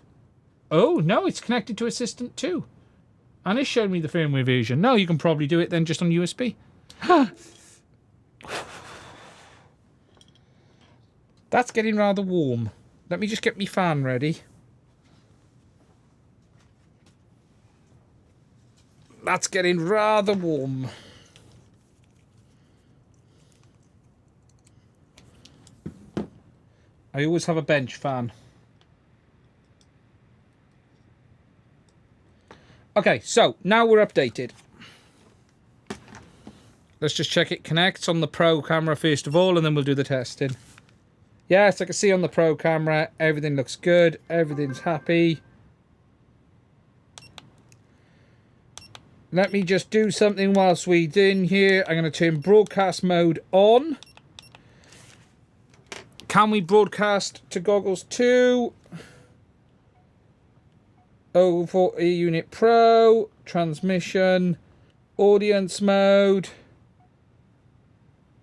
Oh, no, it's connected to Assistant 2. And it showed me the firmware version. No, you can probably do it then just on USB. That's getting rather warm. Let me just get my fan ready. That's getting rather warm. I always have a bench fan. Okay, so now we're updated. Let's just check it connects on the Pro camera first of all, and then we'll do the testing. Yes, I can see on the Pro camera, everything looks good. Everything's happy. Let me just do something whilst we're in here. I'm going to turn broadcast mode on. Can we broadcast to goggles 2? 040 unit Pro, transmission, audience mode.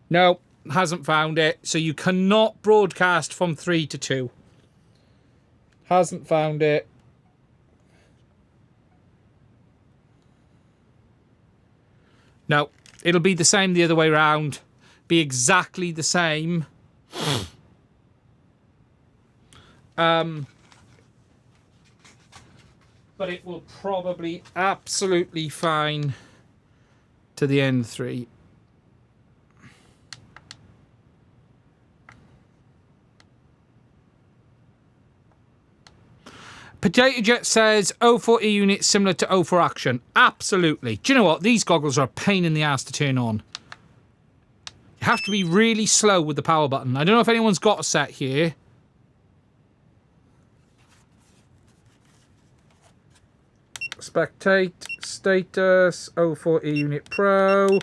No, hasn't found it. So you cannot broadcast from 3 to 2. Hasn't found it. No, it'll be the same the other way around. Be exactly the same. But it will probably absolutely fine to the N3. Potato Jet says 040 units similar to 04 Action. Absolutely. Do you know what? These goggles are a pain in the ass to turn on. You have to be really slow with the power button. I don't know if anyone's got a set here. Spectator, status, 040 unit Pro,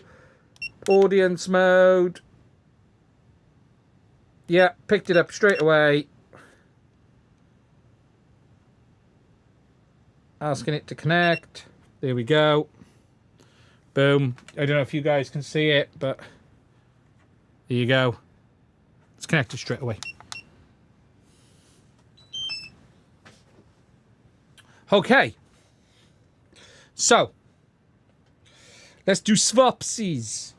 audience mode. Yeah, picked it up straight away. Asking it to connect. There we go. Boom. I don't know if you guys can see it, but there you go. It's connected straight away. Okay. So, let's do swapsies.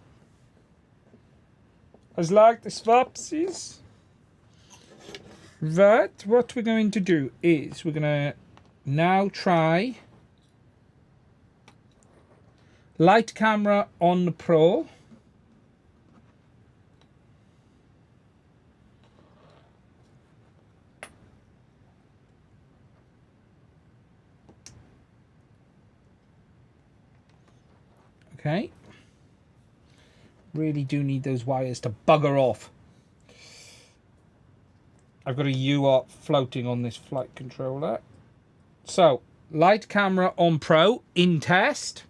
I like the swapsies. Right, what we're going to do is we're going to now try light camera on the Pro. Okay. Really do need those wires to bugger off. I've got a UART floating on this flight controller. So, light camera on Pro in test.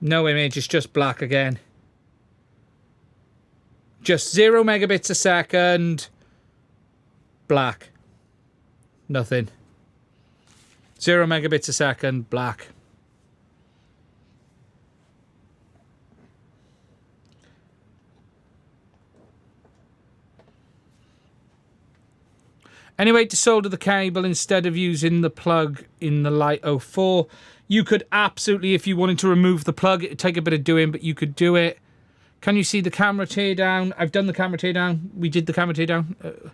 No image, it's just black again. Just 0 megabits a second. Black. Nothing. 0 megabits a second, black. Anyway, to solder the cable instead of using the plug in the Lite 04, you could absolutely, if you wanted to remove the plug, it'd take a bit of doing, but you could do it. Can you see the camera teardown? I've done the camera teardown. We did the camera teardown.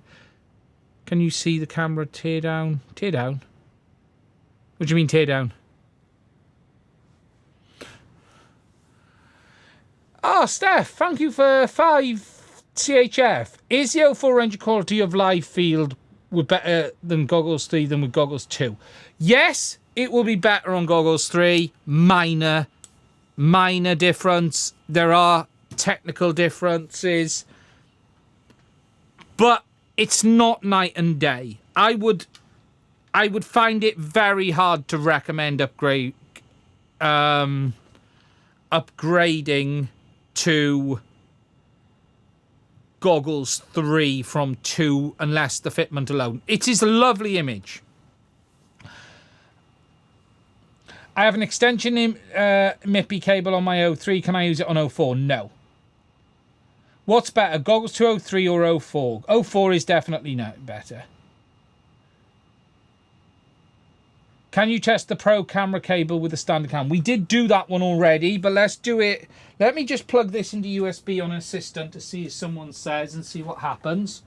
Can you see the camera tear down? Tear down? What do you mean tear down? Oh, Steph, thank you for 5 CHF. Is the 04 range quality of live field better than Goggles 3 than with Goggles 2? Yes, it will be better on Goggles 3. Minor difference. There are technical differences. But it's not night and day. I would find it very hard to recommend upgrading to Goggles 3 from 2 unless the fitment alone. It is a lovely image. I have an extension MIPI cable on my 03. Can I use it on 04? No. What's better, Goggles 2 03 or 04? 04 is definitely not better. Can you test the Pro camera cable with the standard cam? We did do that one already, but let's do it. Let me just plug this into USB on Assistant to see if someone says and see what happens.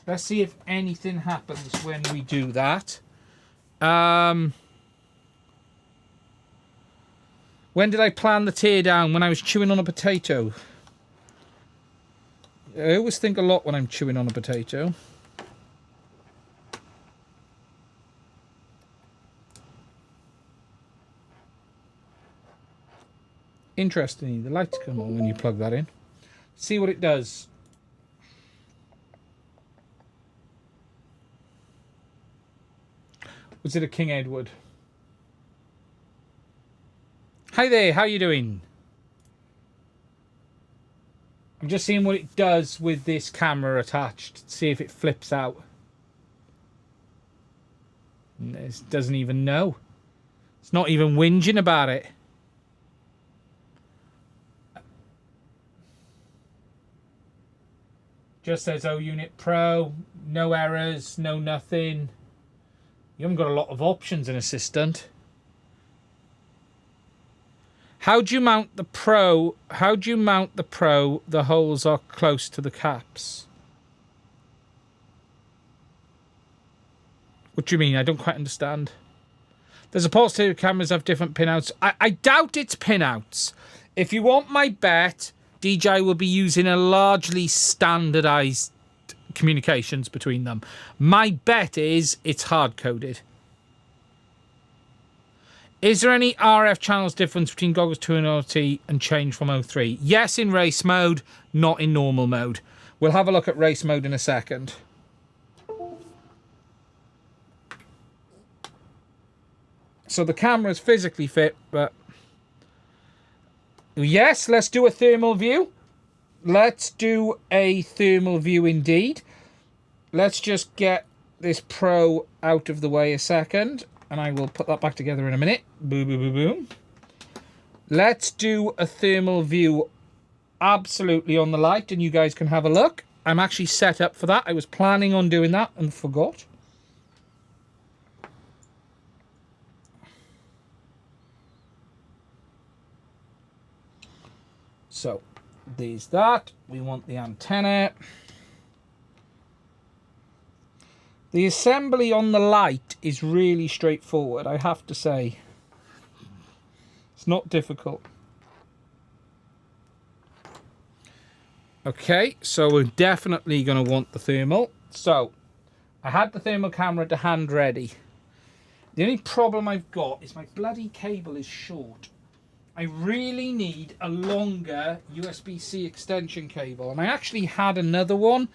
Let's see if anything happens when we do that. When did I plan the teardown? When I was chewing on a potato. I always think a lot when I'm chewing on a potato. Interestingly, the lights come on when you plug that in. See what it does. Was it a King Edward? Hi there, how you doing? I'm just seeing what it does with this camera attached. See if it flips out. It doesn't even know. It's not even whinging about it. Just says, oh, Unit Pro. No errors, no nothing. You haven't got a lot of options in Assistant. How do you mount the Pro? How do you mount the Pro? The holes are close to the caps. What do you mean? I don't quite understand. There's a posterior cameras have different pinouts. I doubt it's pinouts. If you want my bet, DJI will be using a largely standardized communications between them. My bet is it's hard-coded. Is there any RF channels difference between Goggles 2 and OT and change from 03? Yes, in race mode, not in normal mode. We'll have a look at race mode in a second. So the camera's physically fit, but... Yes, let's do a thermal view. Let's do a thermal view indeed. Let's just get this Pro out of the way a second. And I will put that back together in a minute. Boom, boom, boom, boom. Let's do a thermal view absolutely on the Lite, and you guys can have a look. I'm actually set up for that. I was planning on doing that and forgot. So, there's that. We want the antenna. The assembly on the Lite is really straightforward, I have to say. It's not difficult. Okay, so we're definitely going to want the thermal. So, I had the thermal camera to hand ready. The only problem I've got is my bloody cable is short. I really need a longer USB-C extension cable. And I actually had another one,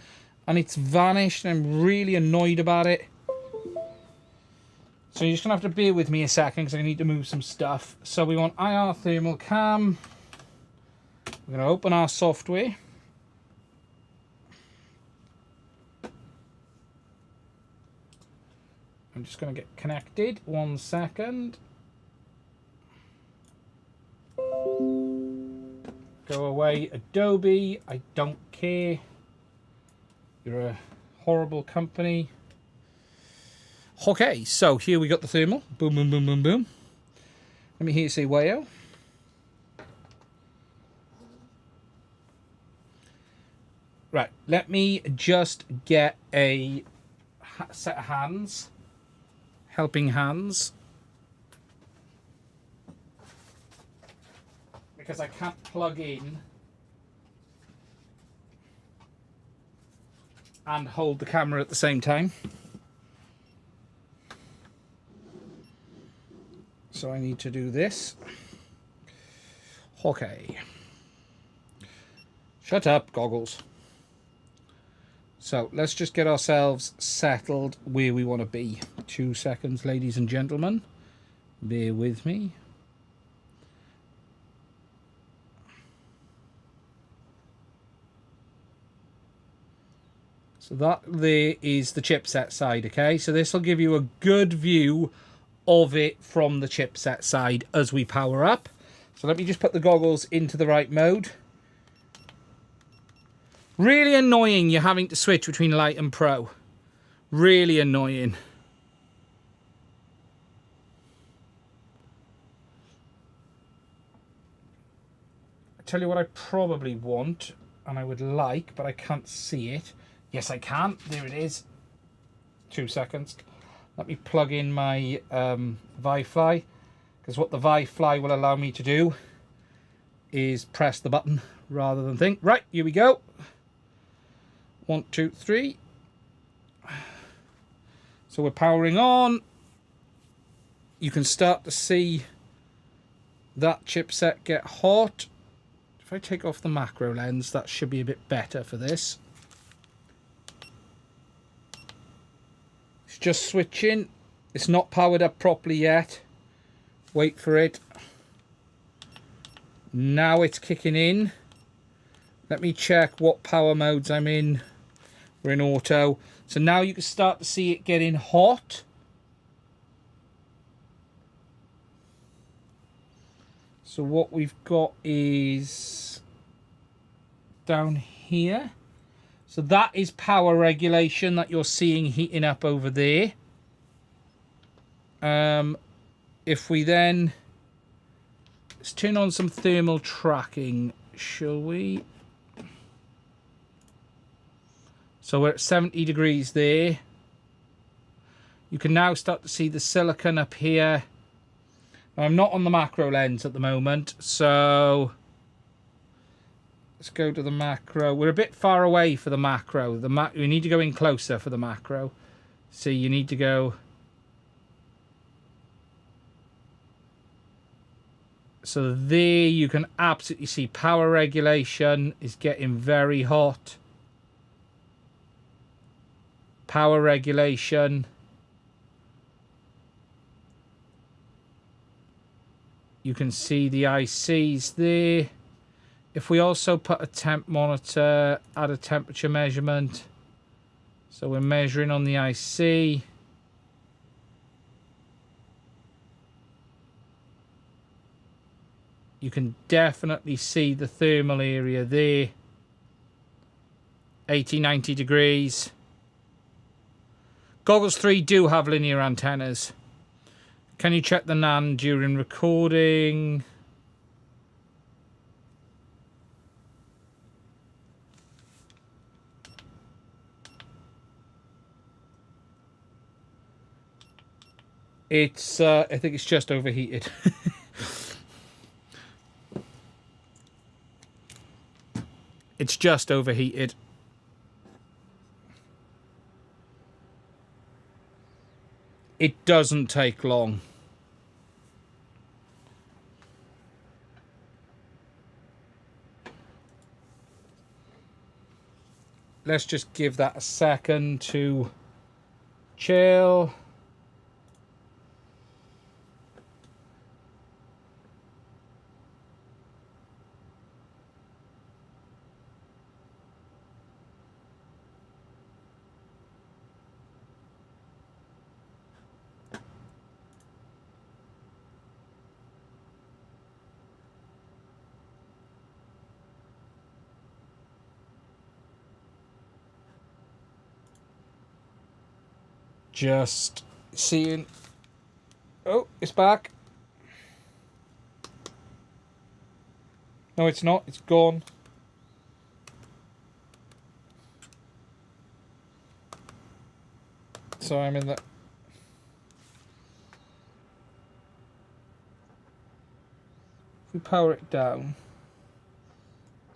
and it's vanished, and I'm really annoyed about it. So you're just going to have to bear with me a second because I need to move some stuff. So we want IR thermal cam. We're going to open our software. I'm just going to get connected. 1 second. Go away, Adobe. I don't care. You're a horrible company. Okay, so here we got the thermal. Boom, boom, boom, boom, boom. Let me hear you say wow. Right, let me just get a set of hands, helping hands, because I can't plug in and hold the camera at the same time. So I need to do this. Okay. Shut up, Goggles. So let's just get ourselves settled where we want to be. 2 seconds, ladies and gentlemen. Bear with me. So that there is the chipset side, okay? So this will give you a good view of it from the chipset side as we power up. So let me just put the goggles into the right mode. Really annoying you're having to switch between Lite and Pro. Really annoying. I tell you what I probably want, and I would like, but I can't see it. Yes, I can. There it is. 2 seconds. Let me plug in my Wi-Fi, because what the Wi-Fi will allow me to do is press the button rather than think. Right, here we go. 1, 2, 3. So we're powering on. You can start to see that chipset get hot. If I take off the macro lens, that should be a bit better for this. It's just switching. It's not powered up properly yet. Wait for it. Now it's kicking in. Let me check what power modes I'm in. We're in auto. So now you can start to see it getting hot. So what we've got is down here. So that is power regulation that you're seeing heating up over there. If we then... Let's turn on some thermal tracking, shall we? So we're at 70 degrees there. You can now start to see the silicon up here. I'm not on the macro lens at the moment, so... Let's go to the macro. We're a bit far away for the macro. We need to go in closer for the macro. See, you need to go... So there you can absolutely see power regulation is getting very hot. Power regulation. You can see the ICs there. If we also put a temp monitor, add a temperature measurement. So we're measuring on the IC. You can definitely see the thermal area there. 80, 90 degrees. Goggles 3 do have linear antennas. Can you check the Nand during recording? It's, I think it's just overheated. It's just overheated. It doesn't take long. Let's just give that a second to chill. Just seeing. Oh, it's back. No, it's not. It's gone. So I'm in the... If we power it down,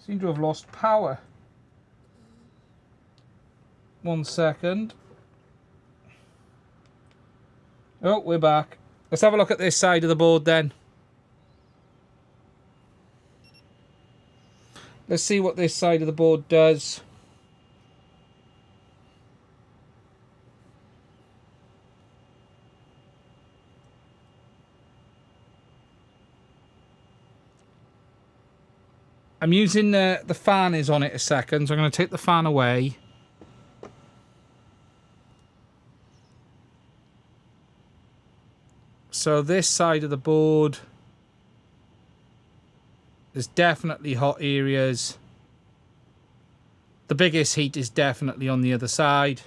seem to have lost power. 1 second. Oh, we're back. Let's have a look at this side of the board then. Let's see what this side of the board does. I'm using the fan is on it a second, so I'm going to take the fan away. So this side of the board, there's definitely hot areas. The biggest heat is definitely on the other side.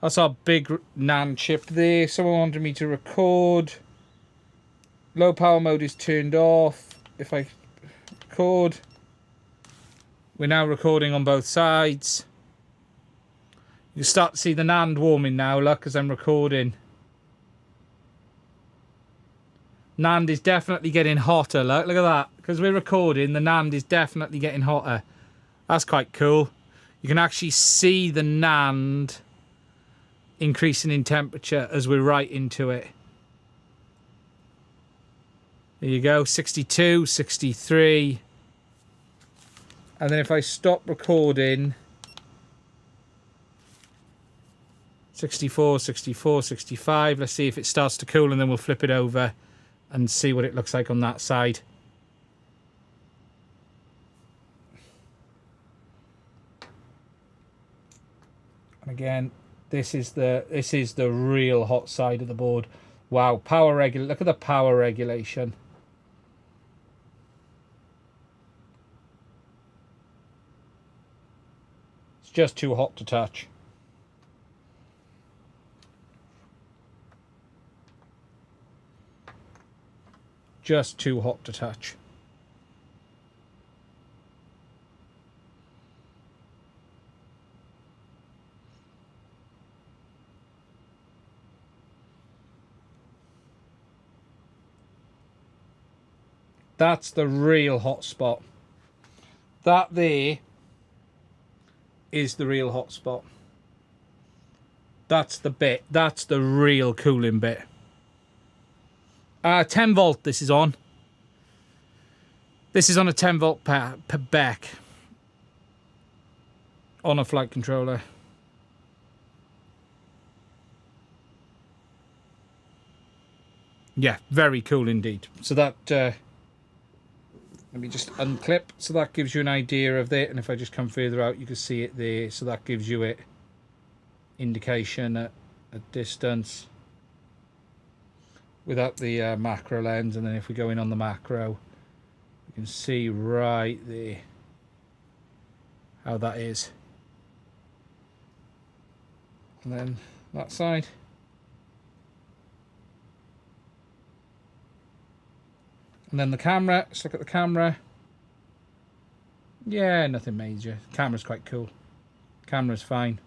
That's our big Nand chip there. Someone wanted me to record. Low power mode is turned off. If I record, we're now recording on both sides. You start to see the Nand warming now, look, as I'm recording. Nand is definitely getting hotter. Look at that. Because we're recording, the Nand is definitely getting hotter. That's quite cool. You can actually see the Nand increasing in temperature as we're right into it. There you go. 62, 63. And then if I stop recording, 64, 64, 65. Let's see if it starts to cool, and then we'll flip it over and see what it looks like on that side. And again, this is the real hot side of the board. Wow, power regulation. Look at the power regulation. It's just too hot to touch. Just too hot to touch. That's the real hot spot. That there is the real hot spot. That's the bit. That's the real cooling bit. 10 volt this is on. This is on a 10 volt per back on a flight controller. Yeah, very cool indeed. So that, let me just unclip. So that gives you an idea of that. And if I just come further out, you can see it there. So that gives you it indication at a distance without the macro lens. And then if we go in on the macro, you can see right there how that is. And then that side. And then the camera, let's look at the camera. Yeah, nothing major. Camera's quite cool. Camera's fine.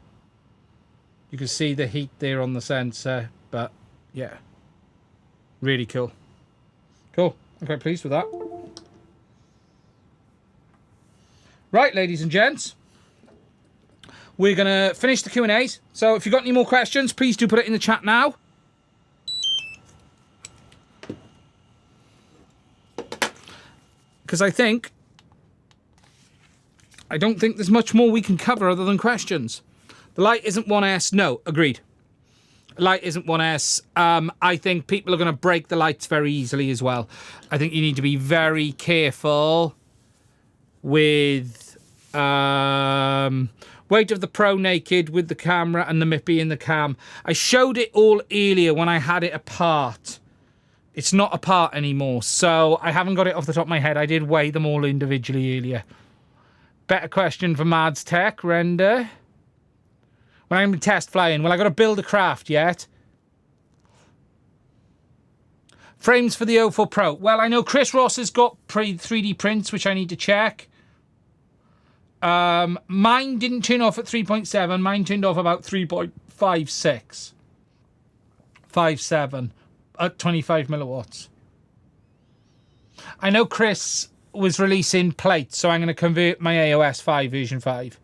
You can see the heat there on the sensor, but yeah, really cool. Cool, I'm quite pleased with that. Right, ladies and gents, we're gonna finish the Q&As. So if you've got any more questions, please do put it in the chat now. Because I don't think there's much more we can cover other than questions. The Lite isn't 1S. No, agreed. Lite isn't 1S. I think people are going to break the lights very easily as well. I think you need to be very careful with weight of the Pro naked with the camera and the MIPI in the cam. I showed it all earlier when I had it apart. It's not apart anymore, so I haven't got it off the top of my head. I did weigh them all individually earlier. Better question for Mads Tech, render. When I'm going to test flying, well, I got to build a craft yet. Frames for the O4 Pro. Well, I know Chris Ross has got 3D prints, which I need to check. Mine didn't turn off at 3.7. Mine turned off about 3.5. 5.6, 5.7 at 25 milliwatts. I know Chris was releasing plates, so I'm going to convert my AOS 5 version 5.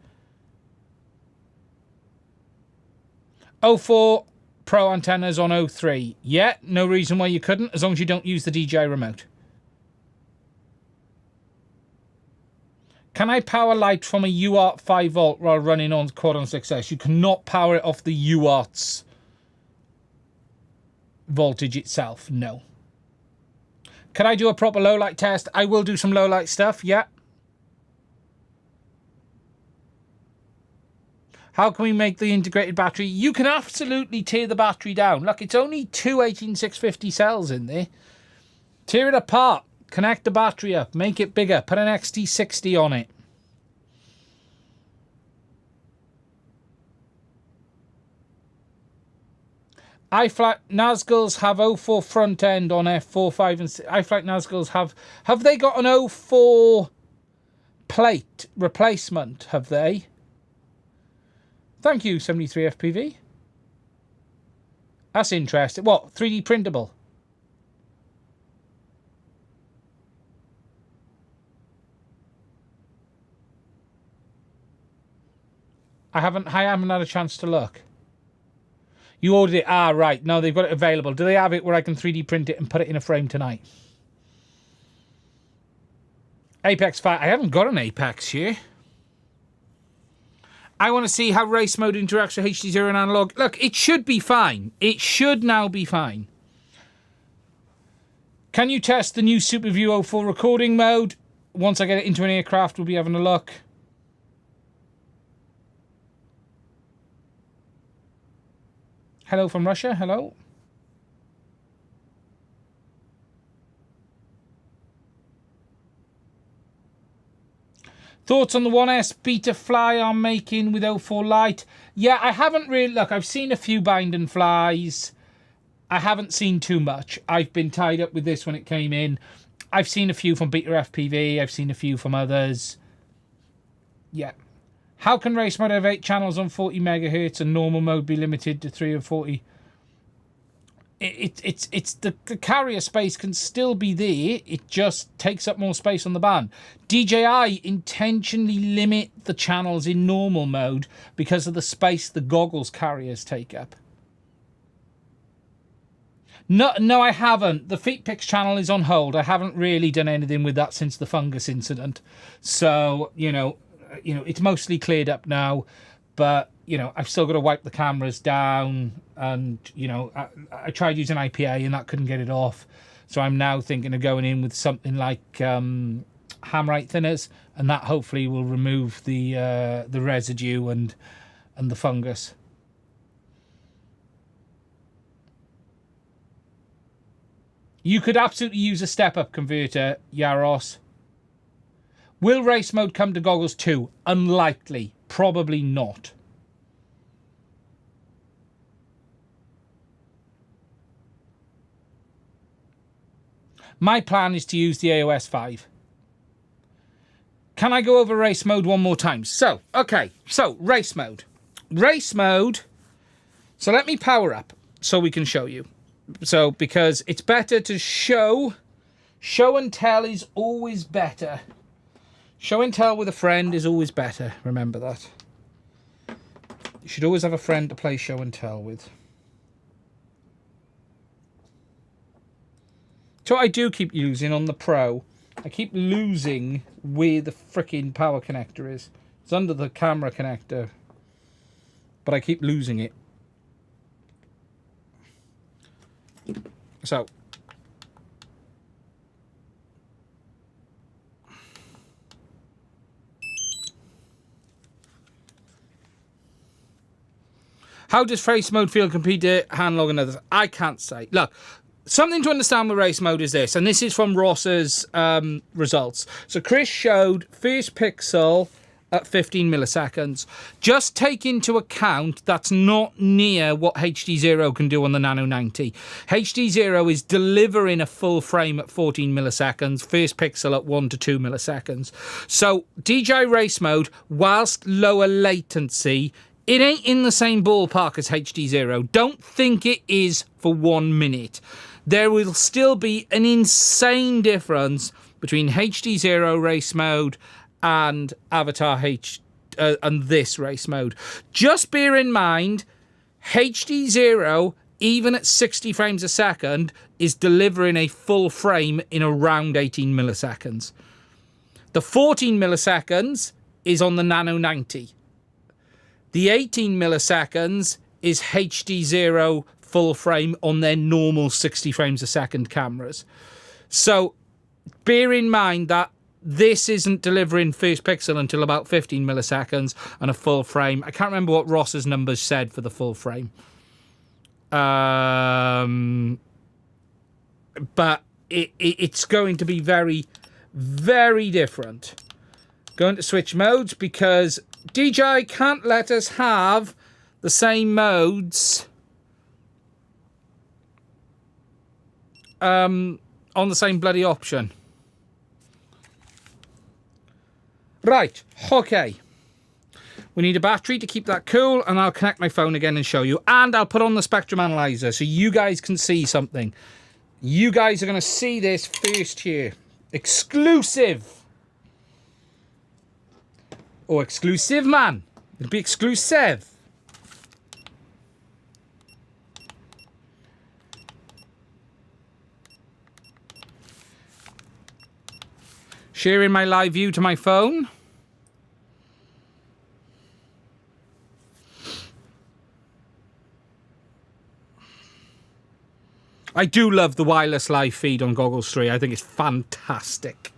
04 Pro antennas on 03. Yeah, no reason why you couldn't, as long as you don't use the DJI remote. Can I power Lite from a UART 5 volt while running on Quad-on 6S? You cannot power it off the UART's voltage itself, no. Can I do a proper low light test? I will do some low light stuff, yeah. How can we make the integrated battery? You can absolutely tear the battery down. Look, it's only two 18650 cells in there. Tear it apart. Connect the battery up. Make it bigger. Put an XT60 on it. iFlight Nazguls have 04 front end on F4, 5 and 6. iFlight Nazguls have they got an 04 plate replacement? Have they? Thank you, 73 FPV. That's interesting. What? 3D printable? I haven't had a chance to look. You ordered it. Ah, right. No, they've got it available. Do they have it where I can 3D print it and put it in a frame tonight? Apex 5. I haven't got an Apex here. I want to see how race mode interacts with HD0 and analog. Look, it should be fine. It should now be fine. Can you test the new SuperView 04 recording mode? Once I get it into an aircraft, we'll be having a look. Hello from Russia. Hello. Thoughts on the 1S beta fly I'm making with 04 Lite? Yeah, I haven't really... Look, I've seen a few bind and flies. I haven't seen too much. I've been tied up with this when it came in. I've seen a few from Beta FPV. I've seen a few from others. Yeah. How can race mode have 8 channels on 40 megahertz and normal mode be limited to 3 or 40? It's the carrier space can still be there. It just takes up more space on the band. DJI intentionally limit the channels in normal mode because of the space the goggles carriers take up. No, I haven't. The FeetPix channel is on hold. I haven't really done anything with that since the fungus incident. So, you know, it's mostly cleared up now, but, you know, I've still got to wipe the cameras down, and, you know, I tried using IPA and that couldn't get it off. So I'm now thinking of going in with something like hammerite thinners, and that hopefully will remove the residue and the fungus. You could absolutely use a step-up converter, Yaros. Will race mode come to goggles too? Unlikely. Probably not. My plan is to use the AOS 5. Can I go over race mode one more time? So, okay. So, race mode. Race mode. So, let me power up so we can show you. So, because it's better to show. Show and tell is always better. Show and tell with a friend is always better. Remember that. You should always have a friend to play show and tell with. So I do keep using on the Pro. I keep losing where the frickin' power connector is. It's under the camera connector. But I keep losing it. So. How does race mode feel compared to handlog and others? I can't say. Look, something to understand with race mode is this, and this is from Ross's results. So Chris showed first pixel at 15 milliseconds. Just take into account that's not near what HD0 can do on the Nano 90. HD0 is delivering a full frame at 14 milliseconds, first pixel at 1 to 2 milliseconds. So DJI race mode, whilst lower latency, It ain't in the same ballpark as HD0. Don't think it is for 1 minute. There will still be an insane difference between HD0 race mode and Avatar and this race mode. Just bear in mind, HD0, even at 60 frames a second, is delivering a full frame in around 18 milliseconds. The 14 milliseconds is on the Nano 90. The 18 milliseconds is HD0 full frame on their normal 60 frames a second cameras. So bear in mind that this isn't delivering first pixel until about 15 milliseconds and a full frame. I can't remember what Ross's numbers said for the full frame. But it's going to be very, very different. Going to switch modes because DJI can't let us have the same modes on the same bloody option. Right, okay. We need a battery to keep that cool, and I'll connect my phone again and show you. And I'll put on the spectrum analyzer so you guys can see something. You guys are going to see this first here. Exclusive. Oh, exclusive, man. It'll be exclusive. Sharing my live view to my phone. I do love the wireless live feed on Goggles 3. I think it's fantastic.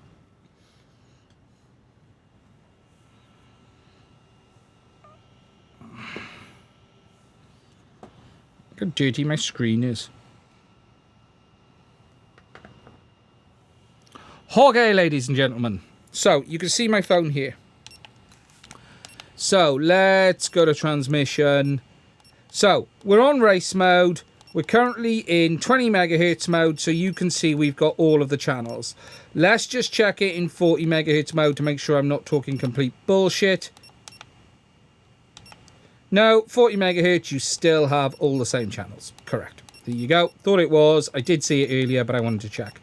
Look how dirty my screen is. Okay, ladies and gentlemen. So, you can see my phone here. So, let's go to transmission. So, we're on race mode. We're currently in 20 megahertz mode, so you can see we've got all of the channels. Let's just check it in 40 megahertz mode to make sure I'm not talking complete bullshit. No, 40 megahertz, you still have all the same channels. Correct. There you go. Thought it was. I did see it earlier, but I wanted to check.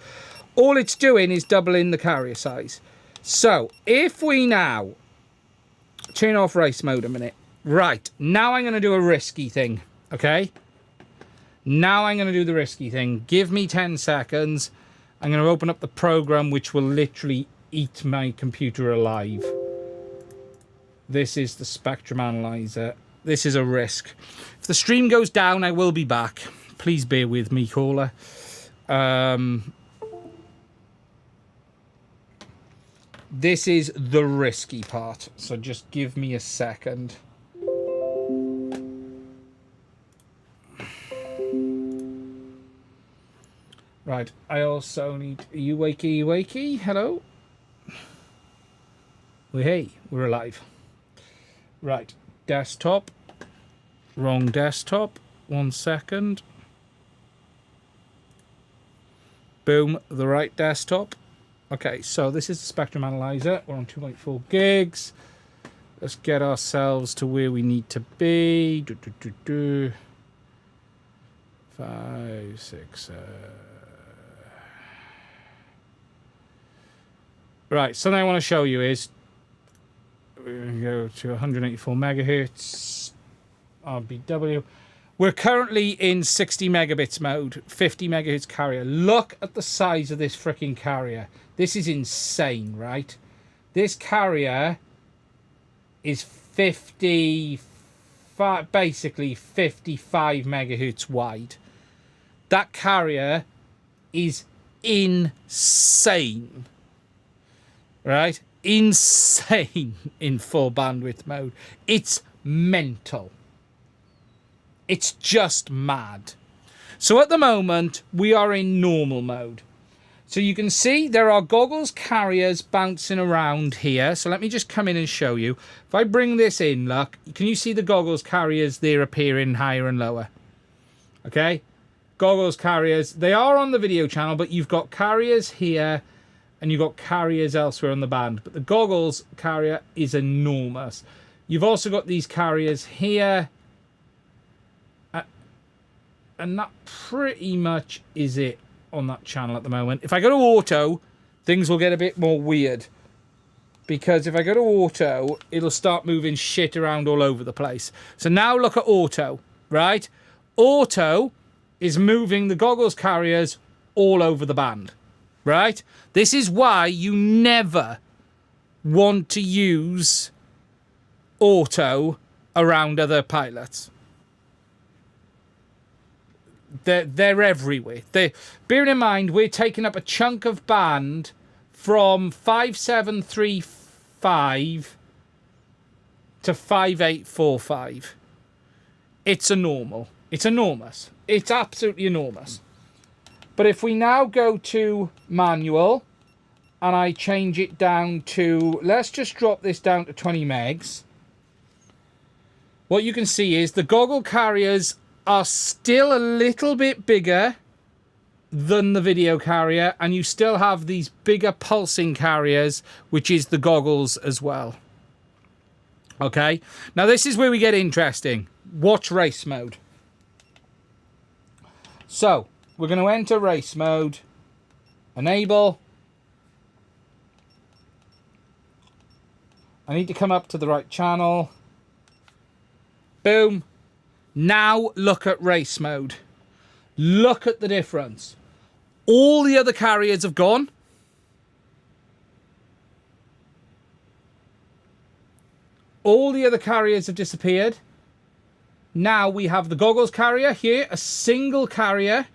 All it's doing is doubling the carrier size. So, if we now turn off race mode a minute. Right, now I'm going to do a risky thing, okay? Now I'm going to do the risky thing. Give me 10 seconds. I'm going to open up the program which will literally eat my computer alive. This is the spectrum analyzer. This is a risk. If the stream goes down, I will be back. Please bear with me, caller. This is the risky part, so just give me a second. Right, I also need... Are you wakey, you wakey? Hello? Well, hey, we're alive. Right, desktop. Wrong desktop. 1 second. Boom, the right desktop. Okay, so this is the spectrum analyzer. We're on 2.4 gigs. Let's get ourselves to where we need to be. 5, 6... Right, something I want to show you is we're going to go to 184 megahertz RBW. We're currently in 60 megabits mode, 50 megahertz carrier. Look at the size of this freaking carrier. This is insane, right? This carrier is basically 55 megahertz wide. That carrier is insane. Right? Insane in full bandwidth mode. It's mental. It's just mad. So at the moment, we are in normal mode. So you can see there are Goggles carriers bouncing around here. So let me just come in and show you. If I bring this in, look, can you see the Goggles carriers there appearing higher and lower? Okay? Goggles carriers, they are on the video channel, but you've got carriers here and you've got carriers elsewhere on the band. But the Goggles carrier is enormous. You've also got these carriers here. And that pretty much is it on that channel at the moment. If I go to auto, things will get a bit more weird. Because if I go to auto, it'll start moving shit around all over the place. So now look at auto, right? Auto is moving the goggles carriers all over the band, right? This is why you never want to use auto around other pilots. They're everywhere. Bearing in mind, we're taking up a chunk of band from 5735 to 5845. It's enormous. It's enormous. It's absolutely enormous. But if we now go to manual and I change it down to, let's just drop this down to 20 megs. What you can see is the goggle carriers are still a little bit bigger than the video carrier, and you still have these bigger pulsing carriers, which is the goggles as well. Okay, now this is where we get interesting. Watch race mode. So we're going to enter race mode, enable. I need to come up to the right channel. Boom. Now look at race mode. Look at the difference. All the other carriers have gone. All the other carriers have disappeared. Now we have the goggles carrier here, a single carrier.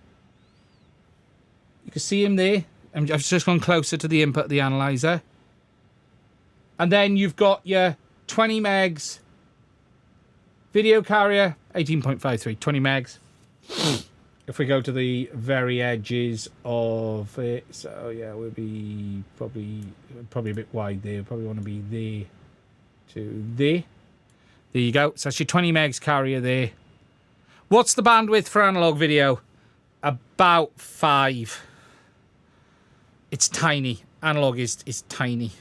You can see him there. I've just gone closer to the input of the analyzer. And then you've got your 20 megs video carrier, 18.53, 20 megs. If we go to the very edges of it, so yeah, we'll be probably a bit wide there. Probably want to be there to there. There you go. So that's your 20 megs carrier there. What's the bandwidth for analog video? About 5. It's tiny. Analog is tiny.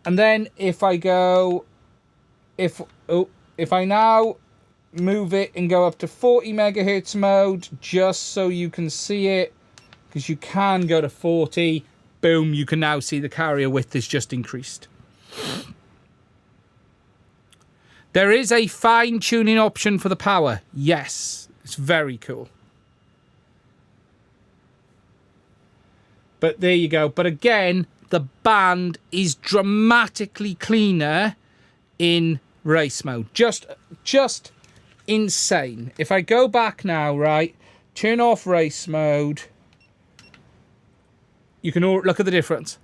And then if I go, if I now move it and go up to 40 megahertz mode, just so you can see it, because you can go to 40, boom, you can now see the carrier width is just increased. There is a fine-tuning option for the power. Yes, it's very cool. But there you go. But again, the band is dramatically cleaner in race mode. Just insane. If I go back now, right, turn off race mode, you can all look at the difference.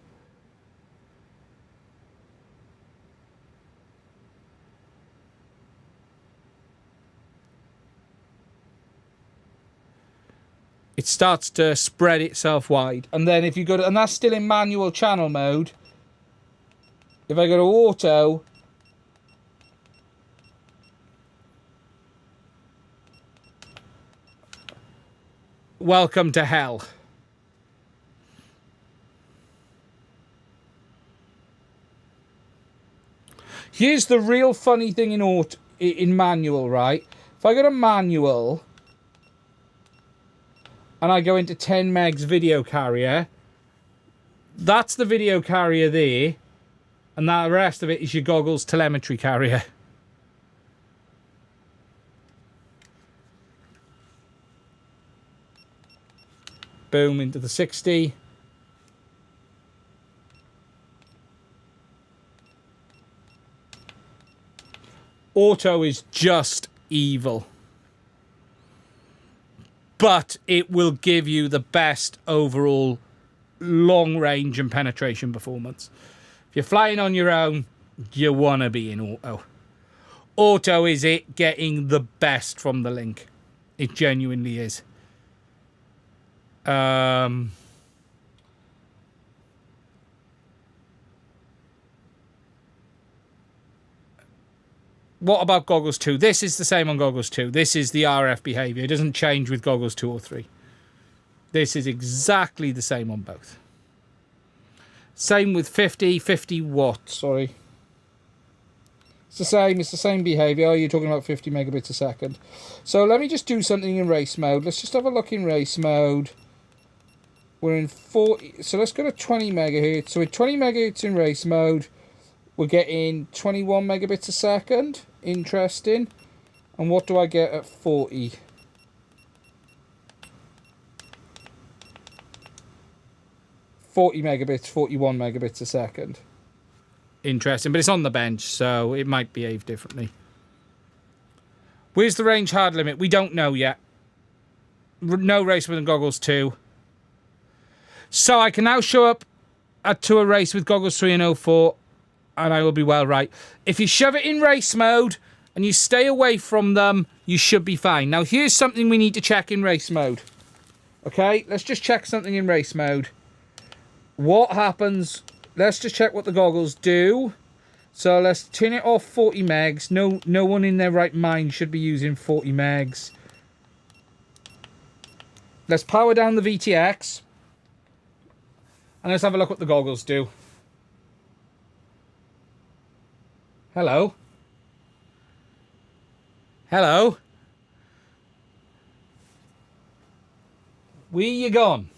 It starts to spread itself wide. And then if you go to, and that's still in manual channel mode. If I go to auto, welcome to hell. Here's the real funny thing in manual, right? If I go to manual and I go into 10 megs video carrier, that's the video carrier there, and the rest of it is your goggles telemetry carrier. Boom, into the 60. Auto is just evil. But it will give you the best overall long range and penetration performance. If you're flying on your own, you want to be in auto. Auto is it getting the best from the link. It genuinely is. What about Goggles 2? This is the same on Goggles 2. This is the RF behavior. It doesn't change with Goggles 2 or 3. This is exactly the same on both. Same with 50 watts, sorry. It's the same behavior. You're talking about 50 megabits a second. So let me just do something in race mode. Let's just have a look in race mode. We're in 40, so let's go to 20 megahertz. So with 20 megahertz in race mode, we're getting 21 megabits a second. Interesting. And what do I get at 40? Megabits, 41 megabits a second. Interesting, but it's on the bench, so it might behave differently. Where's the range hard limit? We don't know yet. No race with goggles 2. So I can now show up to a race with goggles 3 and 04, and I will be well right. If you shove it in race mode and you stay away from them, you should be fine. Now here's something we need to check in race mode. Okay, let's just check something in race mode. What happens? Let's just check what the goggles do. So let's turn it off 40 megs. No one in their right mind should be using 40 megs. Let's power down the VTX. And let's have a look what the goggles do. Hello? Hello? Where you gone?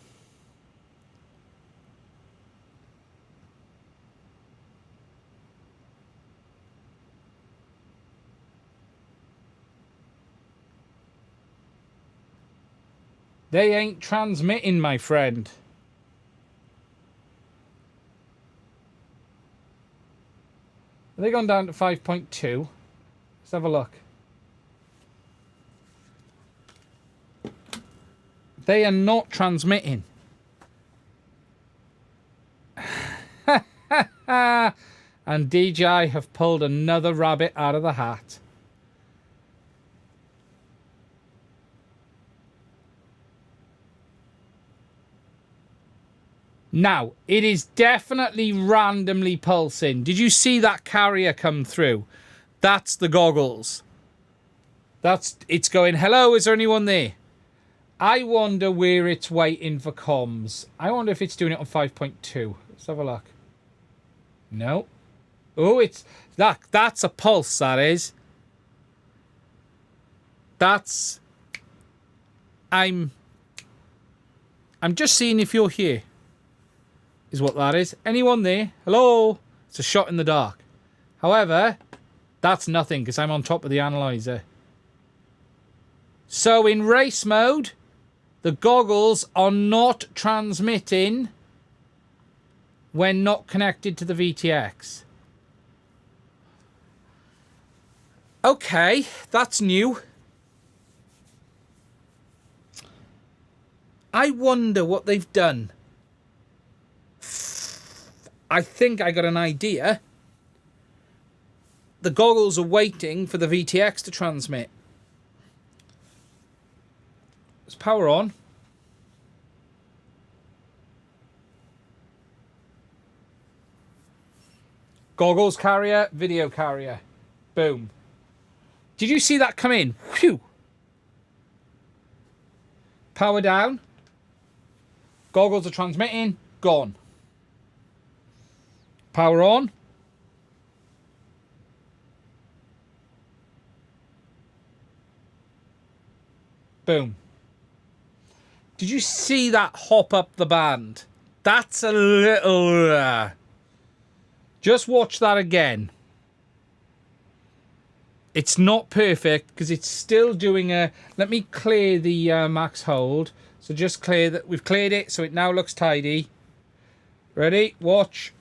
They ain't transmitting, my friend. Have they gone down to 5.2? Let's have a look. They are not transmitting. And DJI have pulled another rabbit out of the hat. Now, it is definitely randomly pulsing. Did you see that carrier come through? That's the goggles. It's going, hello, is there anyone there? I wonder where it's waiting for comms. I wonder if it's doing it on 5.2. Let's have a look. No. Oh, it's that's a pulse, that is. That's I'm just seeing if you're here. Is what that is. Anyone there? Hello? It's a shot in the dark. However, that's nothing because I'm on top of the analyzer. So in race mode, the goggles are not transmitting when not connected to the VTX. Okay, that's new. I wonder what they've done. I think I got an idea. The goggles are waiting for the VTX to transmit. Let's power on. Goggles carrier, video carrier. Boom. Did you see that come in? Phew. Power down. Goggles are transmitting. Gone. Power on. Boom. Did you see that hop up the band? That's a little... Just watch that again. It's not perfect because it's still doing a... Let me clear the max hold. So just clear that. We've cleared it, so it now looks tidy. Ready? Watch.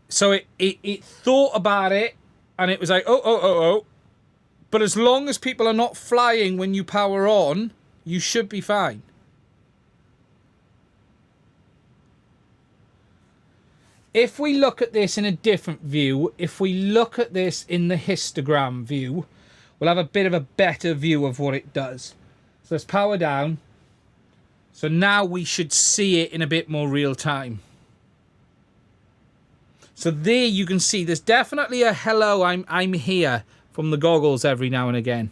So it thought about it, and it was like, oh. But as long as people are not flying when you power on, you should be fine. If we look at this in a different view, if we look at this in the histogram view, we'll have a bit of a better view of what it does. So let's power down. So now we should see it in a bit more real time. So there you can see there's definitely a hello, I'm here from the goggles every now and again.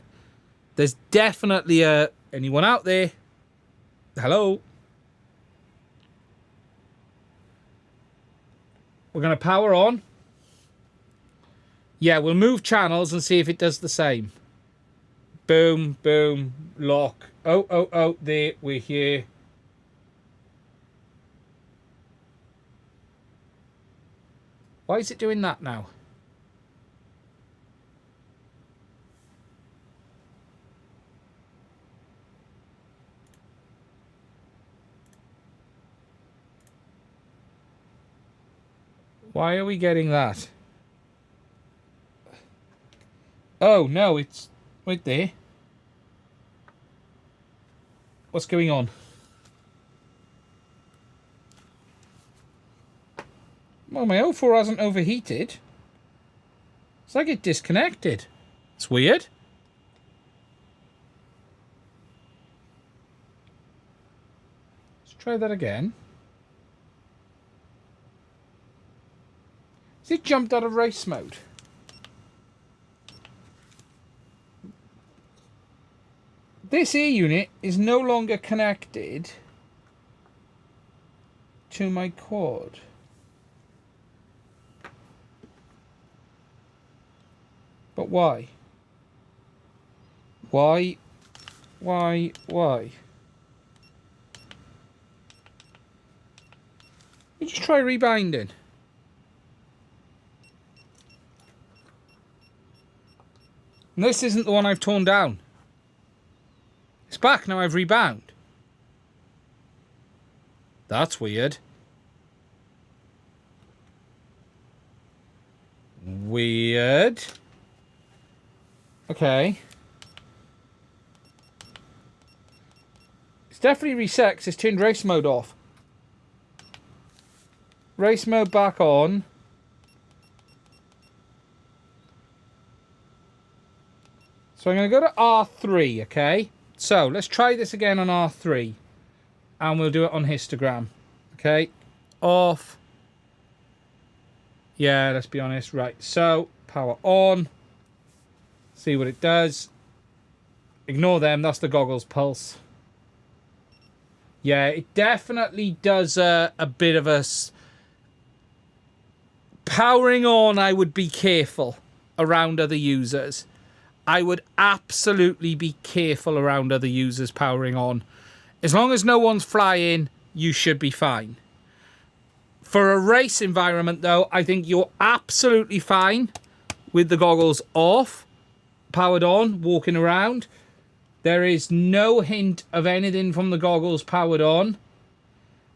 There's definitely anyone out there? Hello? We're going to power on. Yeah, we'll move channels and see if it does the same. Boom, boom, lock. Oh, there, we're here. Why is it doing that now? Why are we getting that? Oh, no, it's right there. What's going on? Well, my 04 hasn't overheated. It's like it disconnected. It's weird. Let's try that again. Has it jumped out of race mode? This air unit is no longer connected to my quad. But why? Why? Let me just try rebinding. And this isn't the one I've torn down. It's back now. I've rebound. That's weird. Weird. Okay. It's definitely reset because it's turned race mode off. Race mode back on. So I'm going to go to R3, okay? So let's try this again on R3. And we'll do it on histogram. Okay. Off. Yeah, let's be honest. Right. So power on. See what it does. Ignore them. That's the goggles pulse. Yeah, it definitely does a bit of a... Powering on, I would be careful around other users. I would absolutely be careful around other users powering on. As long as no one's flying, you should be fine. For a race environment, though, I think you're absolutely fine with the goggles off, powered on, walking around. There is no hint of anything from the goggles powered on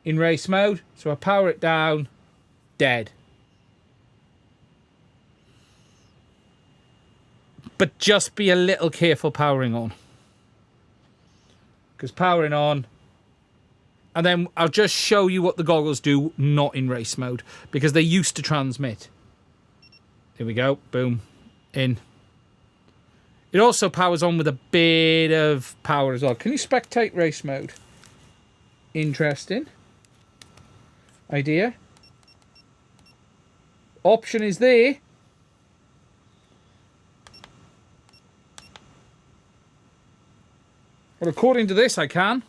in race mode. So I power it down, dead. But just be a little careful powering on. Because powering on... And then I'll just show you what the goggles do, not in race mode. Because they used to transmit. Here we go. Boom. In. It also powers on with a bit of power as well. Can you spectate race mode? Interesting. Idea. Option is there. Well, according to this, I can.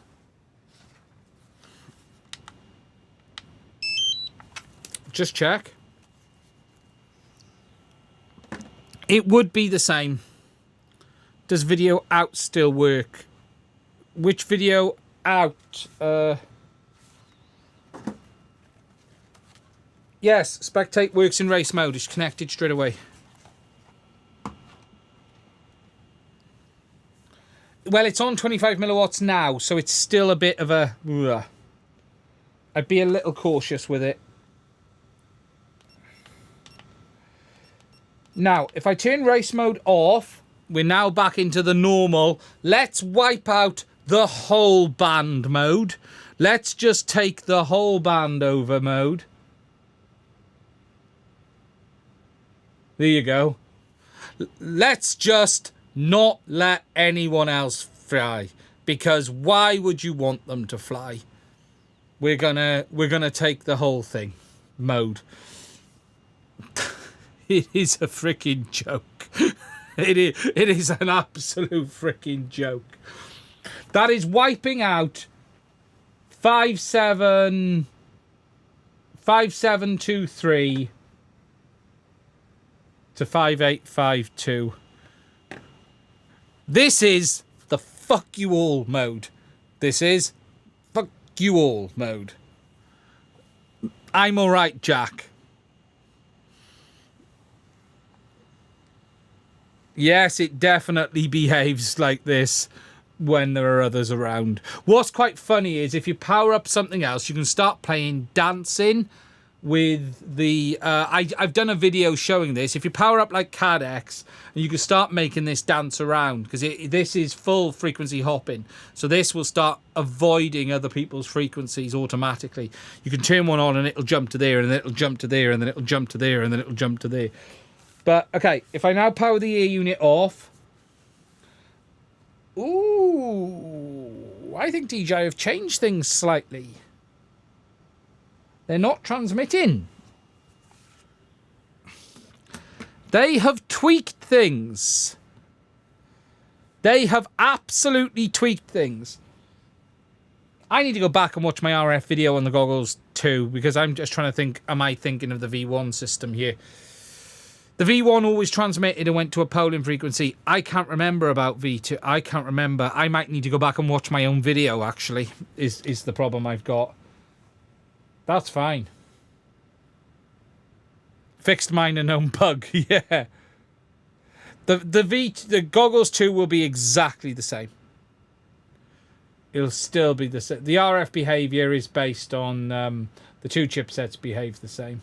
Just check. It would be the same. Does video out still work? Which video out? Yes, spectate works in race mode. It's connected straight away. Well, it's on 25 milliwatts now, so it's still a bit of a... I'd be a little cautious with it. Now, if I turn race mode off, we're now back into the normal. Let's wipe out the whole band mode. Let's just take the whole band over mode. There you go. Let's just not let anyone else fly, because why would you want them to fly? We're gonna take the whole thing mode. It is a freaking joke. It is an absolute freaking joke. That is wiping out 5723 to 5852. This is the fuck you all mode. This is fuck you all mode. I'm alright, Jack. Yes, it definitely behaves like this when there are others around. What's quite funny is if you power up something else, you can start playing dancing with the... I've done a video showing this. If you power up like CADX, you can start making this dance around, because this is full frequency hopping. So this will start avoiding other people's frequencies automatically. You can turn one on and it'll jump to there, and then it'll jump to there, and then it'll jump to there, and then it'll jump to there. But, okay, if I now power the ear unit off... Ooh, I think DJI have changed things slightly. They're not transmitting. They have tweaked things. They have absolutely tweaked things. I need to go back and watch my RF video on the goggles too, because I'm just trying to think, am I thinking of the V1 system here? The V1 always transmitted and went to a polling frequency. I can't remember about V2. I can't remember. I might need to go back and watch my own video, actually, is the problem I've got. That's fine. Fixed minor known bug, yeah. The goggles 2 will be exactly the same. It'll still be the same. The RF behavior is based on the two chipsets behave the same.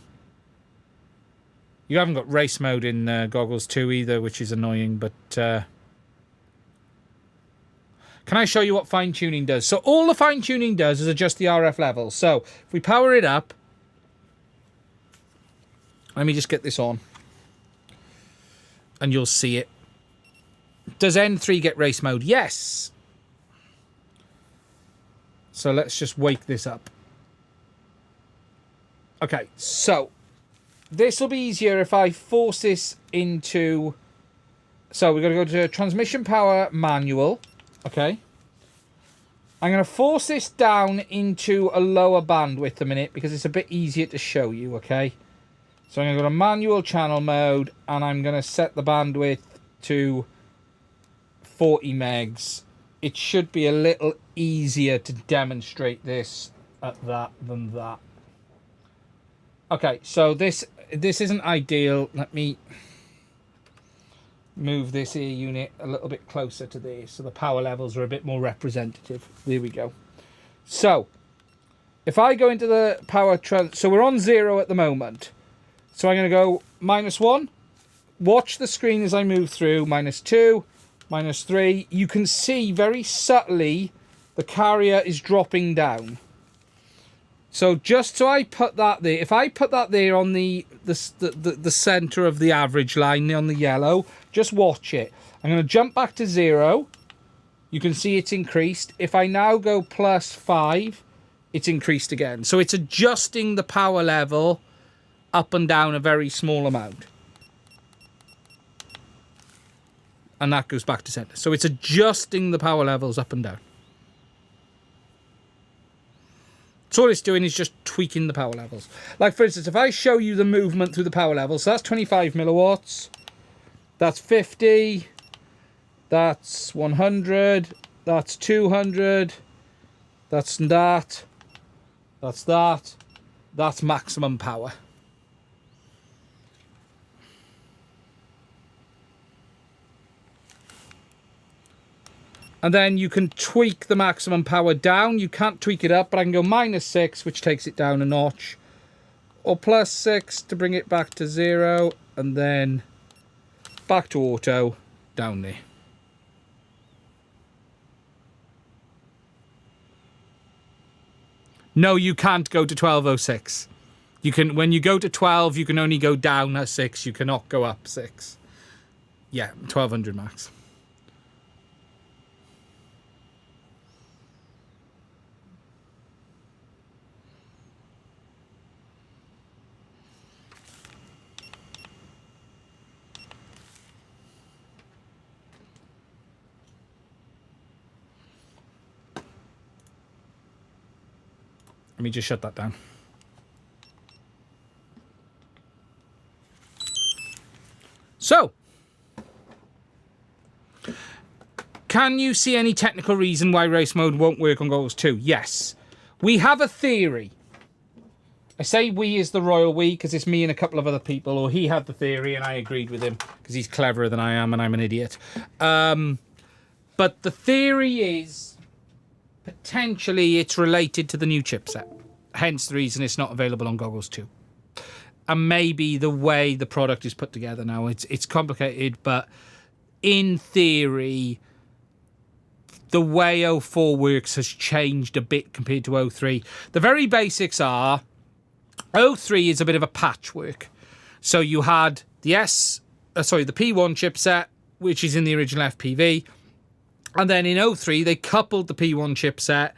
You haven't got race mode in Goggles 2 either, which is annoying, but... Can I show you what fine-tuning does? So all the fine-tuning does is adjust the RF levels. So if we power it up... Let me just get this on. And you'll see it. Does N3 get race mode? Yes. So let's just wake this up. Okay, so... This will be easier if I force this into... So we're going to go to transmission power manual. Okay. I'm going to force this down into a lower bandwidth a minute, because it's a bit easier to show you, okay? So I'm going to go to manual channel mode, and I'm going to set the bandwidth to 40 megs. It should be a little easier to demonstrate this at that than that. Okay, so this isn't ideal. Let me move this ear unit a little bit closer to this so the power levels are a bit more representative. There we go. So, if I go into the power... So we're on 0 at the moment. So I'm going to go -1. Watch the screen as I move through. -2, -3. You can see very subtly the carrier is dropping down. So just so I put that there, if I put that there on the center of the average line on the yellow, just watch it. I'm going to jump back to 0. You can see it's increased. If I now go +5, it's increased again. So it's adjusting the power level up and down a very small amount. And that goes back to center. So it's adjusting the power levels up and down. So all it's doing is just tweaking the power levels. Like, for instance, if I show you the movement through the power levels, so that's 25 milliwatts, that's 50, that's 100, that's 200, that's that, that's maximum power. And then you can tweak the maximum power down. You can't tweak it up, but I can go -6, which takes it down a notch. Or +6 to bring it back to 0. And then back to auto, down there. No, you can't go to 1206. You can, when you go to 12, you can only go down a 6. You cannot go up 6. Yeah, 1200 max. Let me just shut that down. So, can you see any technical reason why race mode won't work on Goggles 2? Yes. We have a theory. I say we is the royal we because it's me and a couple of other people, or he had the theory and I agreed with him because he's cleverer than I am and I'm an idiot. But the theory is potentially it's related to the new chipset. Hence the reason it's not available on Goggles 2. And maybe the way the product is put together now. It's complicated, but in theory, the way 04 works has changed a bit compared to 03. The very basics are, 03 is a bit of a patchwork. So you had the the P1 chipset, which is in the original FPV. And then in 03, they coupled the P1 chipset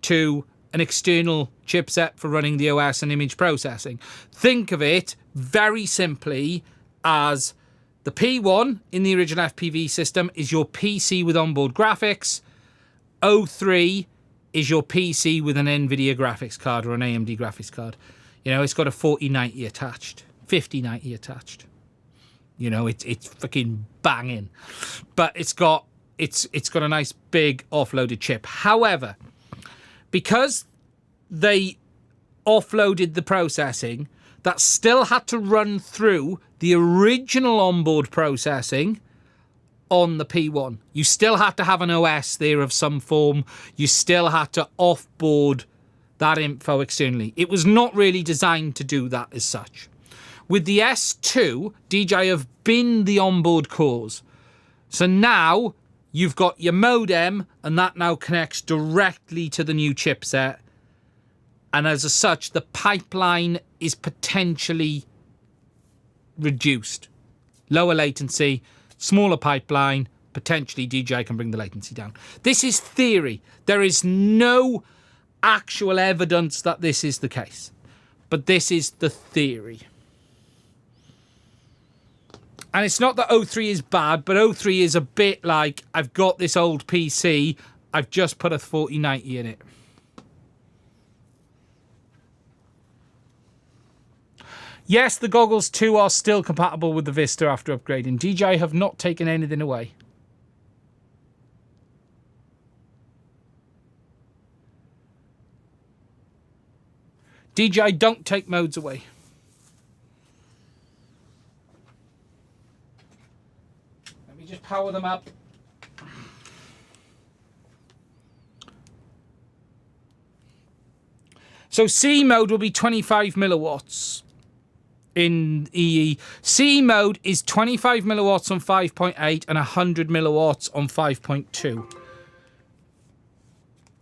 to an external chipset for running the OS and image processing. Think of it very simply as the P1 in the original FPV system is your PC with onboard graphics. 03 is your PC with an NVIDIA graphics card or an AMD graphics card. You know, it's got a 4090 attached, 5090 attached. You know, it's freaking banging. But it's got a nice big offloaded chip. However, because they offloaded the processing, that still had to run through the original onboard processing on the P1. You still had to have an OS there of some form. You still had to offboard that info externally. It was not really designed to do that as such. With the S2, DJI have binned the onboard cores. So now you've got your modem, and that now connects directly to the new chipset. And as such, the pipeline is potentially reduced. Lower latency, smaller pipeline, potentially DJI can bring the latency down. This is theory. There is no actual evidence that this is the case. But this is the theory. And it's not that 03 is bad, but 03 is a bit like, I've got this old PC, I've just put a 4090 in it. Yes, the Goggles 2 are still compatible with the Vista after upgrading. DJI have not taken anything away. DJI don't take modes away. Let me just power them up. So C mode will be 25 milliwatts. In EE. C mode is 25 milliwatts on 5.8 and 100 milliwatts on 5.2.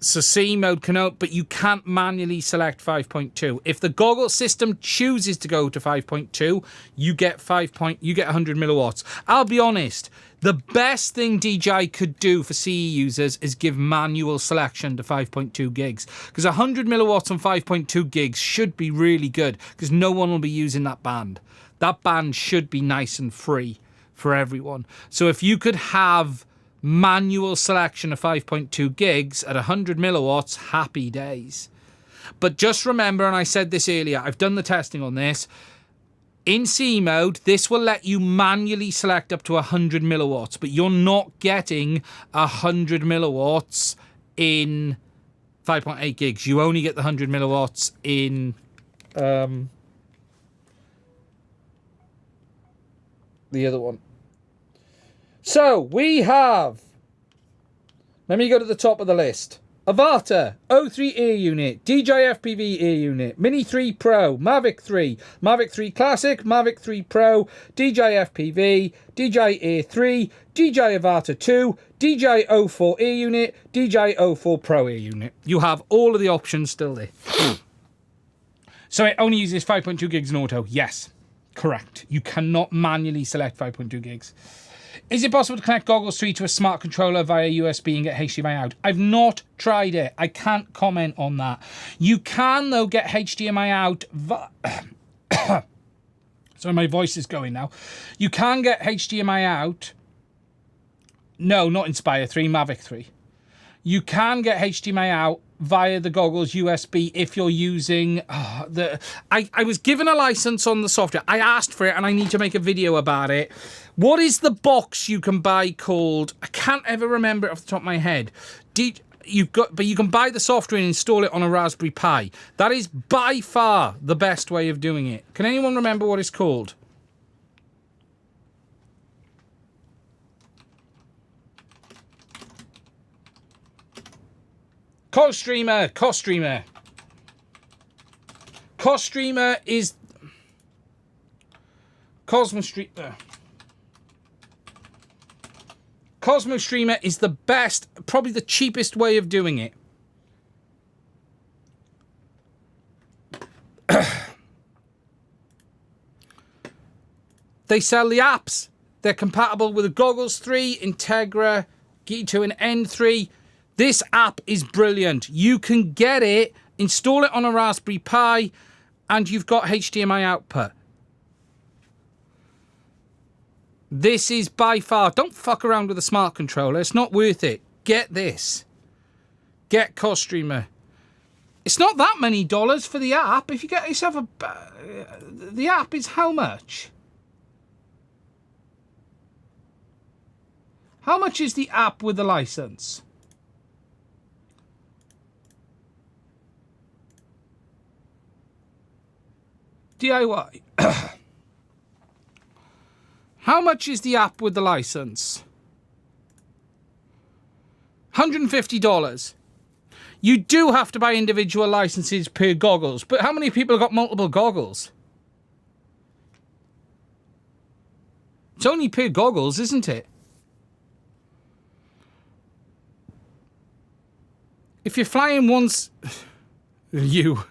So C mode can, but you can't manually select 5.2. If the goggle system chooses to go to 5.2, you get 100 milliwatts. I'll be honest, the best thing DJI could do for CE users is give manual selection to 5.2 gigs. Because 100 milliwatts on 5.2 gigs should be really good, because no one will be using that band. That band should be nice and free for everyone. So if you could have manual selection of 5.2 gigs at 100 milliwatts, happy days. But just remember, and I said this earlier, I've done the testing on this. In C mode, this will let you manually select up to 100 milliwatts, but you're not getting 100 milliwatts in 5.8 gigs. You only get the 100 milliwatts in the other one. So we have, let me go to the top of the list. Avata, 03 Air Unit, DJI FPV Air Unit, Mini 3 Pro, Mavic 3, Mavic 3 Classic, Mavic 3 Pro, DJI FPV, DJI Air 3, DJI Avata 2, DJI 04 Air Unit, DJI 04 Pro Air Unit. You have all of the options still there. So it only uses 5.2 gigs in auto. Yes, correct. You cannot manually select 5.2 gigs. Is it possible to connect Goggles 3 to a smart controller via USB and get HDMI out? I've not tried it. I can't comment on that. You can, though, get HDMI out. Sorry, my voice is going now. You can get HDMI out. No, not Inspire 3, Mavic 3. You can get HDMI out via the Goggle's USB if you're using I was given a license on the software. I asked for it and I need to make a video about it. What is the box you can buy called? I can't ever remember it off the top of my head. But you can buy the software and install it on a Raspberry Pi. That is by far the best way of doing it. Can anyone remember what it's called? CosStreamer is CosmoStreamer is the best, probably the cheapest way of doing it. They sell the apps. They're compatible with the Goggles 3, Integra, G2 and N3. This app is brilliant. You can get it, install it on a Raspberry Pi, and you've got HDMI output. This is by far... Don't fuck around with a smart controller. It's not worth it. Get this. Get CosStreamer. It's not that many dollars for the app. If you get yourself a... The app is how much? How much is the app with the license? DIY. How much is the app with the license? $150. You do have to buy individual licenses per goggles, but how many people have got multiple goggles? It's only per goggles, isn't it? If you're flying once... you...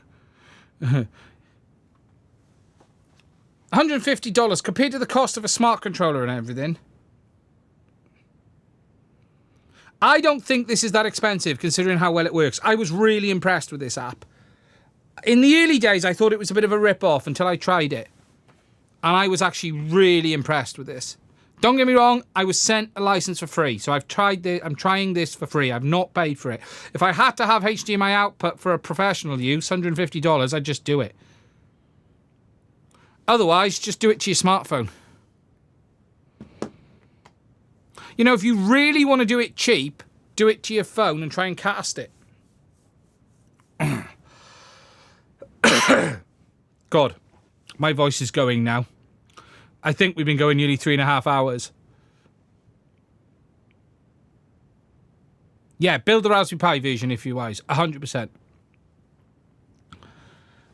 $150 compared to the cost of a smart controller and everything. I don't think this is that expensive considering how well it works. I was really impressed with this app. In the early days, I thought it was a bit of a rip-off until I tried it. And I was actually really impressed with this. Don't get me wrong, I was sent a license for free. So I've tried this, I'm trying this for free. I've not paid for it. If I had to have HDMI output for a professional use, $150, I'd just do it. Otherwise, just do it to your smartphone. You know, if you really want to do it cheap, do it to your phone and try and cast it. God, my voice is going now. I think we've been going nearly 3.5 hours. Yeah, build the Raspberry Pi version if you're wise. 100%.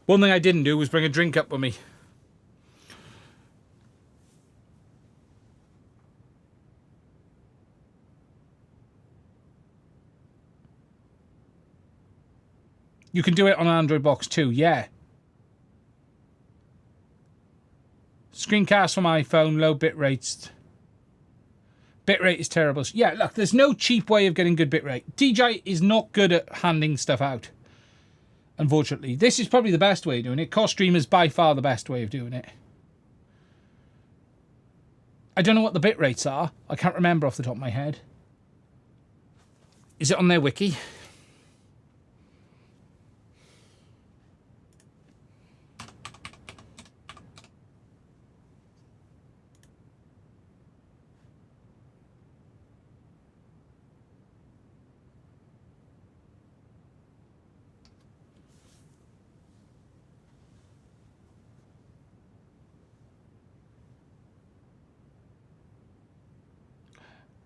One thing I didn't do was bring a drink up with me. You can do it on an Android box too, yeah. Screencast from iPhone, low bit rates. Bitrate is terrible. Yeah, look, there's no cheap way of getting good bitrate. DJI is not good at handing stuff out. Unfortunately. This is probably the best way of doing it. CosStreamer is by far the best way of doing it. I don't know what the bit rates are. I can't remember off the top of my head. Is it on their wiki?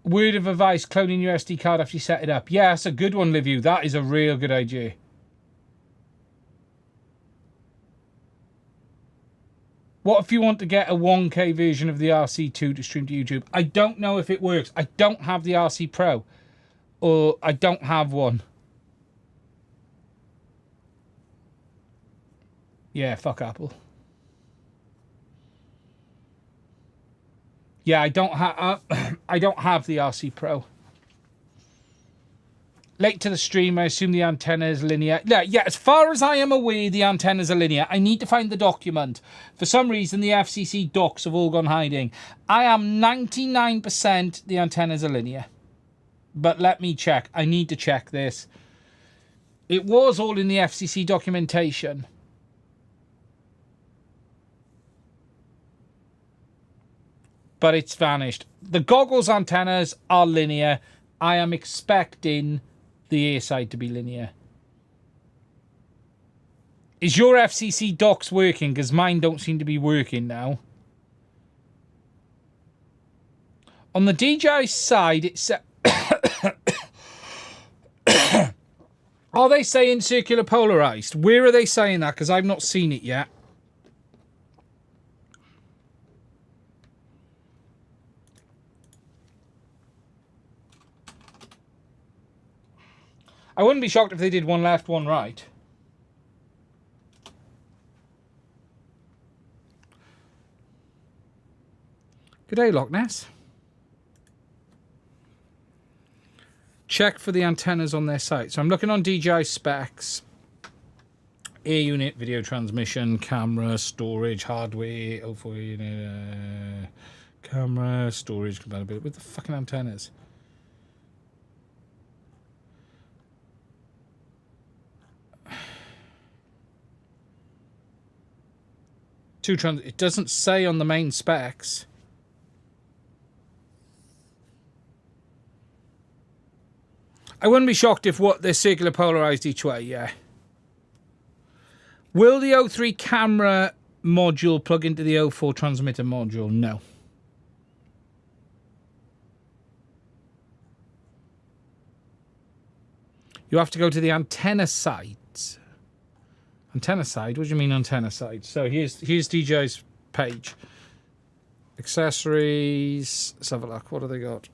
Word of advice, cloning your SD card after you set it up. Yeah, that's a good one, Livu. That is a real good idea. What if you want to get a 1K version of the RC2 to stream to YouTube? I don't know if it works. I don't have the RC Pro. Or I don't have one. Yeah, fuck Apple. Yeah, I don't have the RC Pro. Late to the stream, I assume the antenna is linear. Yeah, as far as I am aware, the antennas are linear. I need to find the document. For some reason, the FCC docs have all gone hiding. I am 99% the antennas are linear. but let me check. I need to check this. It was all in the FCC documentation. But it's vanished. The goggles antennas are linear. I am expecting the ear side to be linear. Is your FCC docs working? Because mine don't seem to be working now. On the DJI side, it says... Are they saying circular polarized? Where are they saying that? Because I've not seen it yet. I wouldn't be shocked if they did one left, one right. Good day, Loch Ness. Check for the antennas on their site. So I'm looking on DJI specs. Air unit, video transmission, camera, storage, hardware, O4 unit, camera, storage, compatibility with the fucking antennas. It doesn't say on the main specs. I wouldn't be shocked if they're circular polarized each way, yeah. Will the O3 camera module plug into the O4 transmitter module? No. You have to go to the antenna side. Antenna side? What do you mean antenna side? So here's DJI's page. Accessories. Let's have a look. What have they got?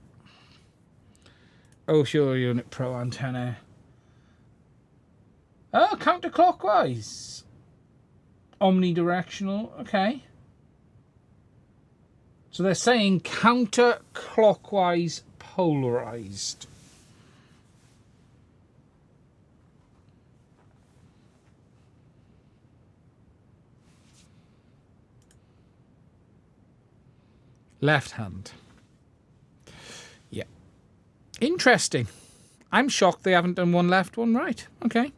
Oh, sure, unit pro antenna. Oh, counterclockwise. Omnidirectional. Okay. So they're saying counterclockwise polarized. Left hand. Yeah. Interesting. I'm shocked they haven't done one left, one right. Okay.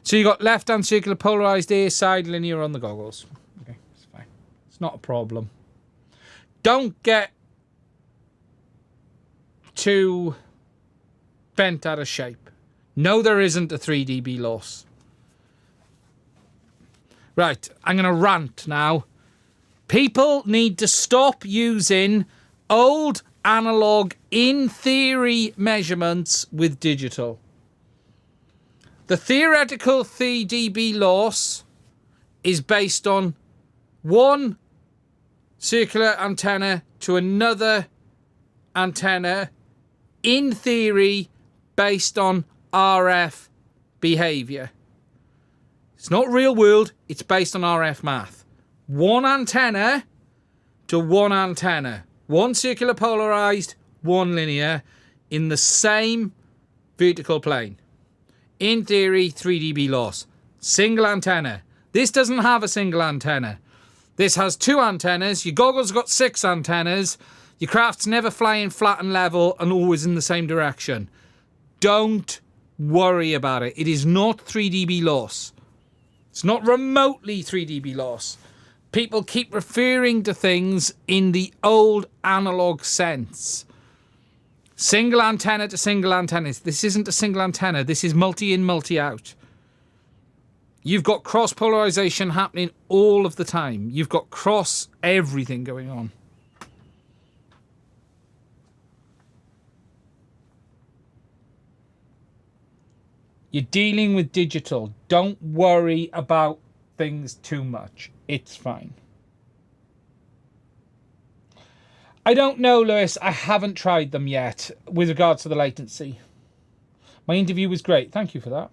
So you got left hand circular polarized ear side linear on the goggles. Okay, it's fine. It's not a problem. Don't get too bent out of shape. No, there isn't a 3 dB loss. Right, I'm going to rant now. People need to stop using old analog in theory measurements with digital. The theoretical 3 dB loss is based on one circular antenna to another antenna, in theory, based on RF behavior. It's not real world, it's based on RF math. One antenna to one antenna. One circular polarized, one linear, in the same vertical plane. In theory, 3 dB loss. Single antenna. This doesn't have a single antenna. This has two antennas. Your goggles got 6 antennas. Your craft's never flying flat and level and always in the same direction. Don't worry about it. It is not 3 dB loss. It's not remotely 3 dB loss. People keep referring to things in the old analog sense. Single antenna to single antenna. This isn't a single antenna. This is multi-in, multi-out. You've got cross-polarization happening all of the time. You've got cross everything going on. You're dealing with digital. Don't worry about things too much. It's fine. I don't know, Lewis. I haven't tried them yet with regards to the latency. My interview was great. Thank you for that.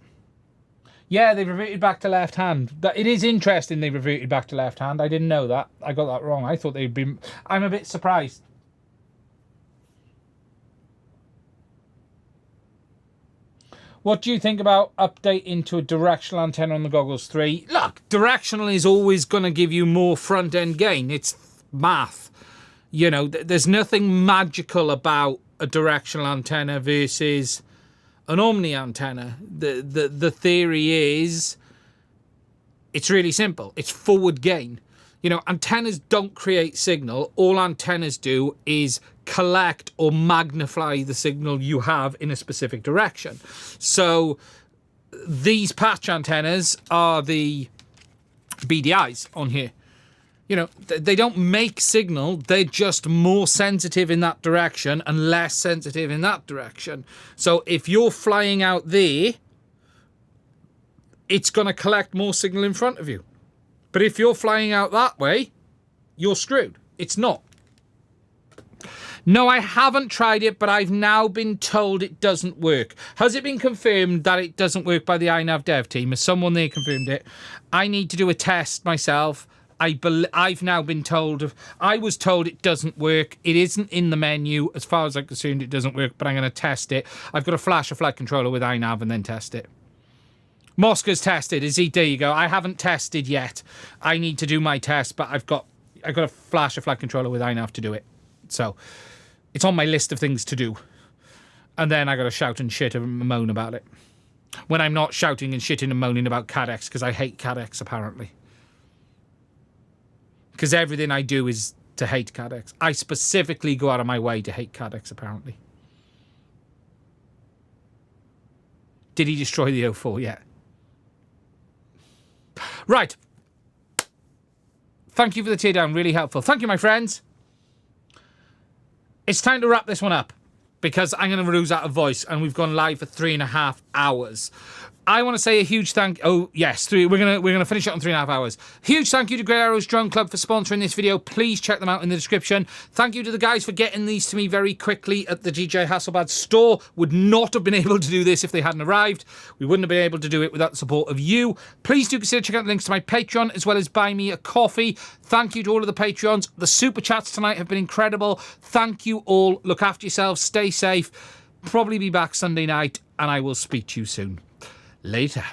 Yeah, they reverted back to left hand. It is interesting they reverted back to left hand. I didn't know that. I got that wrong. I thought they'd been... I'm a bit surprised. What do you think about updating to a directional antenna on the Goggles 3? Look, directional is always going to give you more front-end gain. It's math. You know, there's nothing magical about a directional antenna versus an omni antenna. The theory is it's really simple. It's forward gain. You know, antennas don't create signal. All antennas do is collect or magnify the signal you have in a specific direction. So these patch antennas are the BDIs on here. You know, they don't make signal. They're just more sensitive in that direction and less sensitive in that direction. So if you're flying out there, it's going to collect more signal in front of you. But if you're flying out that way, you're screwed. It's not. No, I haven't tried it, but I've now been told it doesn't work. Has it been confirmed that it doesn't work by the iNav dev team? Has someone there confirmed it? I need to do a test myself. I've now been told, I was told it doesn't work. It isn't in the menu. As far as I'm concerned, it doesn't work, but I'm going to test it. I've got to flash a flight controller with iNav and then test it. Mosca's tested. There you go. I haven't tested yet. I need to do my test, but I've got to flash a flight controller with iNav to do it. So it's on my list of things to do. And then I got to shout and shit and moan about it. When I'm not shouting and shitting and moaning about CADX, because I hate CADX, apparently. Because everything I do is to hate CADX. I specifically go out of my way to hate CADX, apparently. Did he destroy the 04 yet? Right. Thank you for the teardown. Really helpful. Thank you, my friends. It's time to wrap this one up because I'm going to lose out of voice and we've gone live for 3.5 hours. I want to say a huge thank... Oh, yes. We're gonna finish it on 3.5 hours. Huge thank you to Grey Arrows Drone Club for sponsoring this video. Please check them out in the description. Thank you to the guys for getting these to me very quickly at the DJI Hasselblad store. Would not have been able to do this if they hadn't arrived. We wouldn't have been able to do it without the support of you. Please do consider checking out the links to my Patreon as well as buy me a coffee. Thank you to all of the Patreons. The super chats tonight have been incredible. Thank you all. Look after yourselves. Stay safe. Probably be back Sunday night and I will speak to you soon. Later.